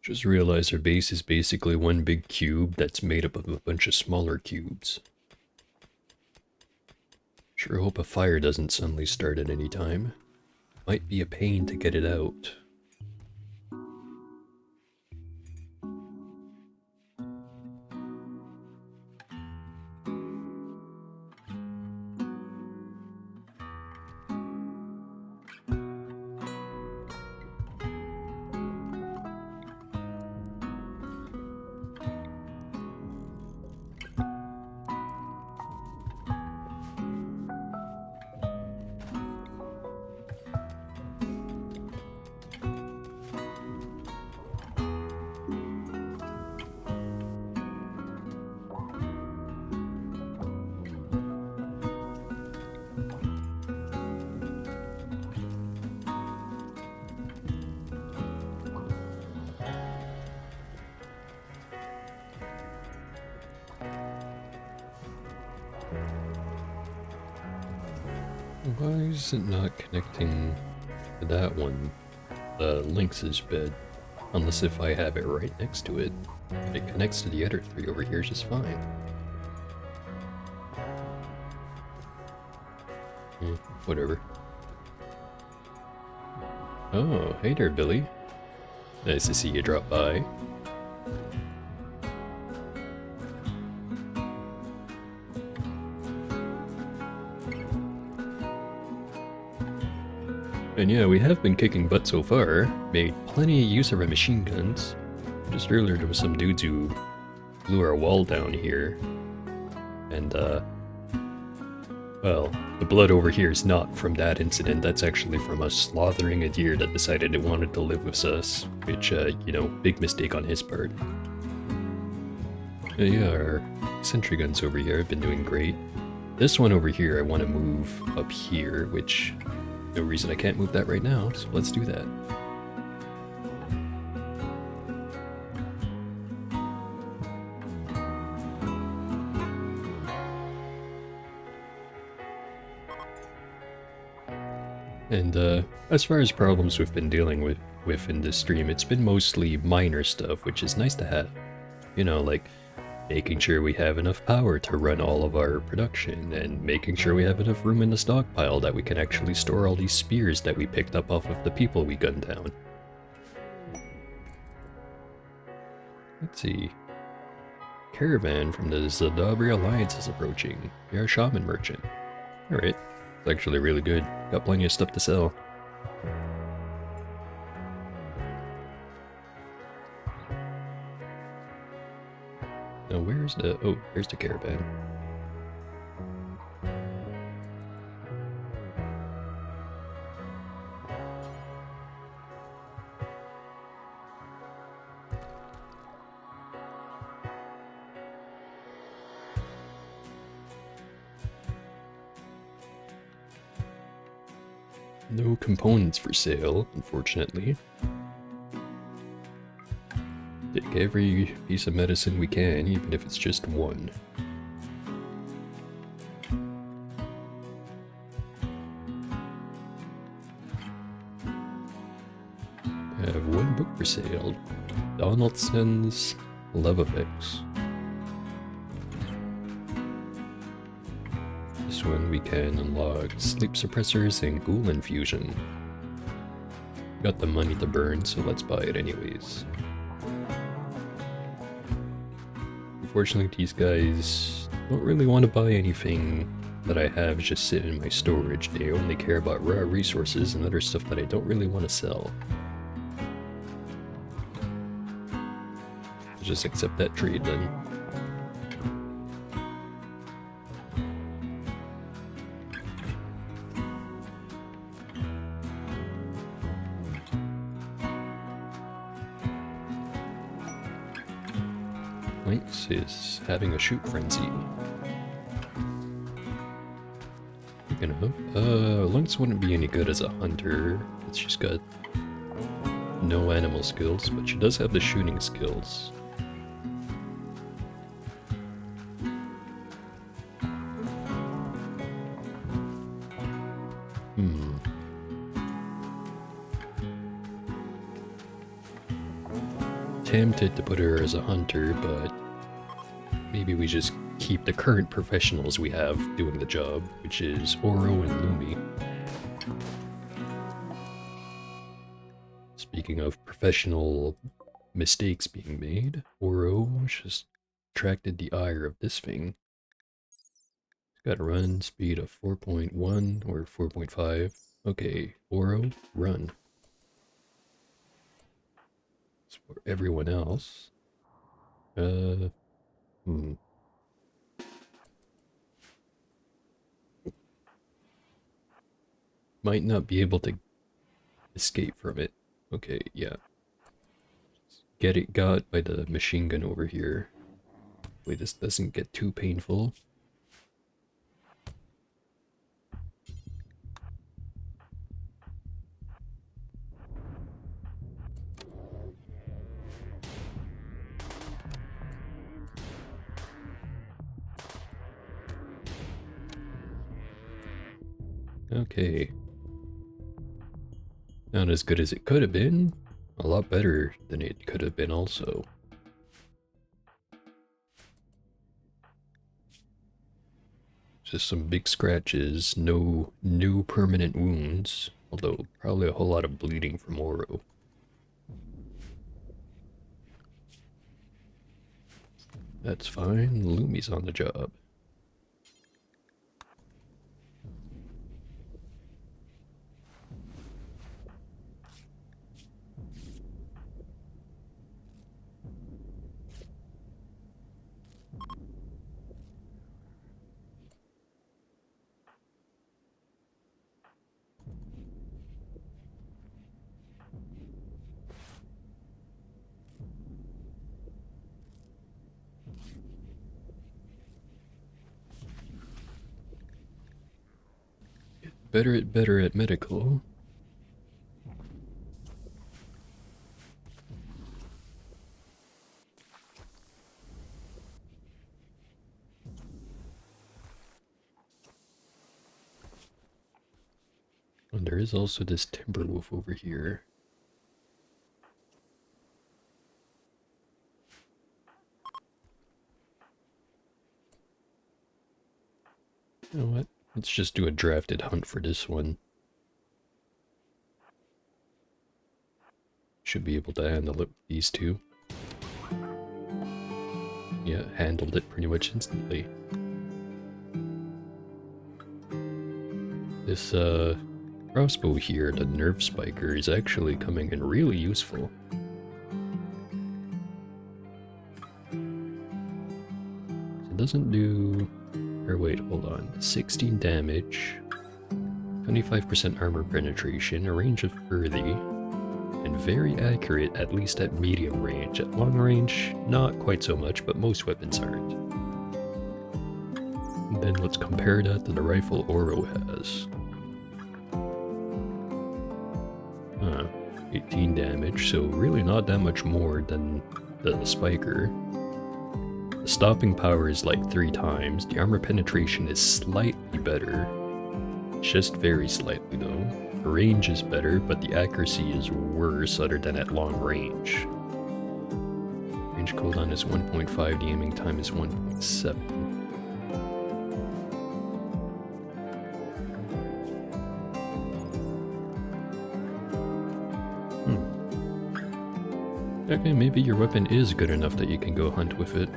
Just realized our base is basically one big cube that's made up of a bunch of smaller cubes. Sure hope a fire doesn't suddenly start at any time. Might be a pain to get it out. Why is it not connecting to that one? The Lynx's bed. Unless if I have it right next to it. It connects to the other three over here just fine. Whatever. Oh, hey there, Billy. Nice to see you drop by. And yeah, we have been kicking butt so far, made plenty of use of our machine guns. Just earlier there was some dudes who blew our wall down here. And well, the blood over here is not from that incident, that's actually from us slaughtering a deer that decided it wanted to live with us. Which, you know, big mistake on his part. Yeah, our sentry guns over here have been doing great. This one over here I want to move up here, which... no reason I can't move that right now, so let's do that. And as far as problems we've been dealing with in this stream, it's been mostly minor stuff, which is nice to have. You know, like making sure we have enough power to run all of our production, and making sure we have enough room in the stockpile that we can actually store all these spears that we picked up off of the people we gunned down. Let's see. Caravan from the Zadabri Alliance is approaching. You're a shaman merchant. Alright. It's actually really good. Got plenty of stuff to sell. Now where's the... oh, here's the caravan. No components for sale, unfortunately. Take every piece of medicine we can, even if it's just one. I have one book for sale. Donaldson's Love Effects. This one we can unlock sleep suppressors and ghoul infusion. Got the money to burn, so let's buy it anyways. Unfortunately, these guys don't really want to buy anything that I have just sitting in my storage. They only care about raw resources and other stuff that I don't really want to sell. Just accept that trade then. Lynx is having a shoot frenzy. Speaking of, Lynx wouldn't be any good as a hunter. It's just got no animal skills, but she does have the shooting skills. Tempted to put her as a hunter, but maybe we just keep the current professionals we have doing the job, which is Oro and Lumi. Speaking of professional mistakes being made, Oro just attracted the ire of this thing. It's got a run speed of 4.1 or 4.5. Okay, Oro, run. For everyone else, might not be able to escape from it. Okay, yeah. Get it got by the machine gun over here. Wait, this doesn't get too painful. Okay. Not as good as it could have been. A lot better than it could have been also. Just some big scratches, no new permanent wounds, although probably a whole lot of bleeding from Oro. That's fine, Lumi's on the job. Better at medical. And there is also this Timberwolf over here. You know what? Let's just do a drafted hunt for this one. Should be able to handle it with these two. Yeah, handled it pretty much instantly. This crossbow here, the nerve spiker, is actually coming in really useful. It doesn't do... or wait, hold on. 16 damage, 25% armor penetration, a range of 30, and very accurate, at least at medium range. At long range, not quite so much, but most weapons aren't. And then let's compare that to the rifle Oro has. 18 damage, so really not that much more than the spiker. The stopping power is like 3 times. The armor penetration is slightly better. Just very slightly though. The range is better, but the accuracy is worse other than at long range. Range cooldown is 1.5, the aiming time is 1.7. Okay, maybe your weapon is good enough that you can go hunt with it.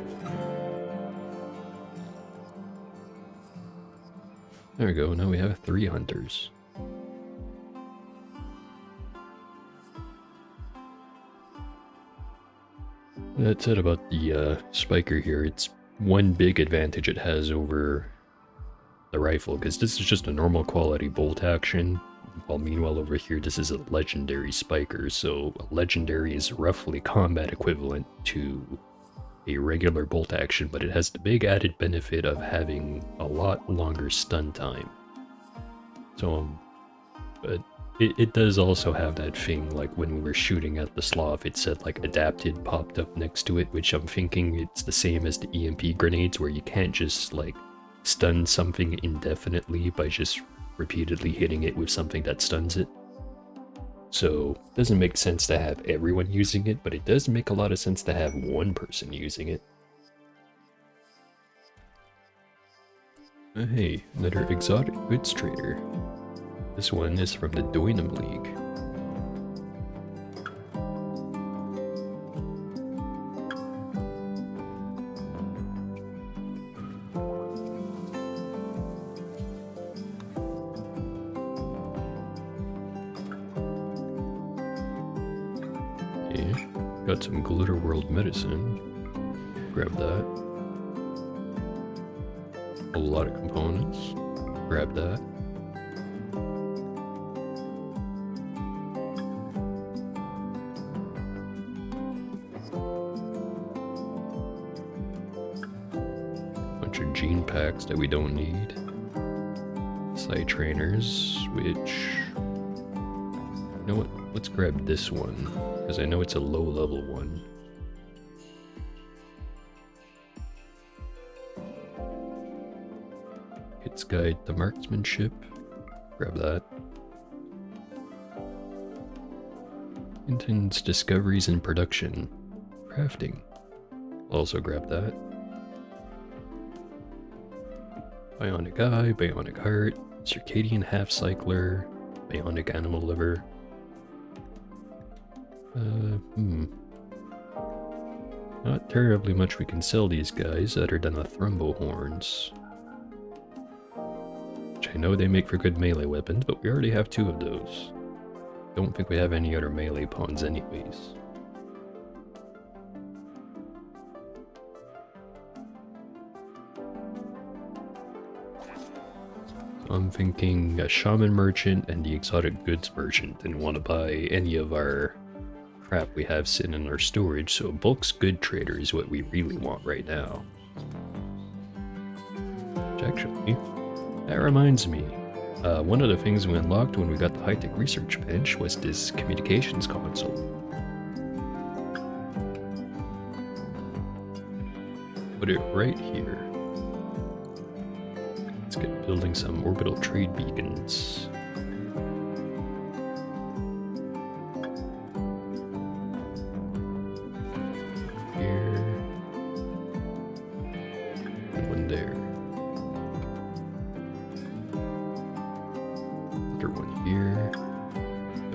There we go, now we have 3 hunters. That said about the spiker here, it's one big advantage it has over the rifle, because this is just a normal quality bolt action, while meanwhile over here this is a legendary spiker, so a legendary is roughly combat equivalent to a regular bolt action, but it has the big added benefit of having a lot longer stun time. So, but it does also have that thing, like when we were shooting at the sloth, it said like adapted popped up next to it, which I'm thinking it's the same as the EMP grenades, where you can't just like stun something indefinitely by just repeatedly hitting it with something that stuns it. So it doesn't make sense to have everyone using it, but it does make a lot of sense to have one person using it. Hey, another exotic goods trader. This one is from the Doinum League. Okay, got some Glitter World medicine. Grab that. A lot of components. Grab that. Bunch of gene packs that we don't need. Side trainers, which... You know what? Let's grab this one, because I know it's a low level one. Kit's Guide to Marksmanship. Grab that. Hinton's Discoveries in Production. Crafting. Also grab that. Bionic Eye, Bionic Heart, Circadian Half Cycler, Bionic Animal Liver. Not terribly much we can sell these guys other than the Thrumbo Horns. Which I know they make for good melee weapons, but we already have 2 of those. Don't think we have any other melee pawns anyways. So I'm thinking a Shaman Merchant and the Exotic Goods Merchant didn't want to buy any of our crap we have sitting in our storage, so a Bulk's Good Trader is what we really want right now. Which actually, that reminds me, one of the things we unlocked when we got the high-tech research bench was this communications console. Put it right here. Let's get building some orbital trade beacons.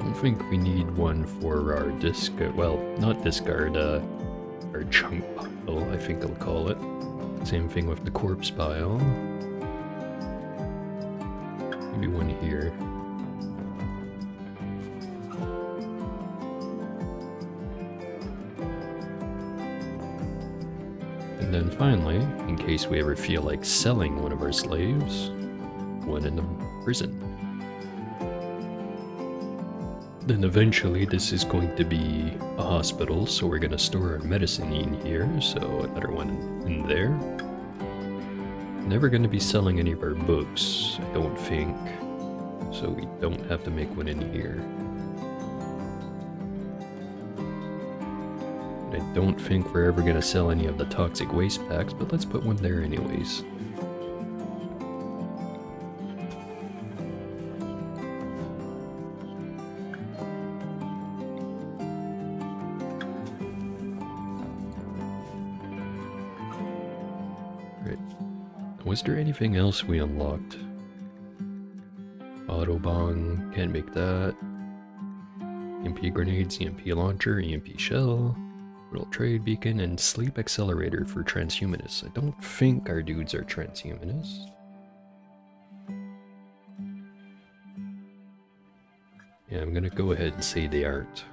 I think we need one for our discard, well, not discard, our junk pile, I think I'll call it. Same thing with the corpse pile. Maybe one here. And then finally, in case we ever feel like selling one of our slaves, one in the prison. Then eventually this is going to be a hospital, so we're going to store our medicine in here, so another one in there. Never going to be selling any of our books, I don't think, so we don't have to make one in here. I don't think we're ever gonna sell any of the toxic waste packs, but let's put one there anyways. Right. Was there anything else we unlocked? Autobahn, can't make that. EMP grenades, EMP launcher, EMP shell, little trade beacon, and sleep accelerator for transhumanists. I don't think our dudes are transhumanists. Yeah, I'm gonna go ahead and say they aren't.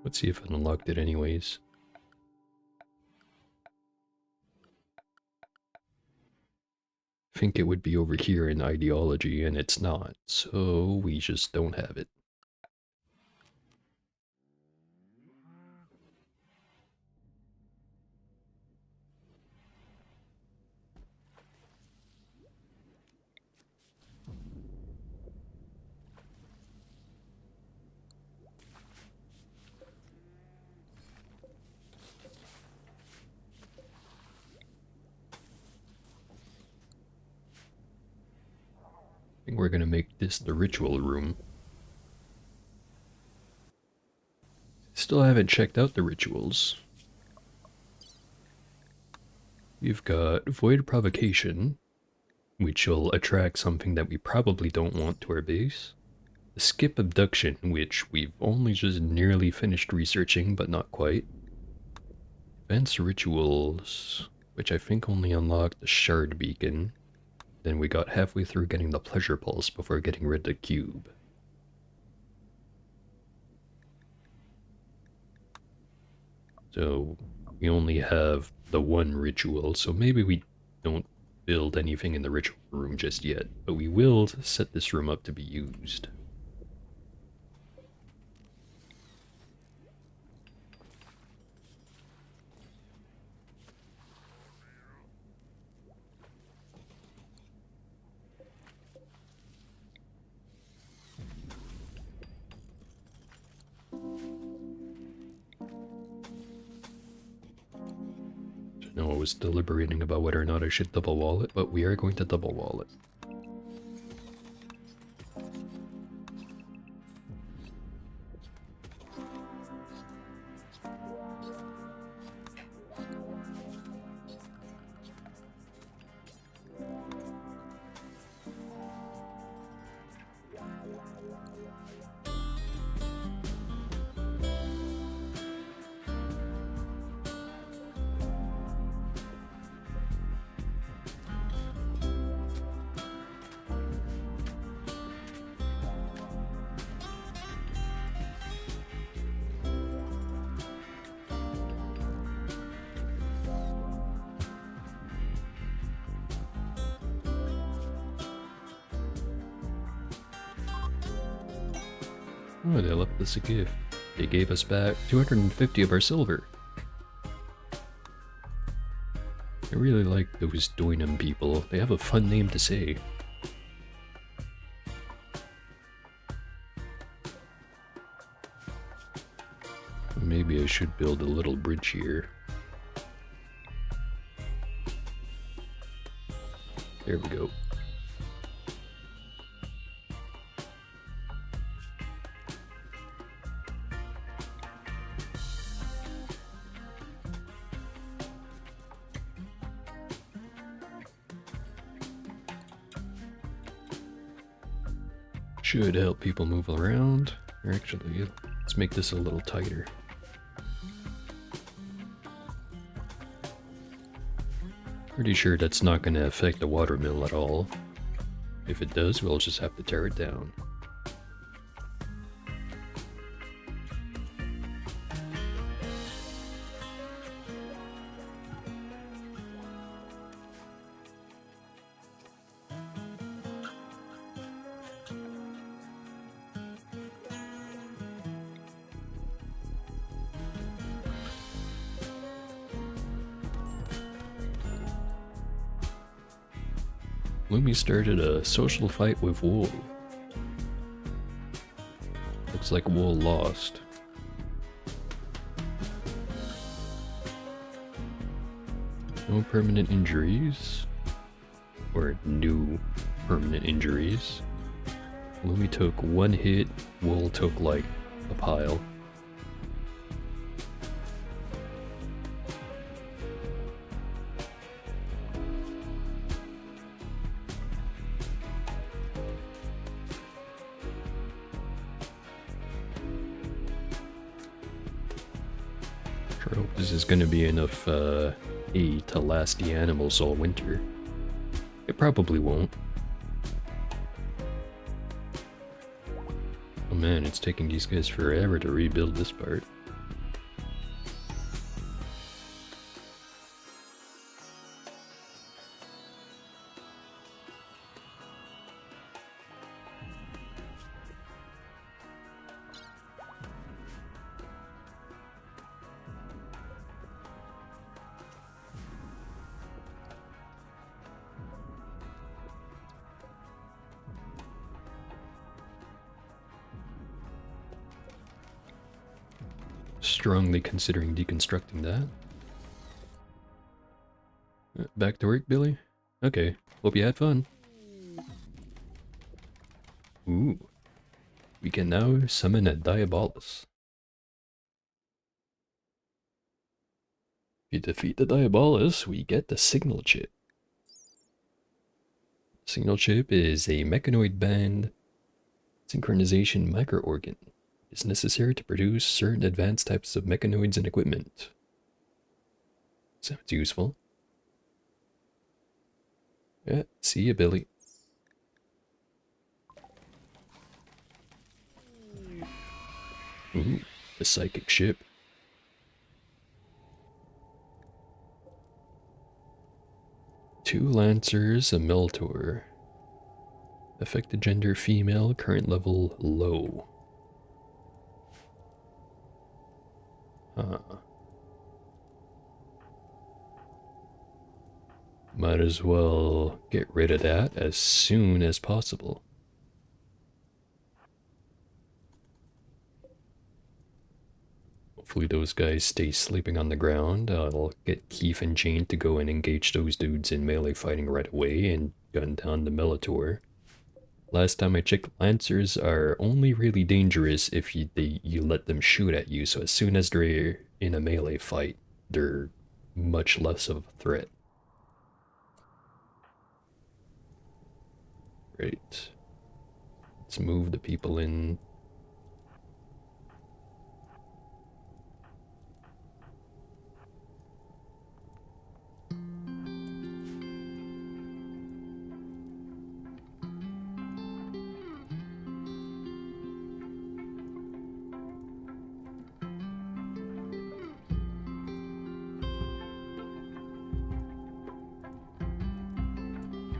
Let's see if I unlocked it anyways. I think it would be over here in ideology, and it's not, so we just don't have it. I think we're gonna make this the ritual room. Still haven't checked out the rituals. We've got Void Provocation, which will attract something that we probably don't want to our base. Skip Abduction, which we've only just nearly finished researching, but not quite. Advanced Rituals, which I think only unlocked the Shard Beacon. Then we got halfway through getting the Pleasure Pulse before getting rid of the cube. So we only have the one ritual, so maybe we don't build anything in the ritual room just yet, but we will set this room up to be used. No, I was deliberating about whether or not I should double wall it, but we are going to double wall it. Oh, they left us a gift. They gave us back 250 of our silver. I really like those Doinum people. They have a fun name to say. Maybe I should build a little bridge here. There we go. Should help people move around. Or actually, let's make this a little tighter. Pretty sure that's not going to affect the water mill at all. If it does, we'll just have to tear it down. Lumi started a social fight with Wool. Looks like Wool lost. No permanent injuries. Or new permanent injuries. Lumi took one hit, Wool took like a pile. Sure hope this is gonna be enough aid to last the animals all winter. It probably won't. Oh man, it's taking these guys forever to rebuild this part. Strongly considering deconstructing that. Back to work, Billy? Okay, hope you had fun. Ooh. We can now summon a Diabolus. If you defeat the Diabolus, we get the Signal Chip. Signal Chip is a mechanoid band synchronization microorgan. It's necessary to produce certain advanced types of mechanoids and equipment. Sounds useful. Yeah, see ya, Billy. Ooh, the psychic ship. Two Lancers, a Miltor. Affected gender female, current level low. Huh. Might as well get rid of that as soon as possible. Hopefully those guys stay sleeping on the ground. I'll get Keith and Jane to go and engage those dudes in melee fighting right away and gun down the Militor. Last time I checked, Lancers are only really dangerous if you let them shoot at you, so as soon as they're in a melee fight, they're much less of a threat. Right. Let's move the people in.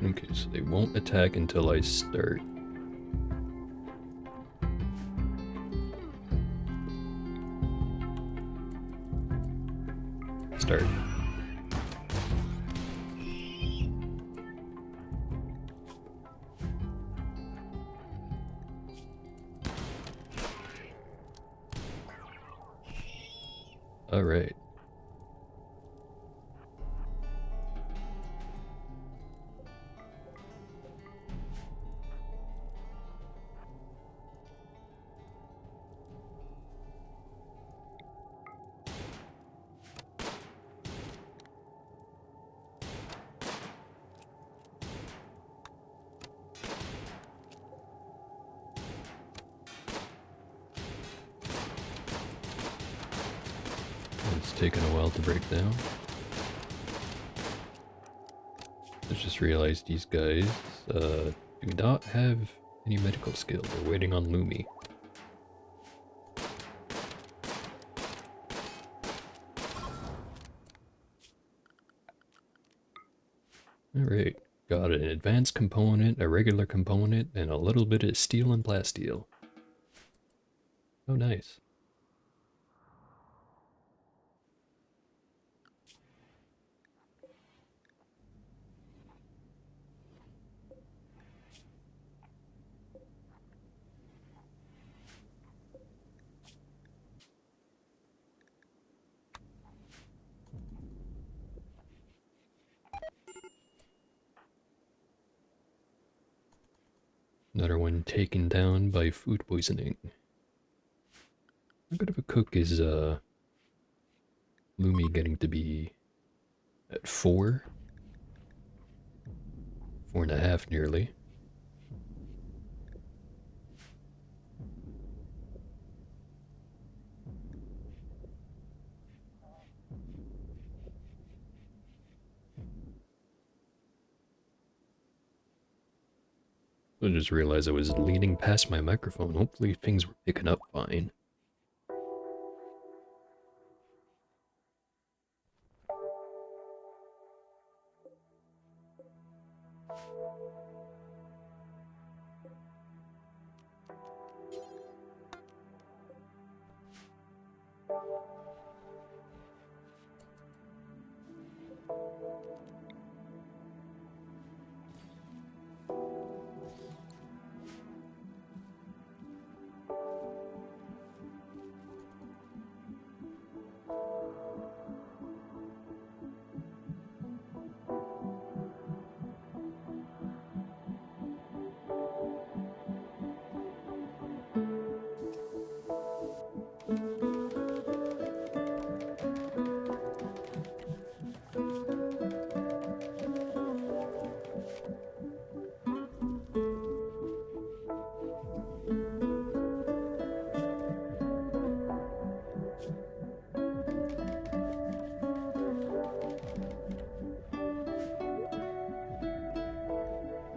Okay, so they won't attack until I start. Start. All right. It's taken a while to break down. I just realized these guys do not have any medical skill. They're waiting on Lumi. Alright, got an advanced component, a regular component, and a little bit of steel and plasteel. Oh, nice. Another one taken down by food poisoning. How good of a cook is Lumi getting to be at 4? 4.5 nearly. I just realized I was leaning past my microphone. Hopefully things were picking up fine.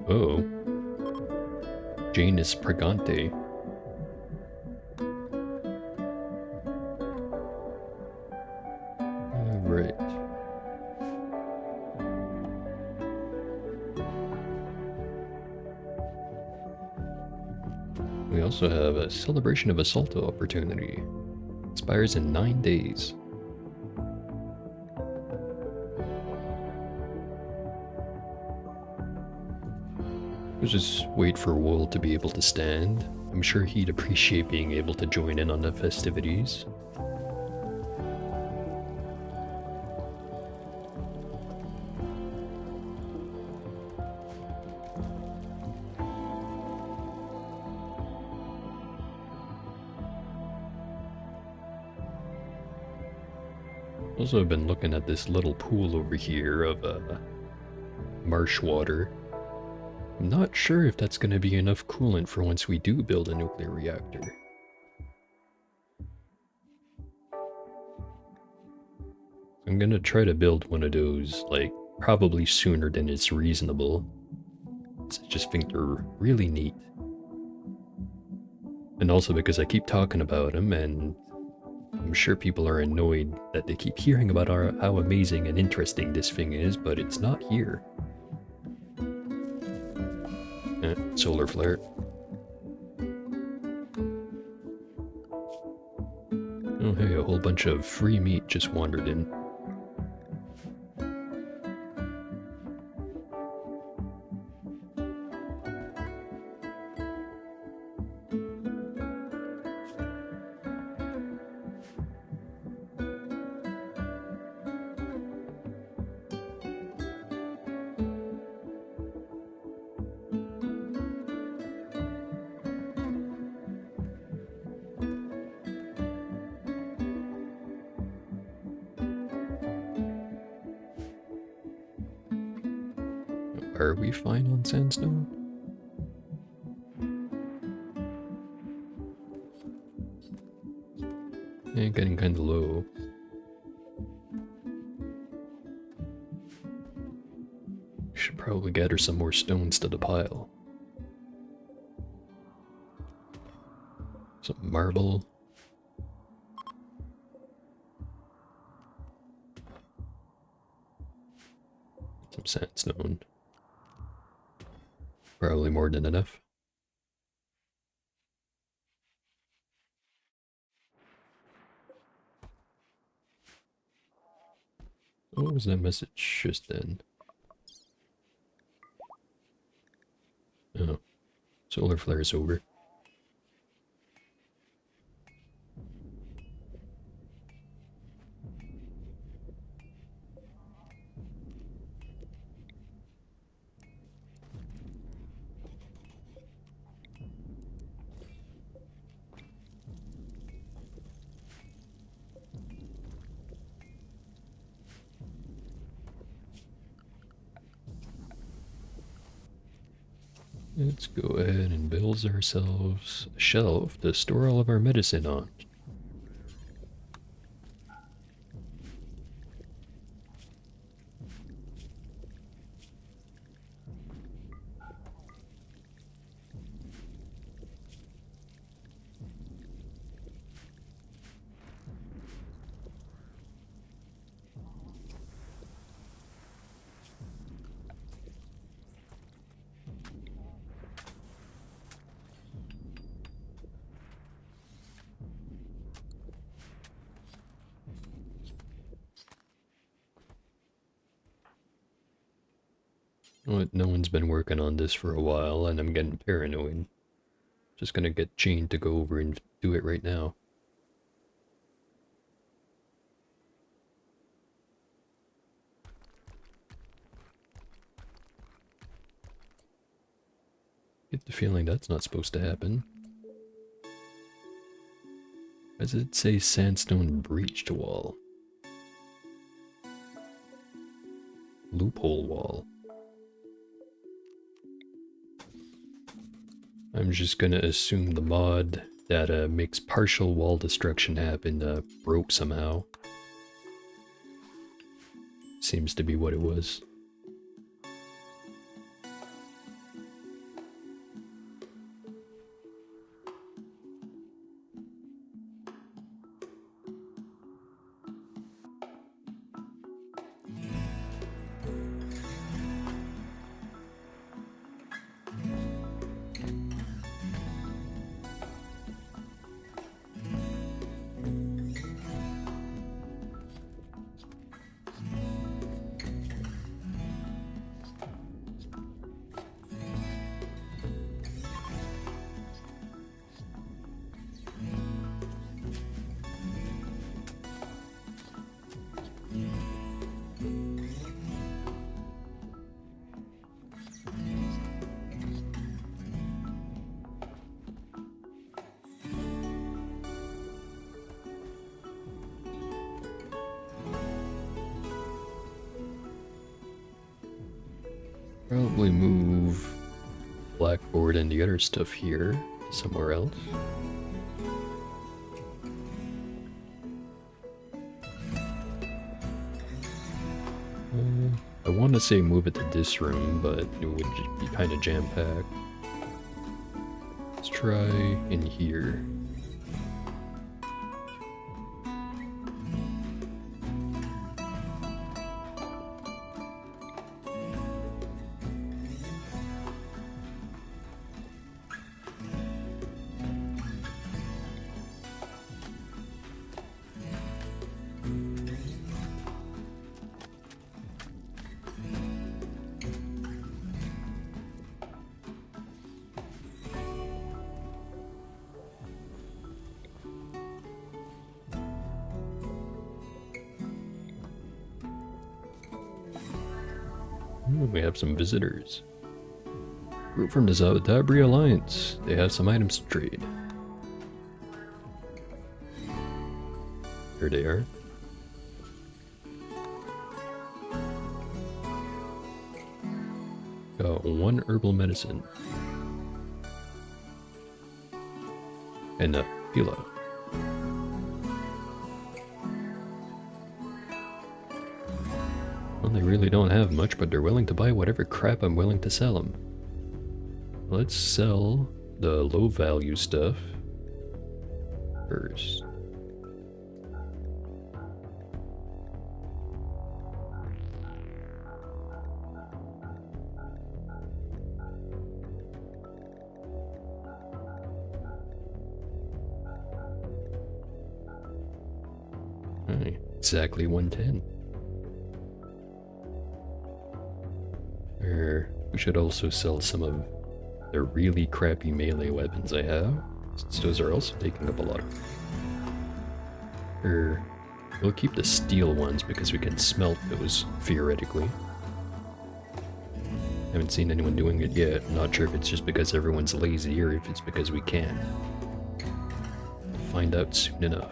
Oh. Janus Pregante. Right. We also have a celebration of a Salto opportunity. Expires in 9 days. Let's just wait for Wool to be able to stand. I'm sure he'd appreciate being able to join in on the festivities. Also, I've been looking at this little pool over here of marsh water. I'm not sure if that's going to be enough coolant for once we do build a nuclear reactor. I'm going to try to build one of those, like, probably sooner than it's reasonable. I just think they're really neat. And also because I keep talking about them, and I'm sure people are annoyed that they keep hearing about how amazing and interesting this thing is, but it's not here. Solar flare. Oh hey, a whole bunch of free meat just wandered in. Are we fine on sandstone? Yeah, getting kinda low. Should probably gather some more stones to the pile. Some marble. Some sandstone. Probably more than enough. What was that message just then? Oh, solar flare's over. Let's go ahead and build ourselves a shelf to store all of our medicine on. Well, no one's been working on this for a while, and I'm getting paranoid. Just gonna get Jane to go over and do it right now. Get the feeling that's not supposed to happen. Why does it say sandstone breached wall? Loophole wall. I'm just gonna assume the mod that makes partial wall destruction happen broke somehow. Seems to be what it was. Probably move blackboard and the other stuff here somewhere else. I want to say move it to this room, but it would just be kind of jam-packed. Let's try in here. We have some visitors. Group from the Zabri Alliance. They have some items to trade. Here they are. Got one herbal medicine. And a pila. Well, they really don't have much, but they're willing to buy whatever crap I'm willing to sell them. Let's sell the low value stuff first. Exactly 110. We should also sell some of the really crappy melee weapons I have, since those are also taking up a lot of... We'll keep the steel ones because we can smelt those, theoretically. Haven't seen anyone doing it yet. I'm not sure if it's just because everyone's lazy or if it's because we can. We'll find out soon enough.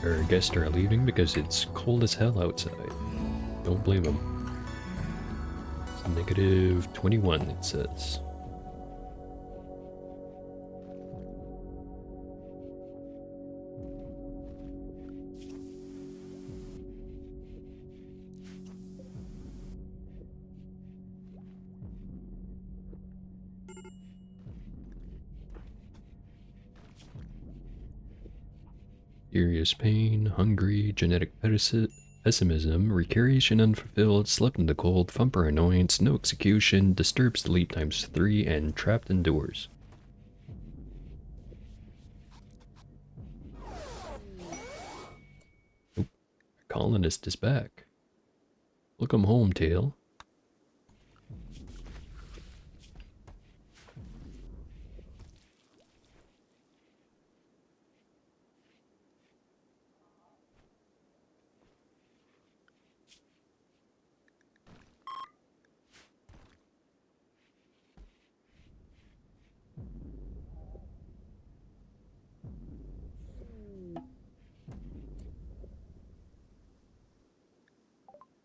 our guests are leaving because it's cold as hell outside. Don't blame them. It's negative 21, it says. Furious pain, hungry, genetic pessimism, recreation unfulfilled, slept in the cold, thumper annoyance, no execution, disturbed sleep times 3, and trapped indoors. Oop, colonist is back. Welcome home, Tail.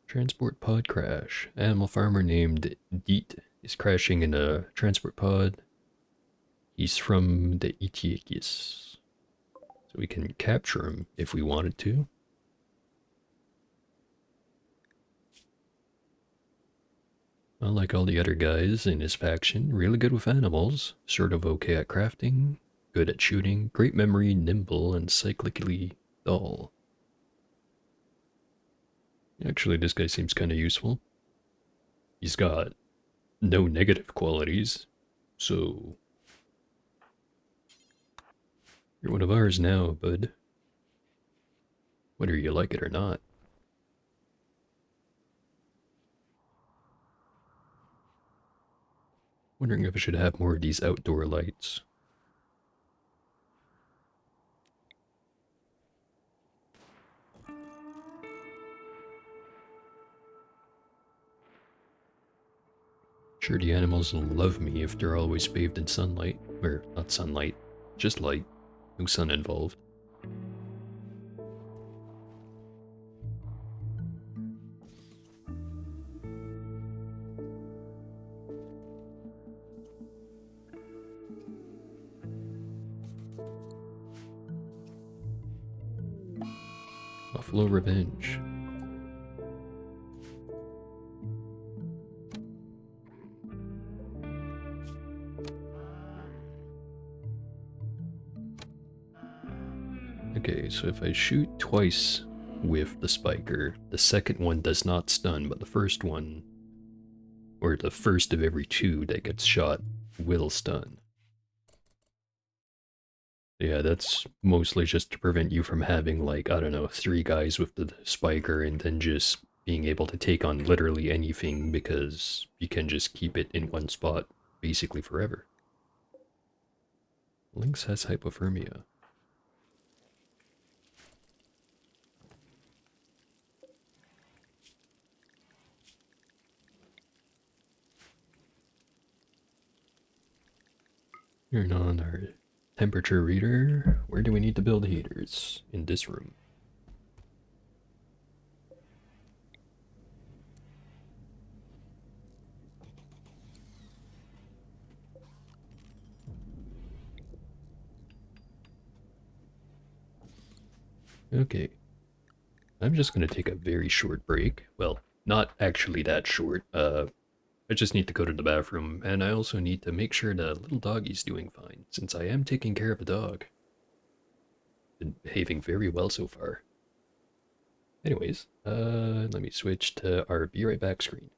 Transport pod crash. Animal farmer named Deet is crashing in a transport pod. He's from the Etiekis. So we can capture him if we wanted to. Unlike all the other guys in his faction, really good with animals, sort of okay at crafting, good at shooting, great memory, nimble, and cyclically dull. Actually, this guy seems kind of useful. He's got no negative qualities, so you're one of ours now, bud. Whether you like it or not. Wondering if I should have more of these outdoor lights. Sure, the animals will love me if they're always bathed in sunlight. Or, not sunlight, just light. No sun involved. Buffalo Revenge. Okay, so if I shoot twice with the spiker, the second one does not stun, but the first one, or the first of every 2 that gets shot, will stun. Yeah, that's mostly just to prevent you from having, like, I don't know, 3 guys with the spiker and then just being able to take on literally anything because you can just keep it in one spot basically forever. Lynx has hypothermia. Turn on our temperature reader. Where do we need to build heaters? In this room. Okay. I'm just gonna take a very short break. Well, not actually that short. I just need to go to the bathroom, and I also need to make sure the little doggy's doing fine, since I am taking care of a dog. Been behaving very well so far. Anyways, let me switch to our be right back screen.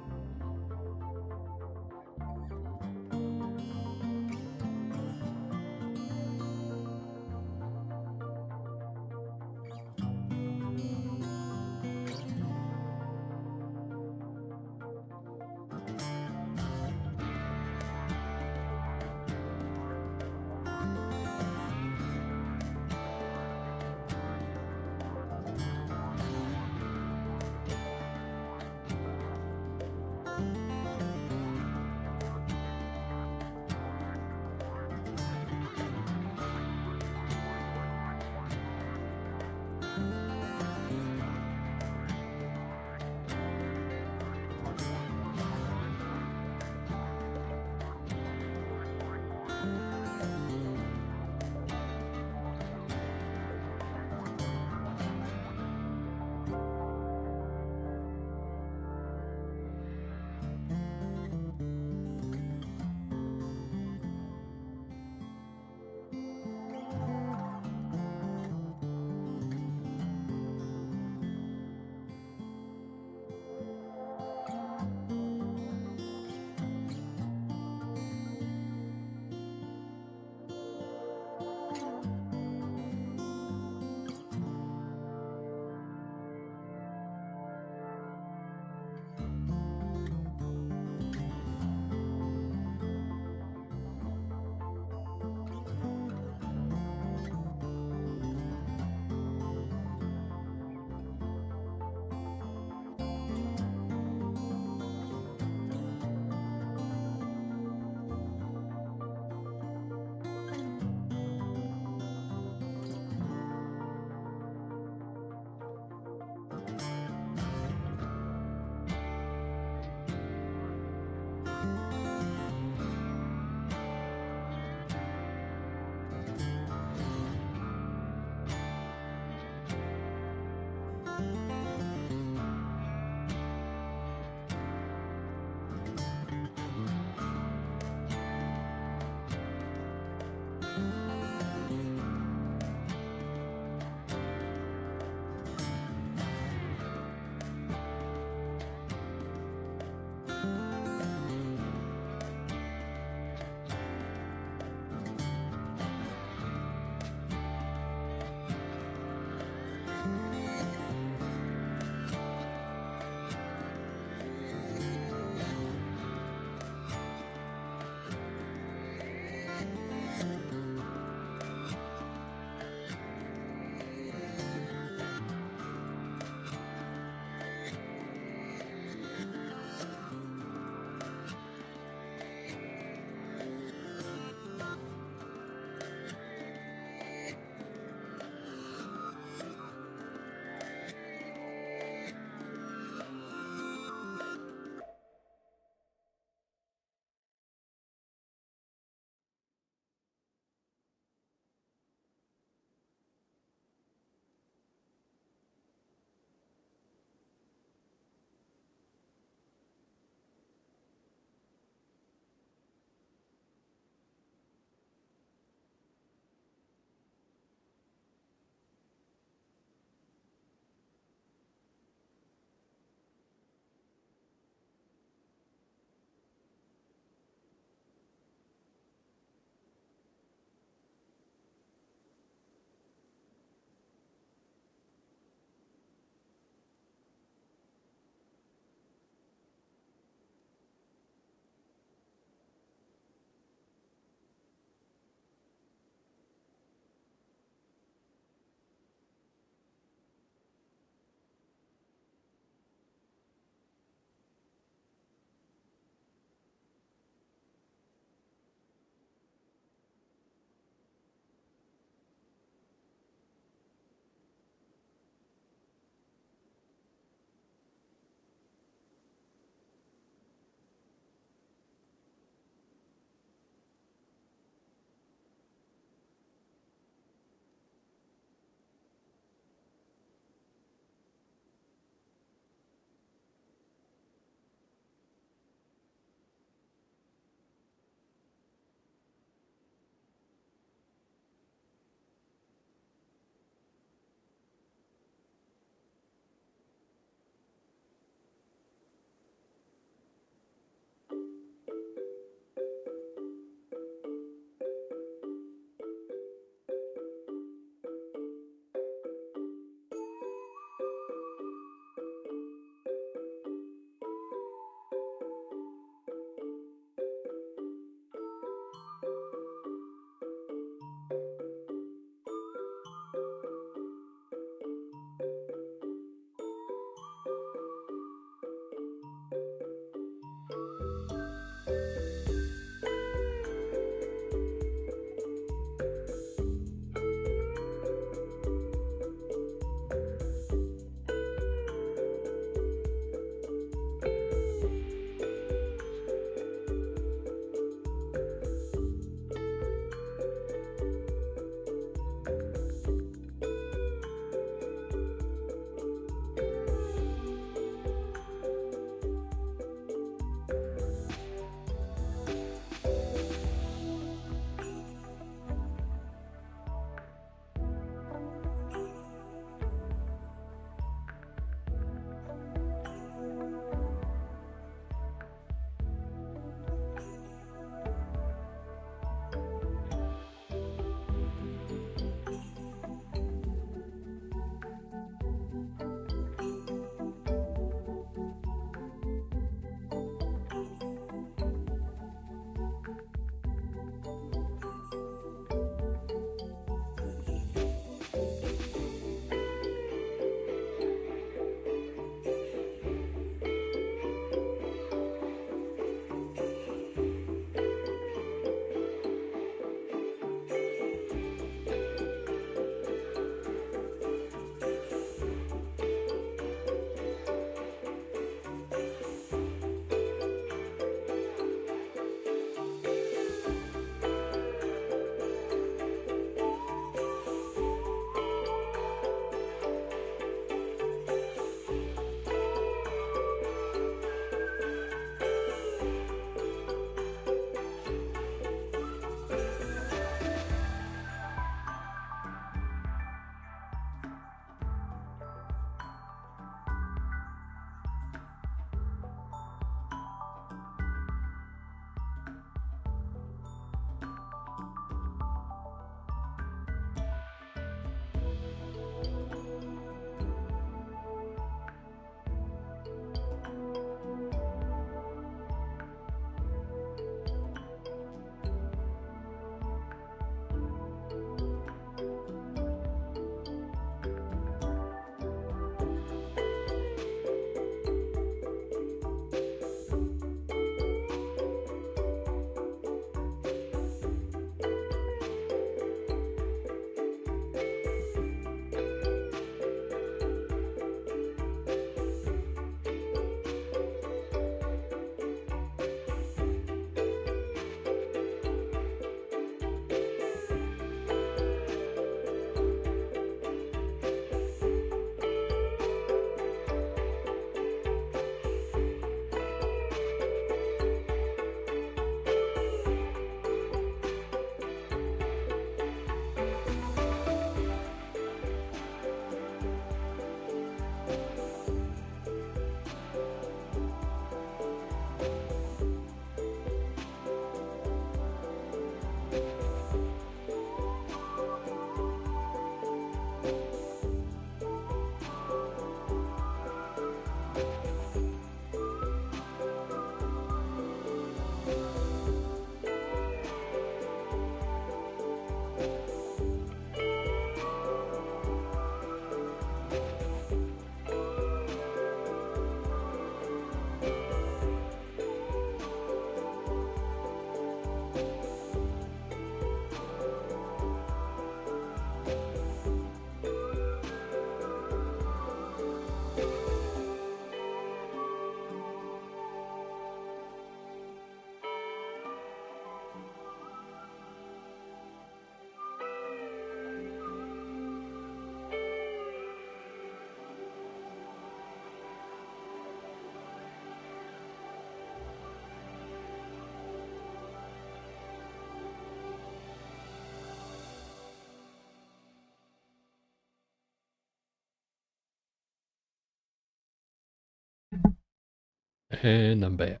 And I'm back.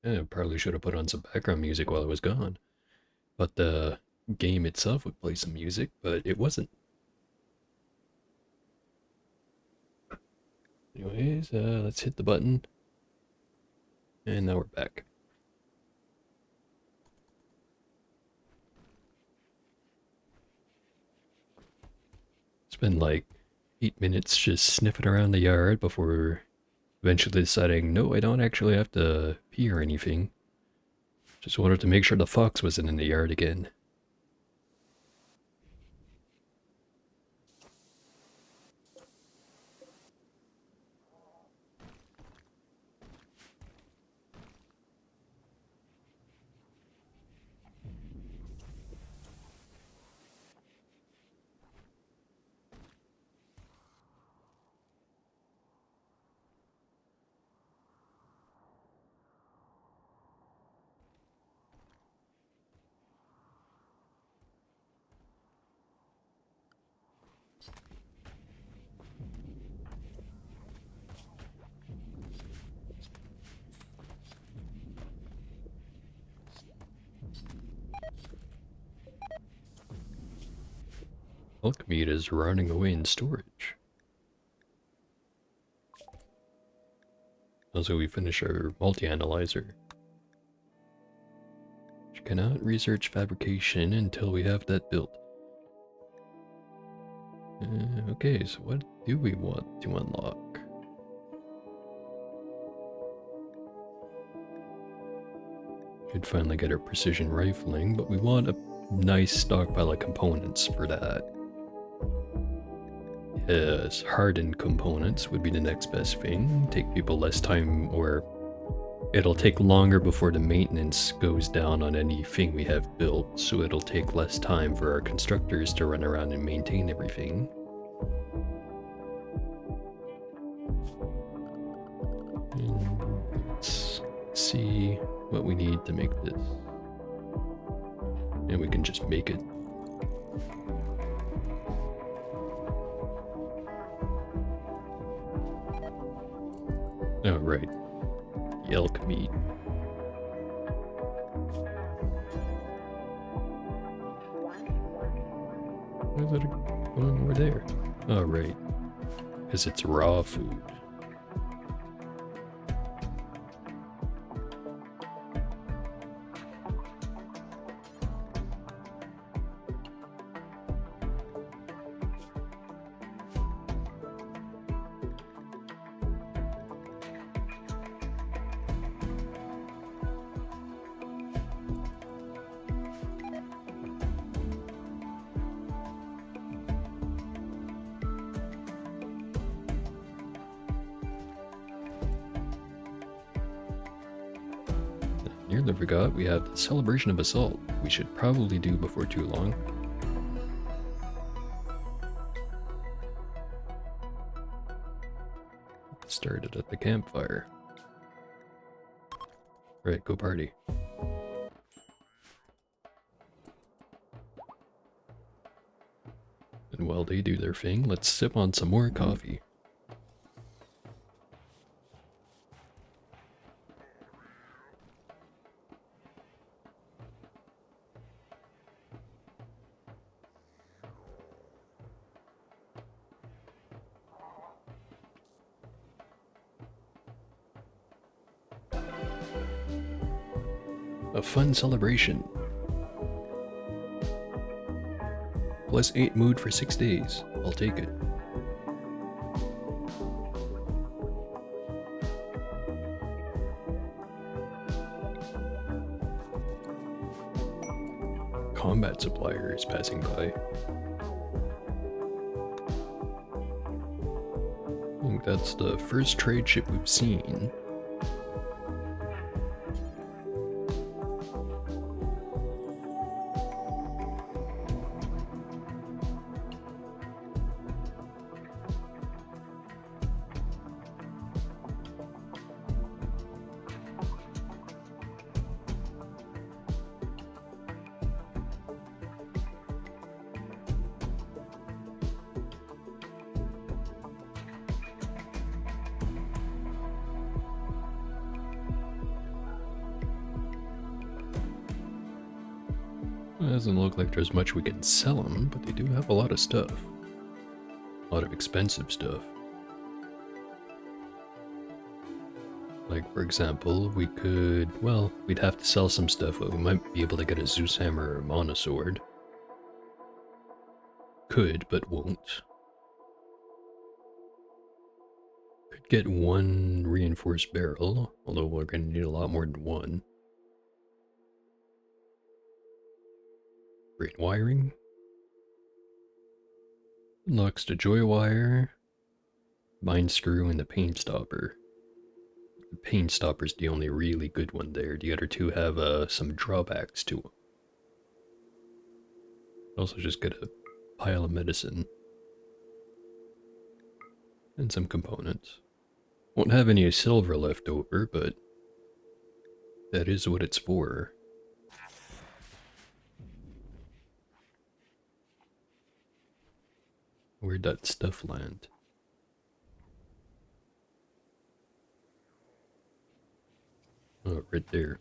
I probably should have put on some background music while I was gone. But the game itself would play some music, but it wasn't. Anyways, let's hit the button. And now we're back. Spend like 8 minutes just sniffing around the yard before eventually deciding, no, I don't actually have to pee or anything. Just wanted to make sure the fox wasn't in the yard again. Elk meat is running away in storage. Also, we finish our multi-analyzer. Which cannot research fabrication until we have that built. Okay, so what do we want to unlock? Should finally get our precision rifling, but we want a nice stockpile of components for that. Yes, hardened components would be the next best thing. Take people less time, or it'll take longer before the maintenance goes down on anything we have built, so it'll take less time for our constructors to run around and maintain everything. And let's see what we need to make this. And we can just make it. Oh, right. Elk meat. Why is it going over there? Oh, right. Because it's raw food. Nearly forgot we have the celebration of assault we should probably do before too long. Started at the campfire. Right, go party. And while they do their thing, let's sip on some more coffee. A fun celebration. +8 mood for 6 days. I'll take it. Combat supplier is passing by. I think that's the first trade ship we've seen. It doesn't look like there's much we can sell them, but they do have a lot of stuff. A lot of expensive stuff. Like, for example, we could, well, we'd have to sell some stuff, but we might be able to get a Zeus hammer or a Mana sword. Could, but won't. Could get one reinforced barrel, although we're going to need a lot more than one. Brain wiring. Unlocks the joy wire, mind screw, and the pain stopper. The pain stopper's the only really good one there. The other two have some drawbacks to them. Also just get a pile of medicine. And some components. Won't have any silver left over, but that is what it's for. Where'd that stuff land? Oh, right there.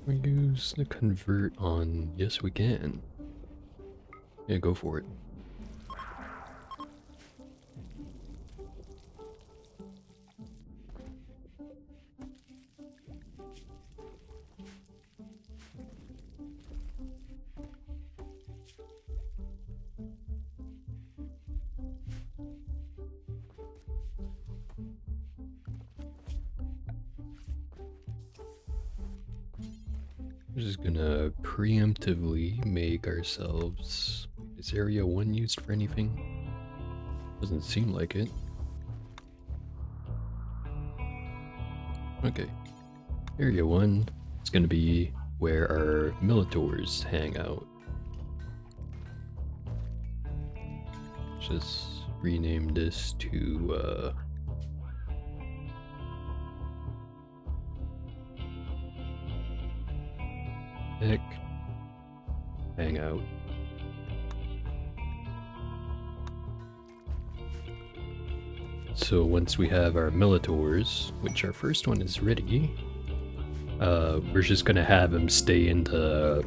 We use the convert on, yes we can. Yeah, go for it. We're just gonna preemptively make ourselves... Is area 1 used for anything? Doesn't seem like it. Okay. Area 1 is gonna be where our Militors hang out. Just rename this to, Heck. Hangout. So once we have our Militors, which our first one is ready, we're just gonna have them stay in the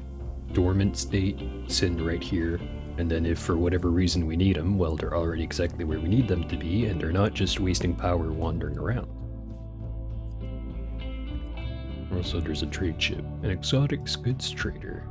dormant state, sitting right here, and then if for whatever reason we need them, well, they're already exactly where we need them to be, and they're not just wasting power wandering around. Also, there's a trade ship, an exotics goods trader.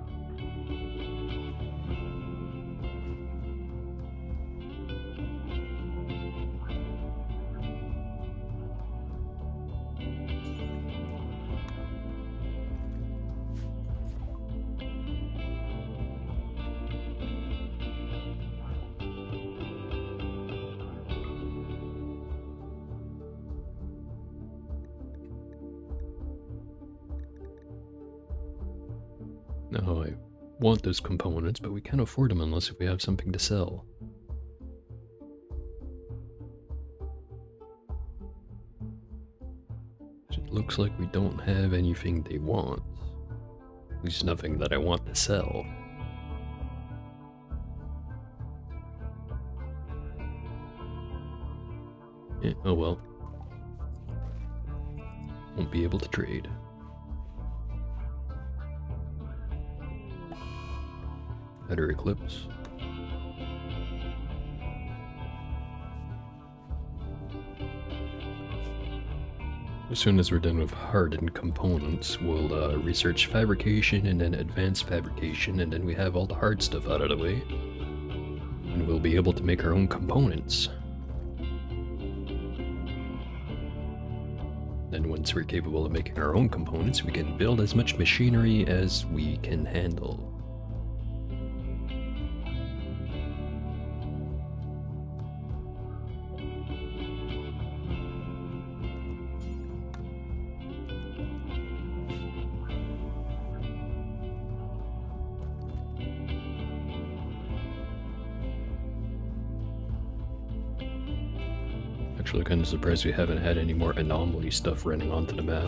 No, I want those components, but we can't afford them unless we have something to sell. It looks like we don't have anything they want. At least nothing that I want to sell. Yeah, oh well. Won't be able to trade. Better Eclipse. As soon as we're done with hardened components, we'll research fabrication and then advanced fabrication, and then we have all the hard stuff out of the way. And we'll be able to make our own components. Then once we're capable of making our own components, we can build as much machinery as we can handle. Actually, kind of surprised we haven't had any more anomaly stuff running onto the map.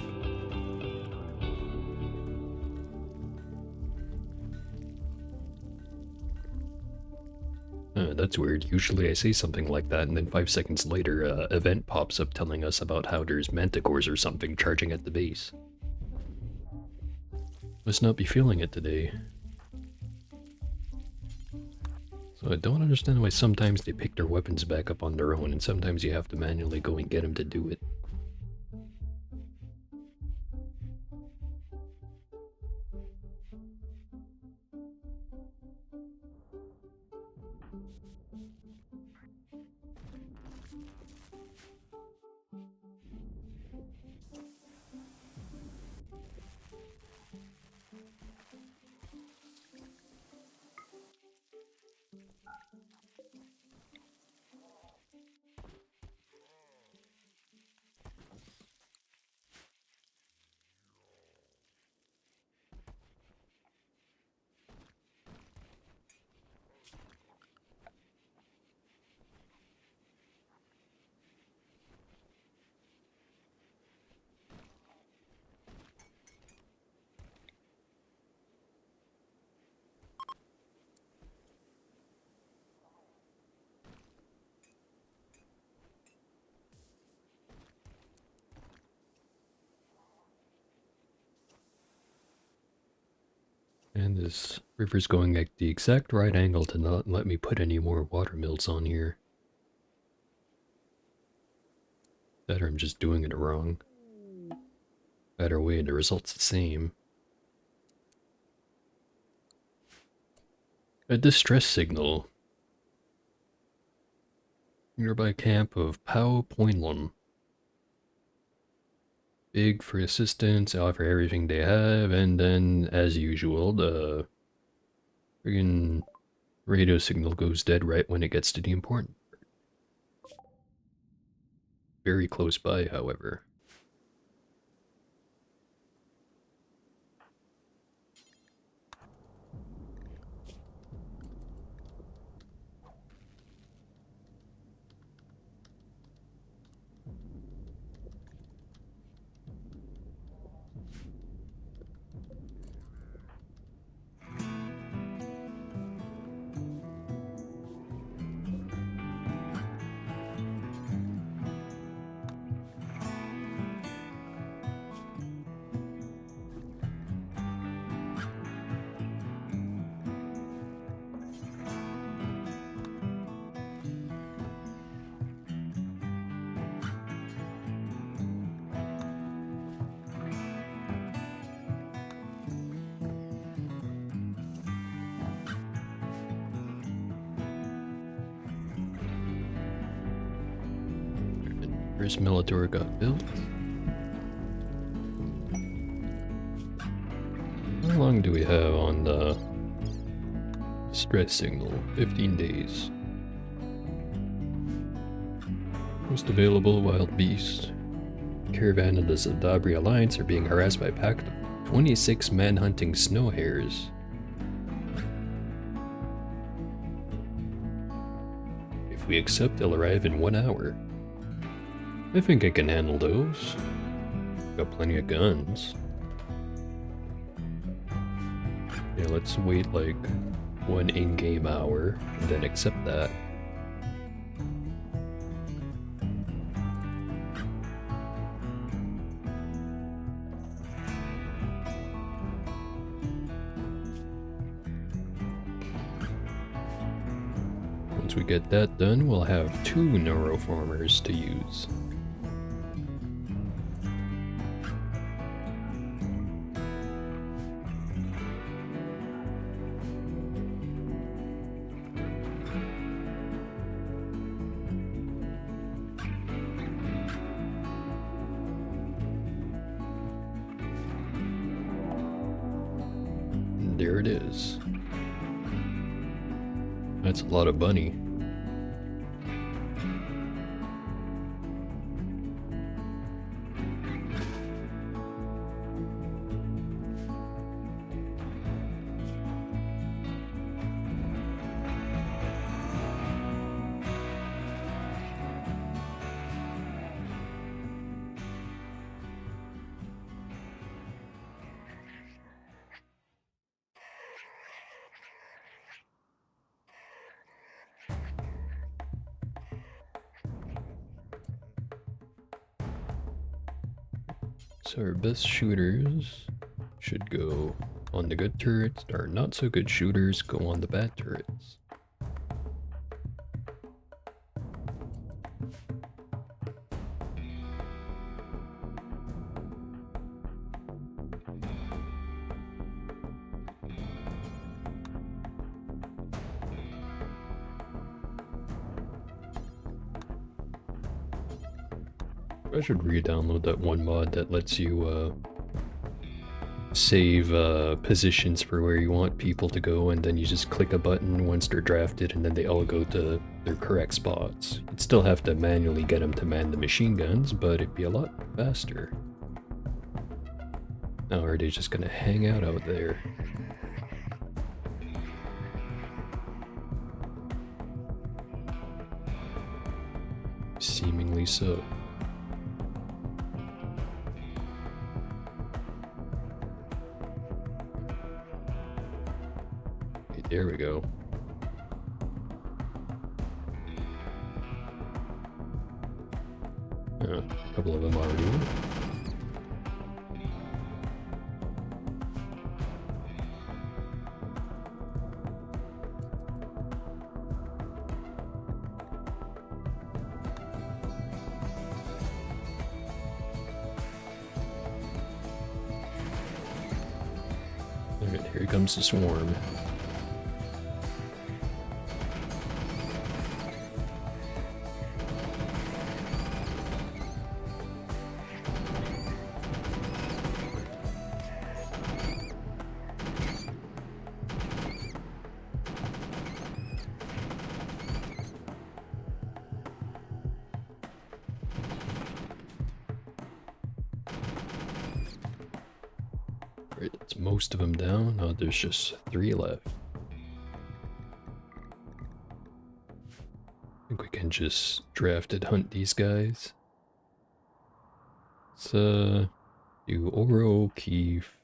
That's weird. Usually I say something like that and then 5 seconds later, event pops up telling us about how there's manticores or something charging at the base. Must not be feeling it today. So I don't understand why sometimes they pick their weapons back up on their own and sometimes you have to manually go and get them to do it. And this river's going at the exact right angle to not let me put any more water mills on here. That or I'm just doing it wrong. Either way, the result's the same. A distress signal. Nearby camp of Pao Poinlum. Big for assistance, offer everything they have, and then, as usual, the friggin' radio signal goes dead right when it gets to the important part. Very close by, however. First Militor got built. How long do we have on the stress signal? 15 days. Most available wild beast. Caravan of the Zadabri Alliance are being harassed by a pack of 26 man-hunting snow hares. If we accept, they'll arrive in 1 hour. I think I can handle those. Got plenty of guns. Yeah, let's wait like 1 in-game hour and then accept that. Once we get that done, we'll have 2 neuroformers to use. there it is. That's a lot of bunny. So our best shooters should go on the good turrets, our not so good shooters go on the bad turrets. I should re-download that one mod that lets you save positions for where you want people to go, and then you just click a button once they're drafted and then they all go to their correct spots. You'd still have to manually get them to man the machine guns, but it'd be a lot faster. Now are they just gonna hang out there? Seemingly so. Okay, there we go. A couple of them already went. Alright, here comes the swarm. Right, that's most of them down. Now there's just 3 left. I think we can just drafted hunt these guys. Let's do Oro, Keef,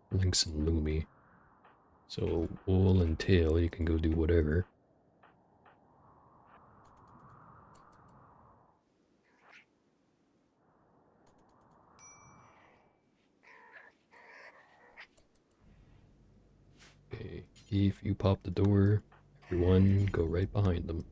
Lynx, and Lumi. So Wool and Tail, you can go do whatever. Okay, Keef, you pop the door. Everyone go right behind them.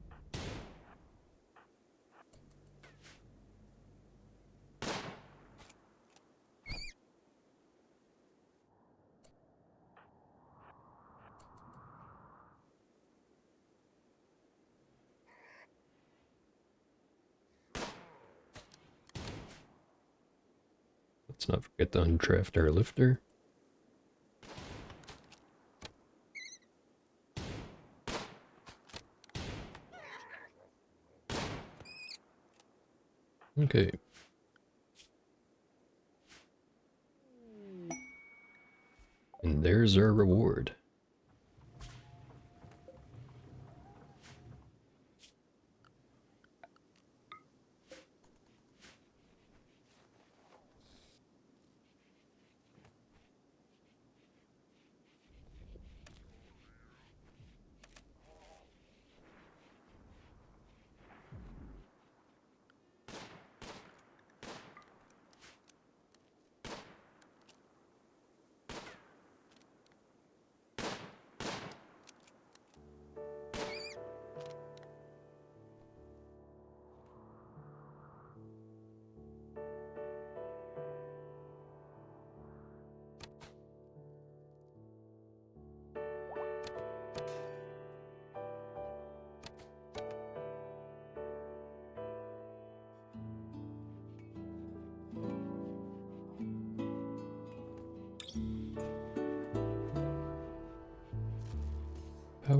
Let's not forget to undraft our lifter. Okay. And there's our reward.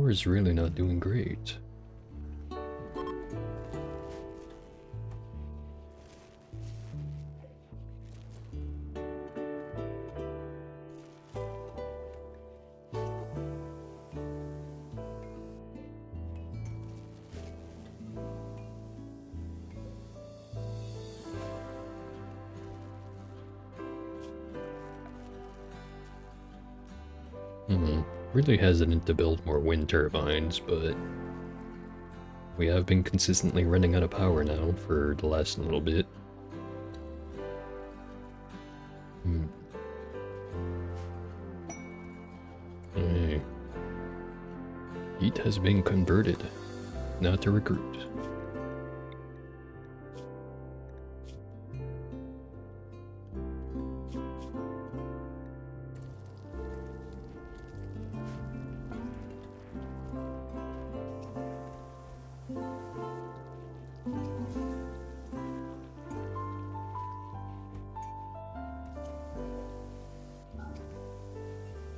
power's really not doing great. Really hesitant to build more wind turbines, but we have been consistently running out of power now for the last little bit. Okay. Heat has been converted. Now to recruit.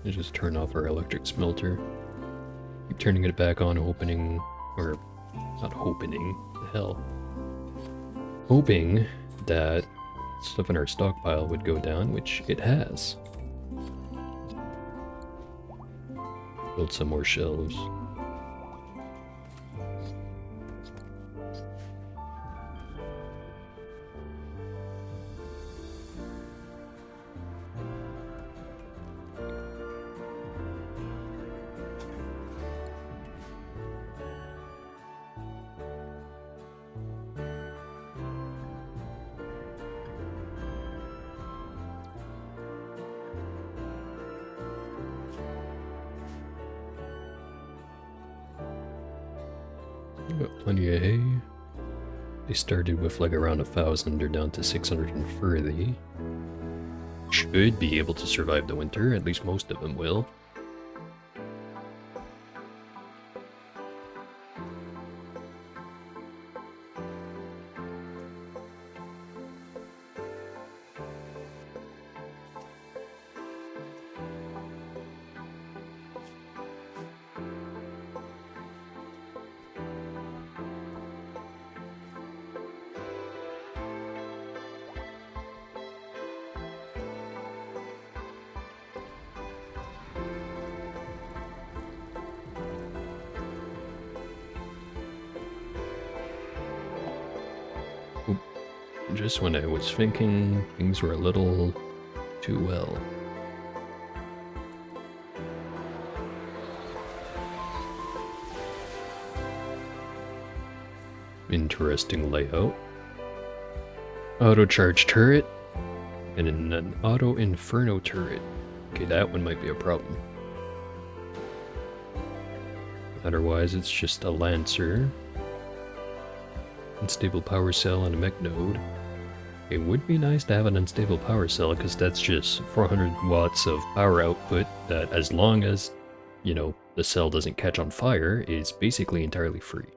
Let's just turn off our electric smelter. Keep turning it back on, hoping, or not hoping, the hell. Hoping that stuff in our stockpile would go down, which it has. Build some more shelves. Got plenty of hay. They started with like around 1,000, they're down to 630. Should be able to survive the winter, at least most of them will. Just when I was thinking things were a little too well. Interesting layout. Auto charge turret and an auto inferno turret. Okay, that one might be a problem. Otherwise, it's just a lancer. Unstable power cell and a mech node. It would be nice to have an unstable power cell, because that's just 400 watts of power output that, as long as, you know, the cell doesn't catch on fire, is basically entirely free.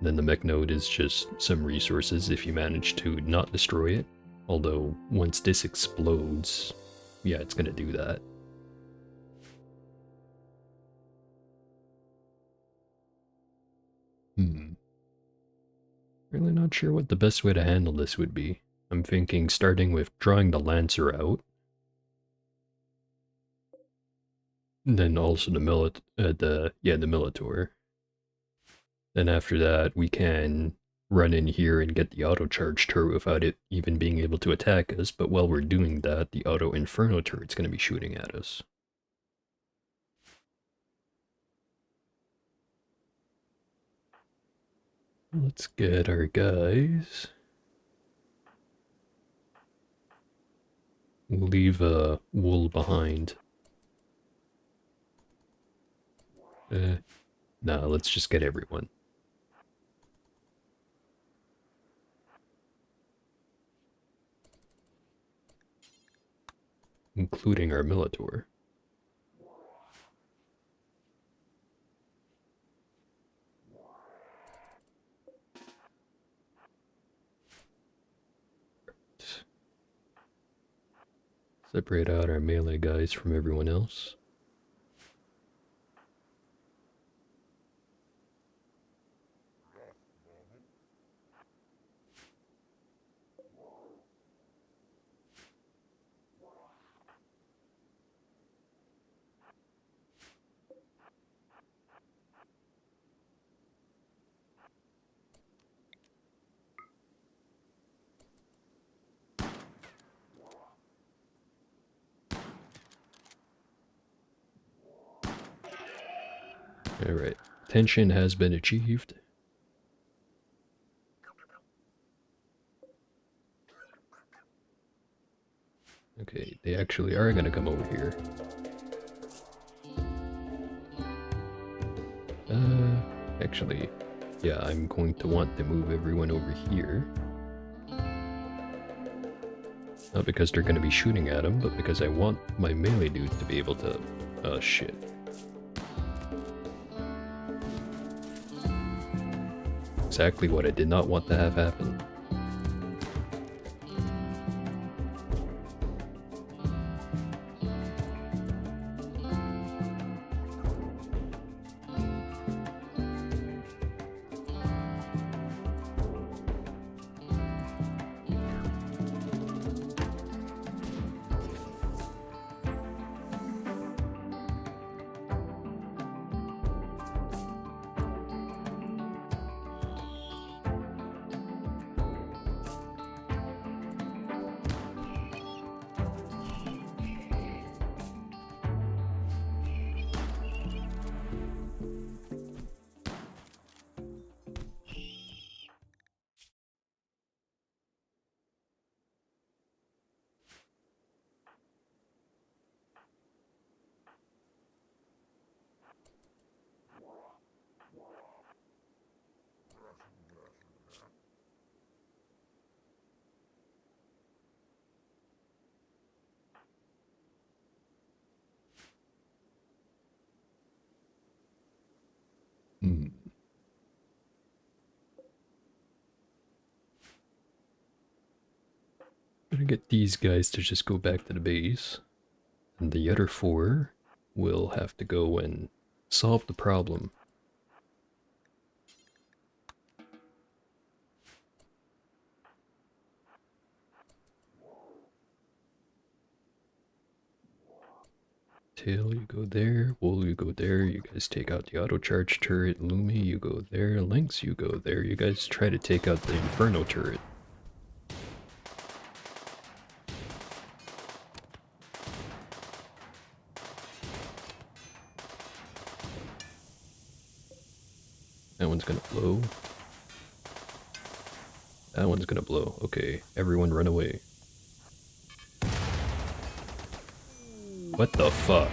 Then the mech node is just some resources if you manage to not destroy it. Although, once this explodes, yeah, it's gonna do that. Really not sure what the best way to handle this would be. I'm thinking starting with drawing the Lancer out. And then also the Militor. Then after that, we can run in here and get the auto charge turret without it even being able to attack us, but while we're doing that, the auto inferno turret's going to be shooting at us. Let's get our guys. We'll leave wool behind. Nah, let's just get everyone. Including our Militor. Separate out our melee guys from everyone else. Alright. Tension has been achieved. Okay, they actually are gonna come over here. Actually, yeah, I'm going to want to move everyone over here. Not because they're gonna be shooting at him, but because I want my melee dude to be able to... Oh, shit. Exactly what I did not want to have happen. Hmm. I'm gonna get these guys to just go back to the base. And the other four will have to go and solve the problem. Tail, you go there. Wool, you go there. You guys take out the auto charge turret. Lumi, you go there. Lynx, you go there. You guys try to take out the Inferno turret. That one's gonna blow. That one's gonna blow. Okay, everyone run away. What the fuck?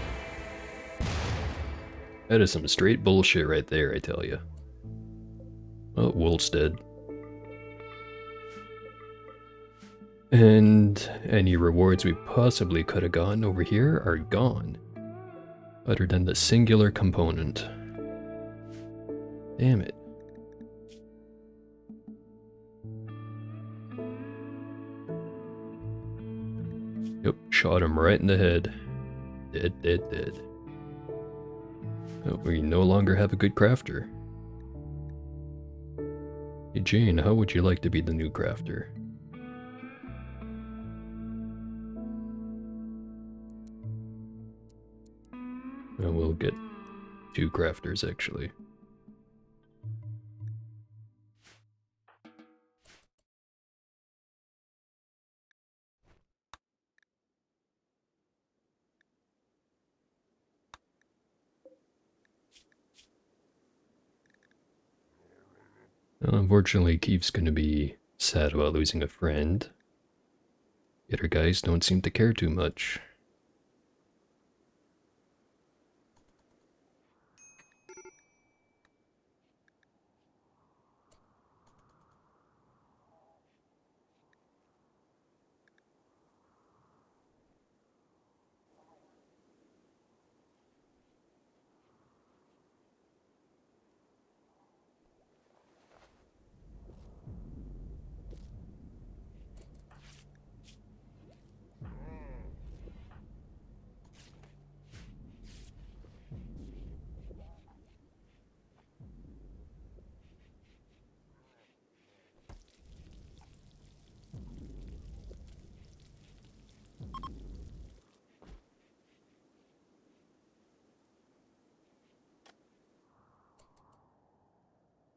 That is some straight bullshit right there, I tell you. Oh, Wolf's dead. And any rewards we possibly could have gotten over here are gone. Other than the singular component. Damn it. Yep, shot him right in the head. Dead, dead, dead. Oh, we no longer have a good crafter. Hey Jane, how would you like to be the new crafter? Well, we'll get 2 crafters actually. Well, unfortunately, Keith's gonna be sad about losing a friend. The other guys don't seem to care too much.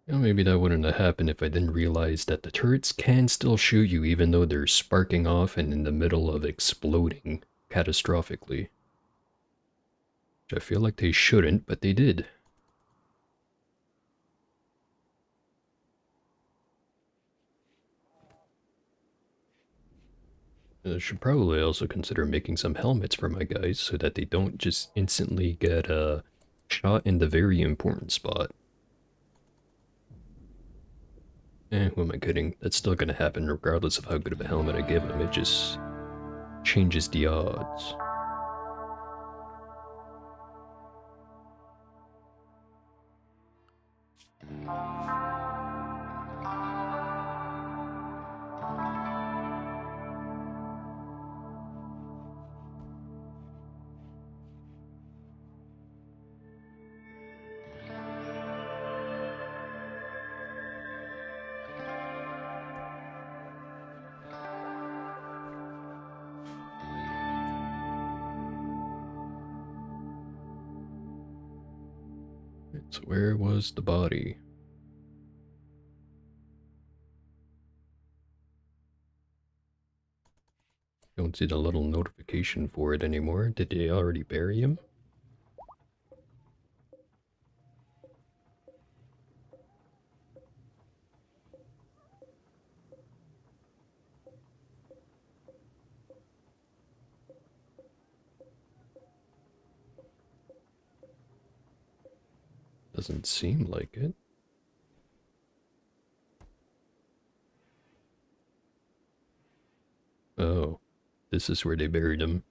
Well, maybe that wouldn't have happened if I didn't realize that the turrets can still shoot you even though they're sparking off and in the middle of exploding catastrophically. Which I feel like they shouldn't, but they did. Should probably also consider making some helmets for my guys so that they don't just instantly get shot in the very important spot. Who am I kidding? That's still gonna happen regardless of how good of a helmet I give them. It just changes the odds. So where was the body? Don't see the little notification for it anymore. Did they already bury him? Doesn't seem like it. Oh, this is where they buried him.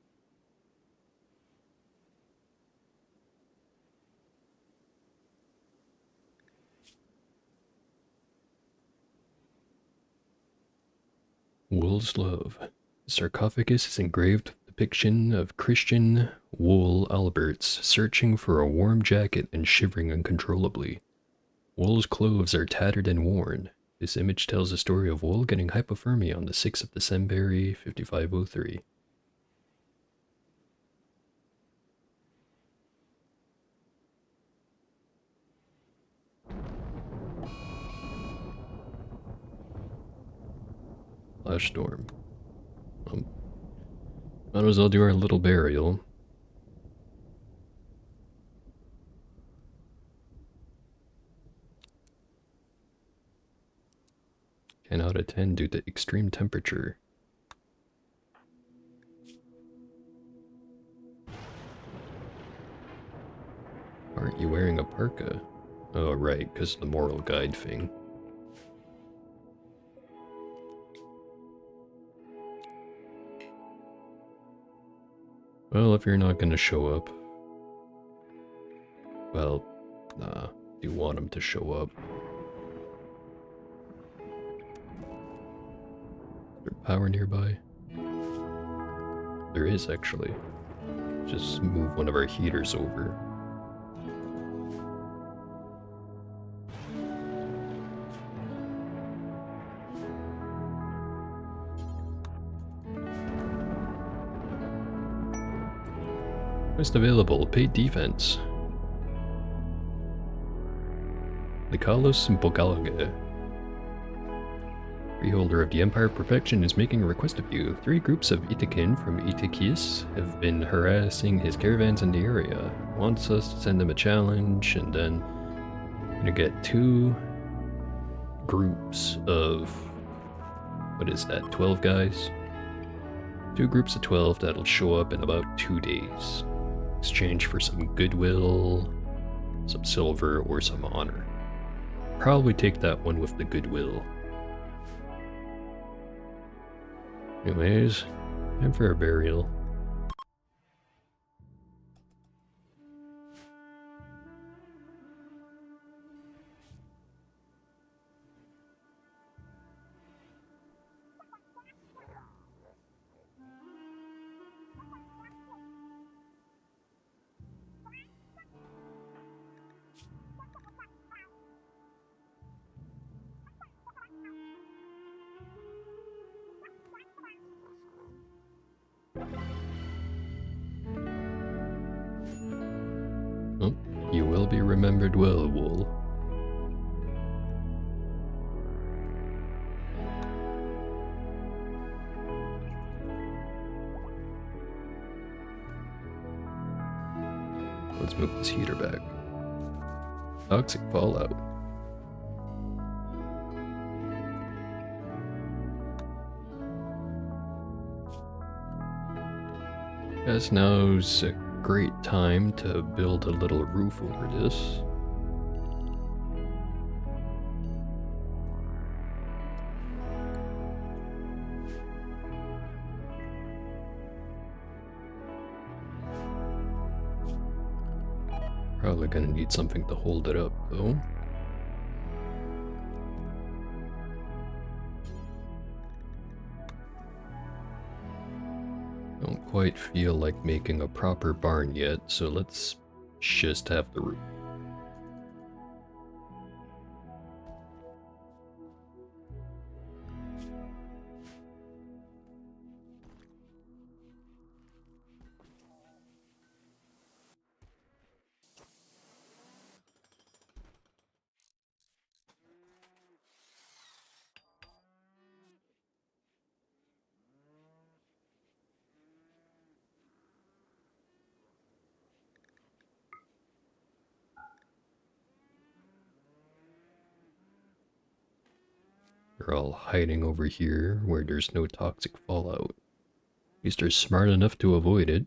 Wool's Love. The sarcophagus is engraved with a depiction of Christian Wool Alberts searching for a warm jacket and shivering uncontrollably. Wool's clothes are tattered and worn. This image tells the story of Wool getting hypothermia on the 6th of December, 5503. Flash storm. Might as well do our little burial. Ten out of 10 due to extreme temperature. Aren't you wearing a parka? Oh, right, because of the moral guide thing. Well, if you're not gonna show up... Well, nah, you want him to show up. Is there power nearby? There is, actually. Just move one of our heaters over. Quest available, paid defense. Likalos Bogalga. Freeholder of the Empire Perfection is making a request of you. 3 groups of Itakin from Itakis have been harassing his caravans in the area. Wants us to send them a challenge, and then I'm gonna get 2 groups of... what is that, 12 guys? 2 groups of 12 that'll show up in about 2 days. Exchange for some goodwill, some silver, or some honor. Probably take that one with the goodwill. Anyways, time for a burial. Oh, you will be remembered well, Wool. Let's move this heater back. Toxic fallout. Guess now's a great time to build a little roof over this. Probably gonna need something to hold it up, though. Don't quite feel like making a proper barn yet, so let's just have the roof. They're all hiding over here where there's no toxic fallout. At least they're smart enough to avoid it.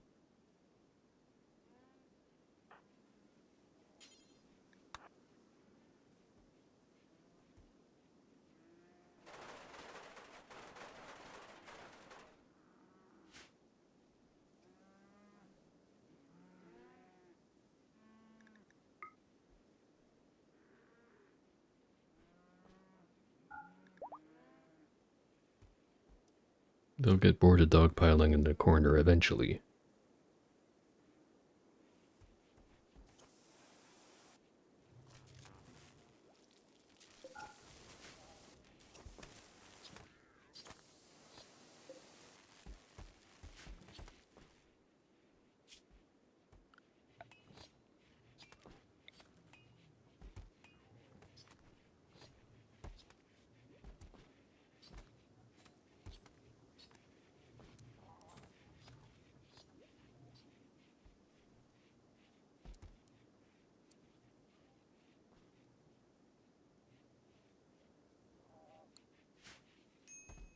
They'll get bored of dogpiling in the corner eventually.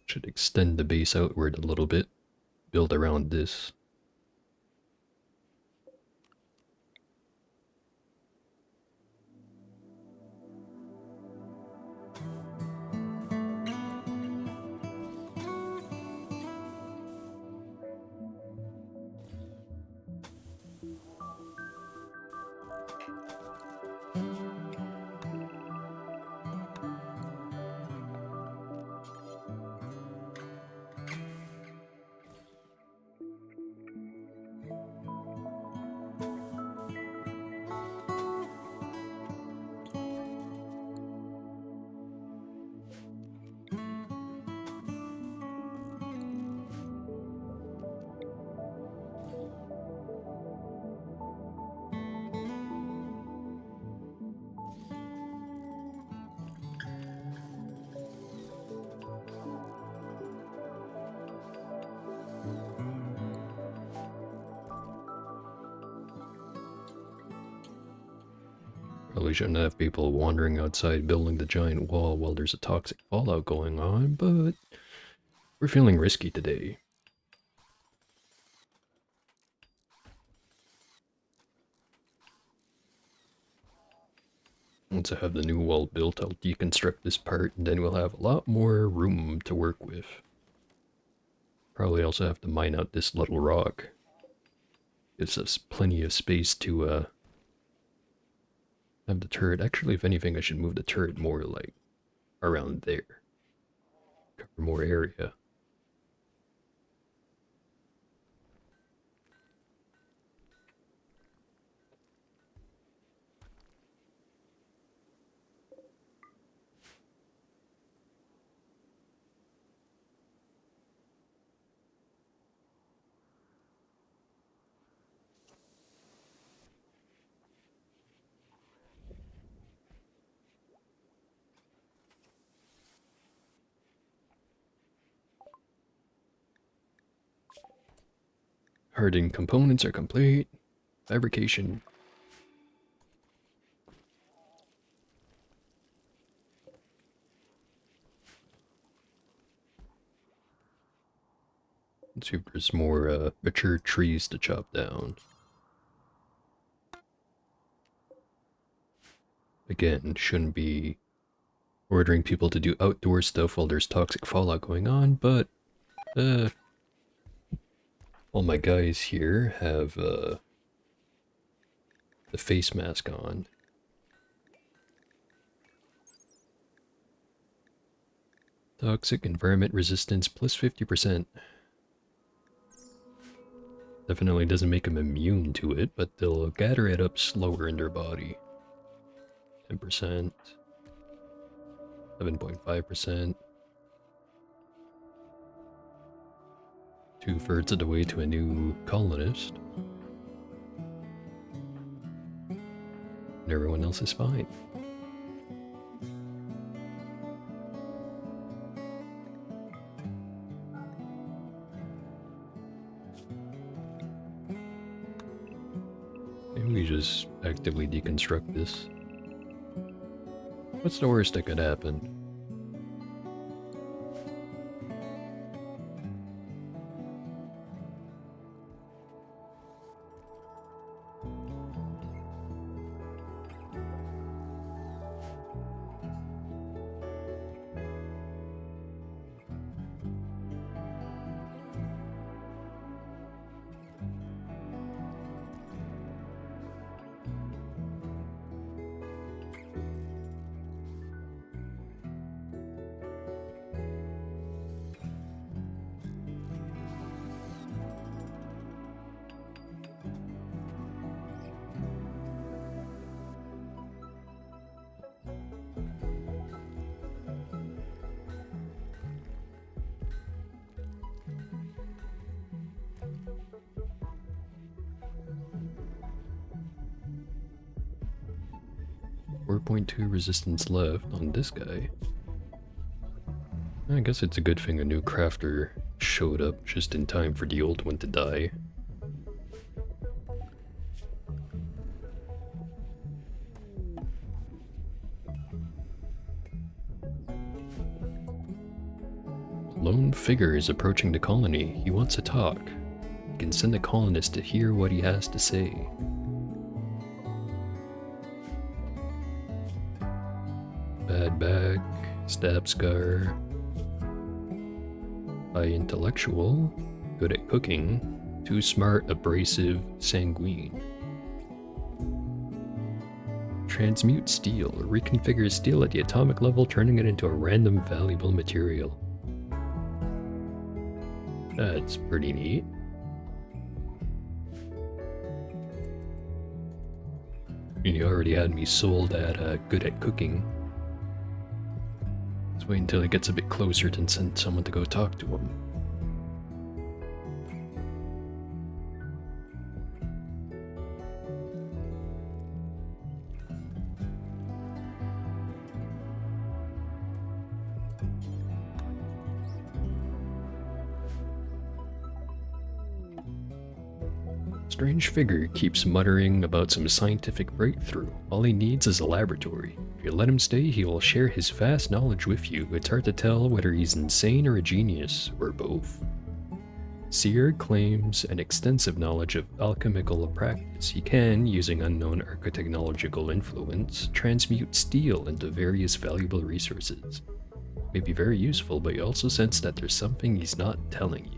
Should extend the base outward a little bit. Build around this. Probably shouldn't have people wandering outside building the giant wall while there's a toxic fallout going on, but we're feeling risky today. Once I have the new wall built, I'll deconstruct this part, and then we'll have a lot more room to work with. Probably also have to mine out this little rock. Gives us plenty of space to have the turret. Actually, if anything, I should move the turret more like around there. Cover more area. Hardened components are complete. Fabrication. Let's see if there's more mature trees to chop down. Again, shouldn't be ordering people to do outdoor stuff while there's toxic fallout going on, but all my guys here have the face mask on. Toxic environment resistance plus 50%. Definitely doesn't make them immune to it, but they'll gather it up slower in their body. 10%. 7.5%. 2/3 of the way to a new colonist. And everyone else is fine. Maybe we just actively deconstruct this. What's the worst that could happen? .2 resistance left on this guy. I guess it's a good thing a new crafter showed up just in time for the old one to die. Lone figure is approaching the colony. He wants to talk. You can send a colonist to hear what he has to say. Bad back, stab scar. High intellectual, good at cooking, too smart, abrasive, sanguine. Transmute steel, reconfigures steel at the atomic level, turning it into a random valuable material. That's pretty neat. You already had me sold at good at cooking. Let's wait until he gets a bit closer to send someone to go talk to him. Strange figure keeps muttering about some scientific breakthrough. All he needs is a laboratory. If you let him stay, he will share his vast knowledge with you. It's hard to tell whether he's insane or a genius, or both. Seer claims an extensive knowledge of alchemical practice. He can, using unknown architechnological influence, transmute steel into various valuable resources. May be very useful, but you also sense that there's something he's not telling you.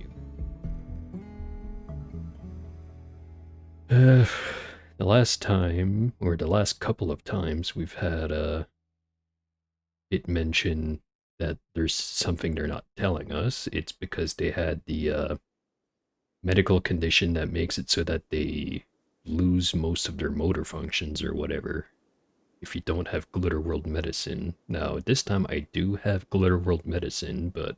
The last time, or the last couple of times, we've had it mention that there's something they're not telling us. It's because they had the medical condition that makes it so that they lose most of their motor functions or whatever if you don't have Glitter World medicine. Now, this time I do have Glitter World medicine, but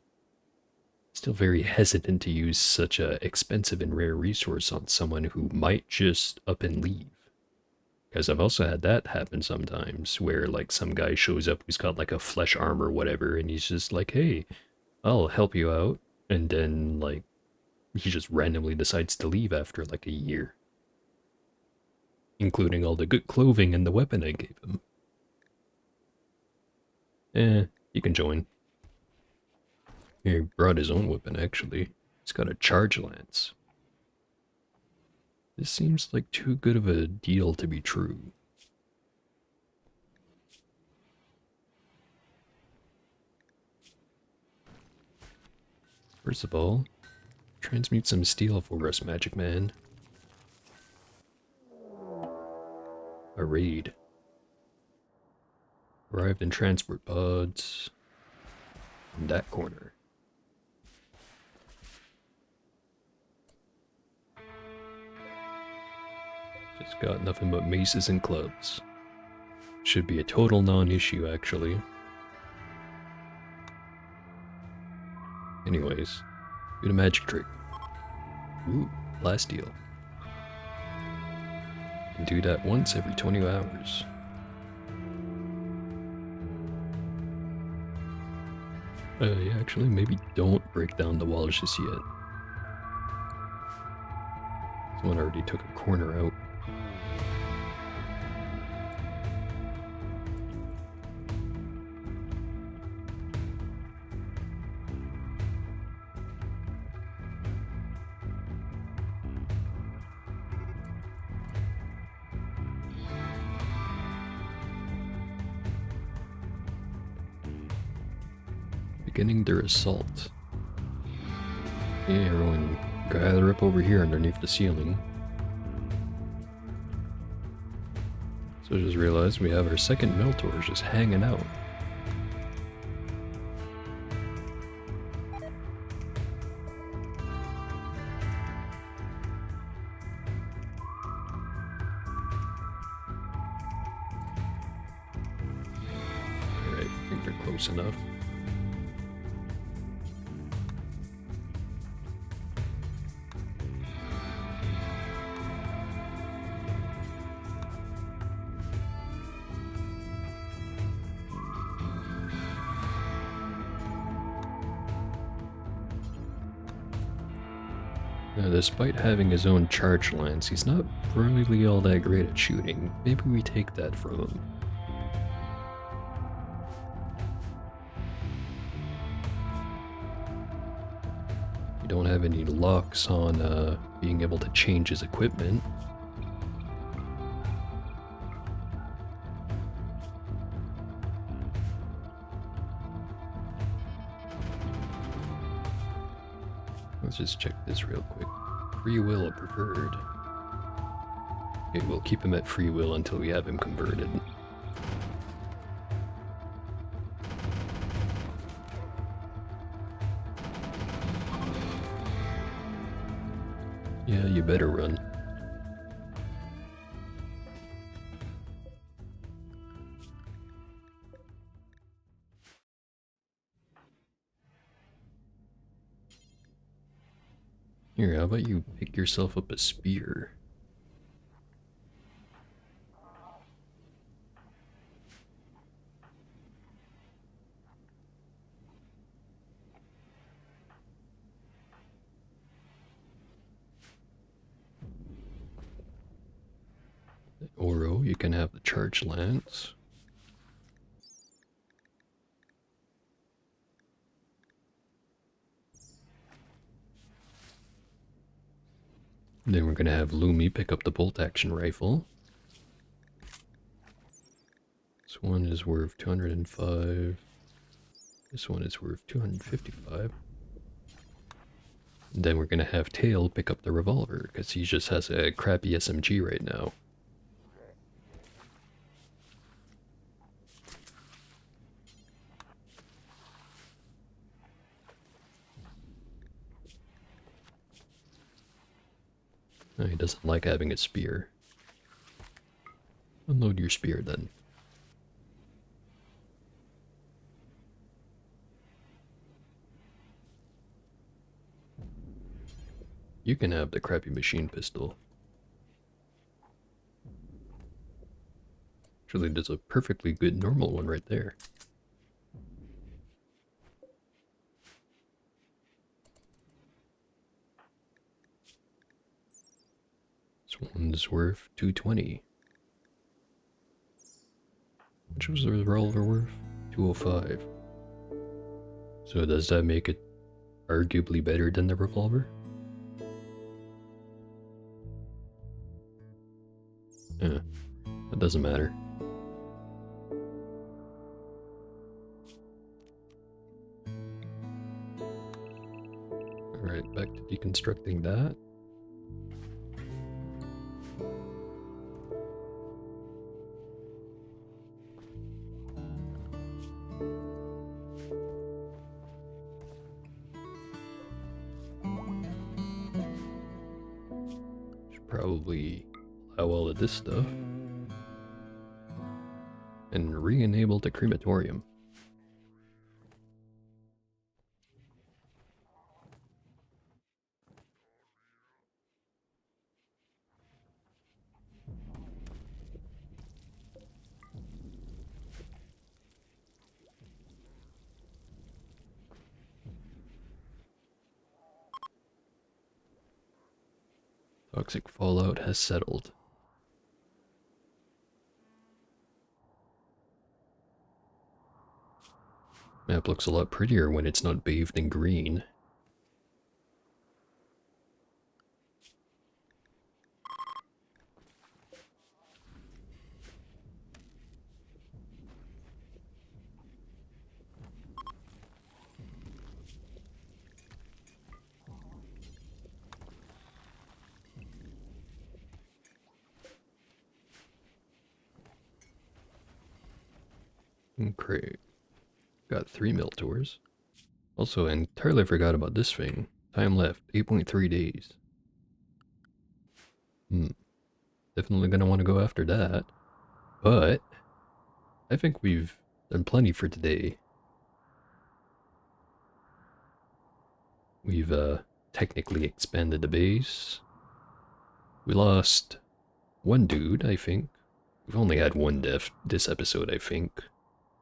still very hesitant to use such a expensive and rare resource on someone who might just up and leave. Because I've also had that happen sometimes, where like some guy shows up who's got like a flesh arm or whatever, and he's just like, hey, I'll help you out. And then like, he just randomly decides to leave after like a year. Including all the good clothing and the weapon I gave him. You can join. He brought his own weapon, actually. It's got a charge lance. This seems like too good of a deal to be true. First of all, transmute some steel for us, Magic Man. A raid. Arrived in transport pods. In that corner. Just got nothing but maces and clubs. Should be a total non-issue, actually. Anyways, do the magic trick. Ooh, last deal. And do that once every 20 hours. Yeah, actually, maybe don't break down the walls just yet. This one already took a corner out. Beginning their assault. Yeah, everyone gather up over here underneath the ceiling. So I just realized we have our second Meltor just hanging out. Alright, I think they're close enough. Despite having his own charge lance, he's not really all that great at shooting. Maybe we take that from him. We don't have any locks on being able to change his equipment. Let's just check this real quick. Free will preferred. Okay, we'll keep him at free will until we have him converted. Yeah, you better run. Here, how about you pick yourself up a spear? Oro, you can have the charge lance. Then we're gonna have Lumi pick up the bolt action rifle. This one is worth 205. This one is worth 255. And then we're gonna have Tail pick up the revolver, because he just has a crappy SMG right now. Oh, he doesn't like having a spear. Unload your spear then. You can have the crappy machine pistol. Actually, there's a perfectly good normal one right there. This one's worth 220. Which was the revolver worth? 205. So does that make it arguably better than the revolver. Yeah, it doesn't matter. Alright, back to deconstructing that. Should probably allow all of this stuff. And re-enable the crematorium. Toxic fallout has settled. Map looks a lot prettier when it's not bathed in green. Great. Got 3 mill tours. Also, I entirely forgot about this thing. Time left, 8.3 days. Definitely gonna want to go after that. But I think we've done plenty for today. We've technically expanded the base. We lost one dude, I think. We've only had one death this episode, I think.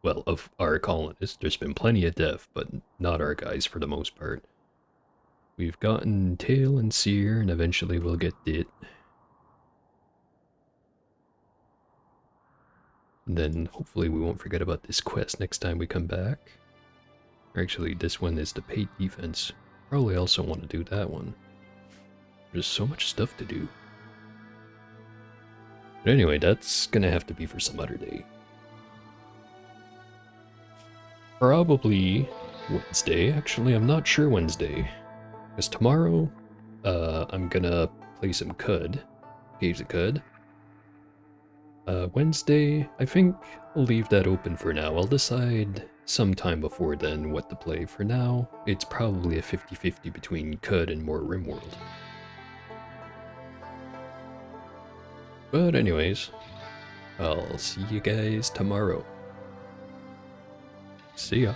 Well, of our colonists. There's been plenty of death, but not our guys for the most part. We've gotten Tail and Seer, and eventually we'll get Dit. And then hopefully we won't forget about this quest next time we come back. Actually, this one is the paid defense. Probably also want to do that one. There's so much stuff to do. But anyway, that's gonna have to be for some other day. Probably Wednesday. Actually, I'm not sure Wednesday. Because tomorrow, I'm gonna play some Cud. Caves of Cud. Wednesday, I think I'll leave that open for now. I'll decide sometime before then what to play. For now, it's probably a 50-50 between Cud and more RimWorld. But anyways, I'll see you guys tomorrow. See ya.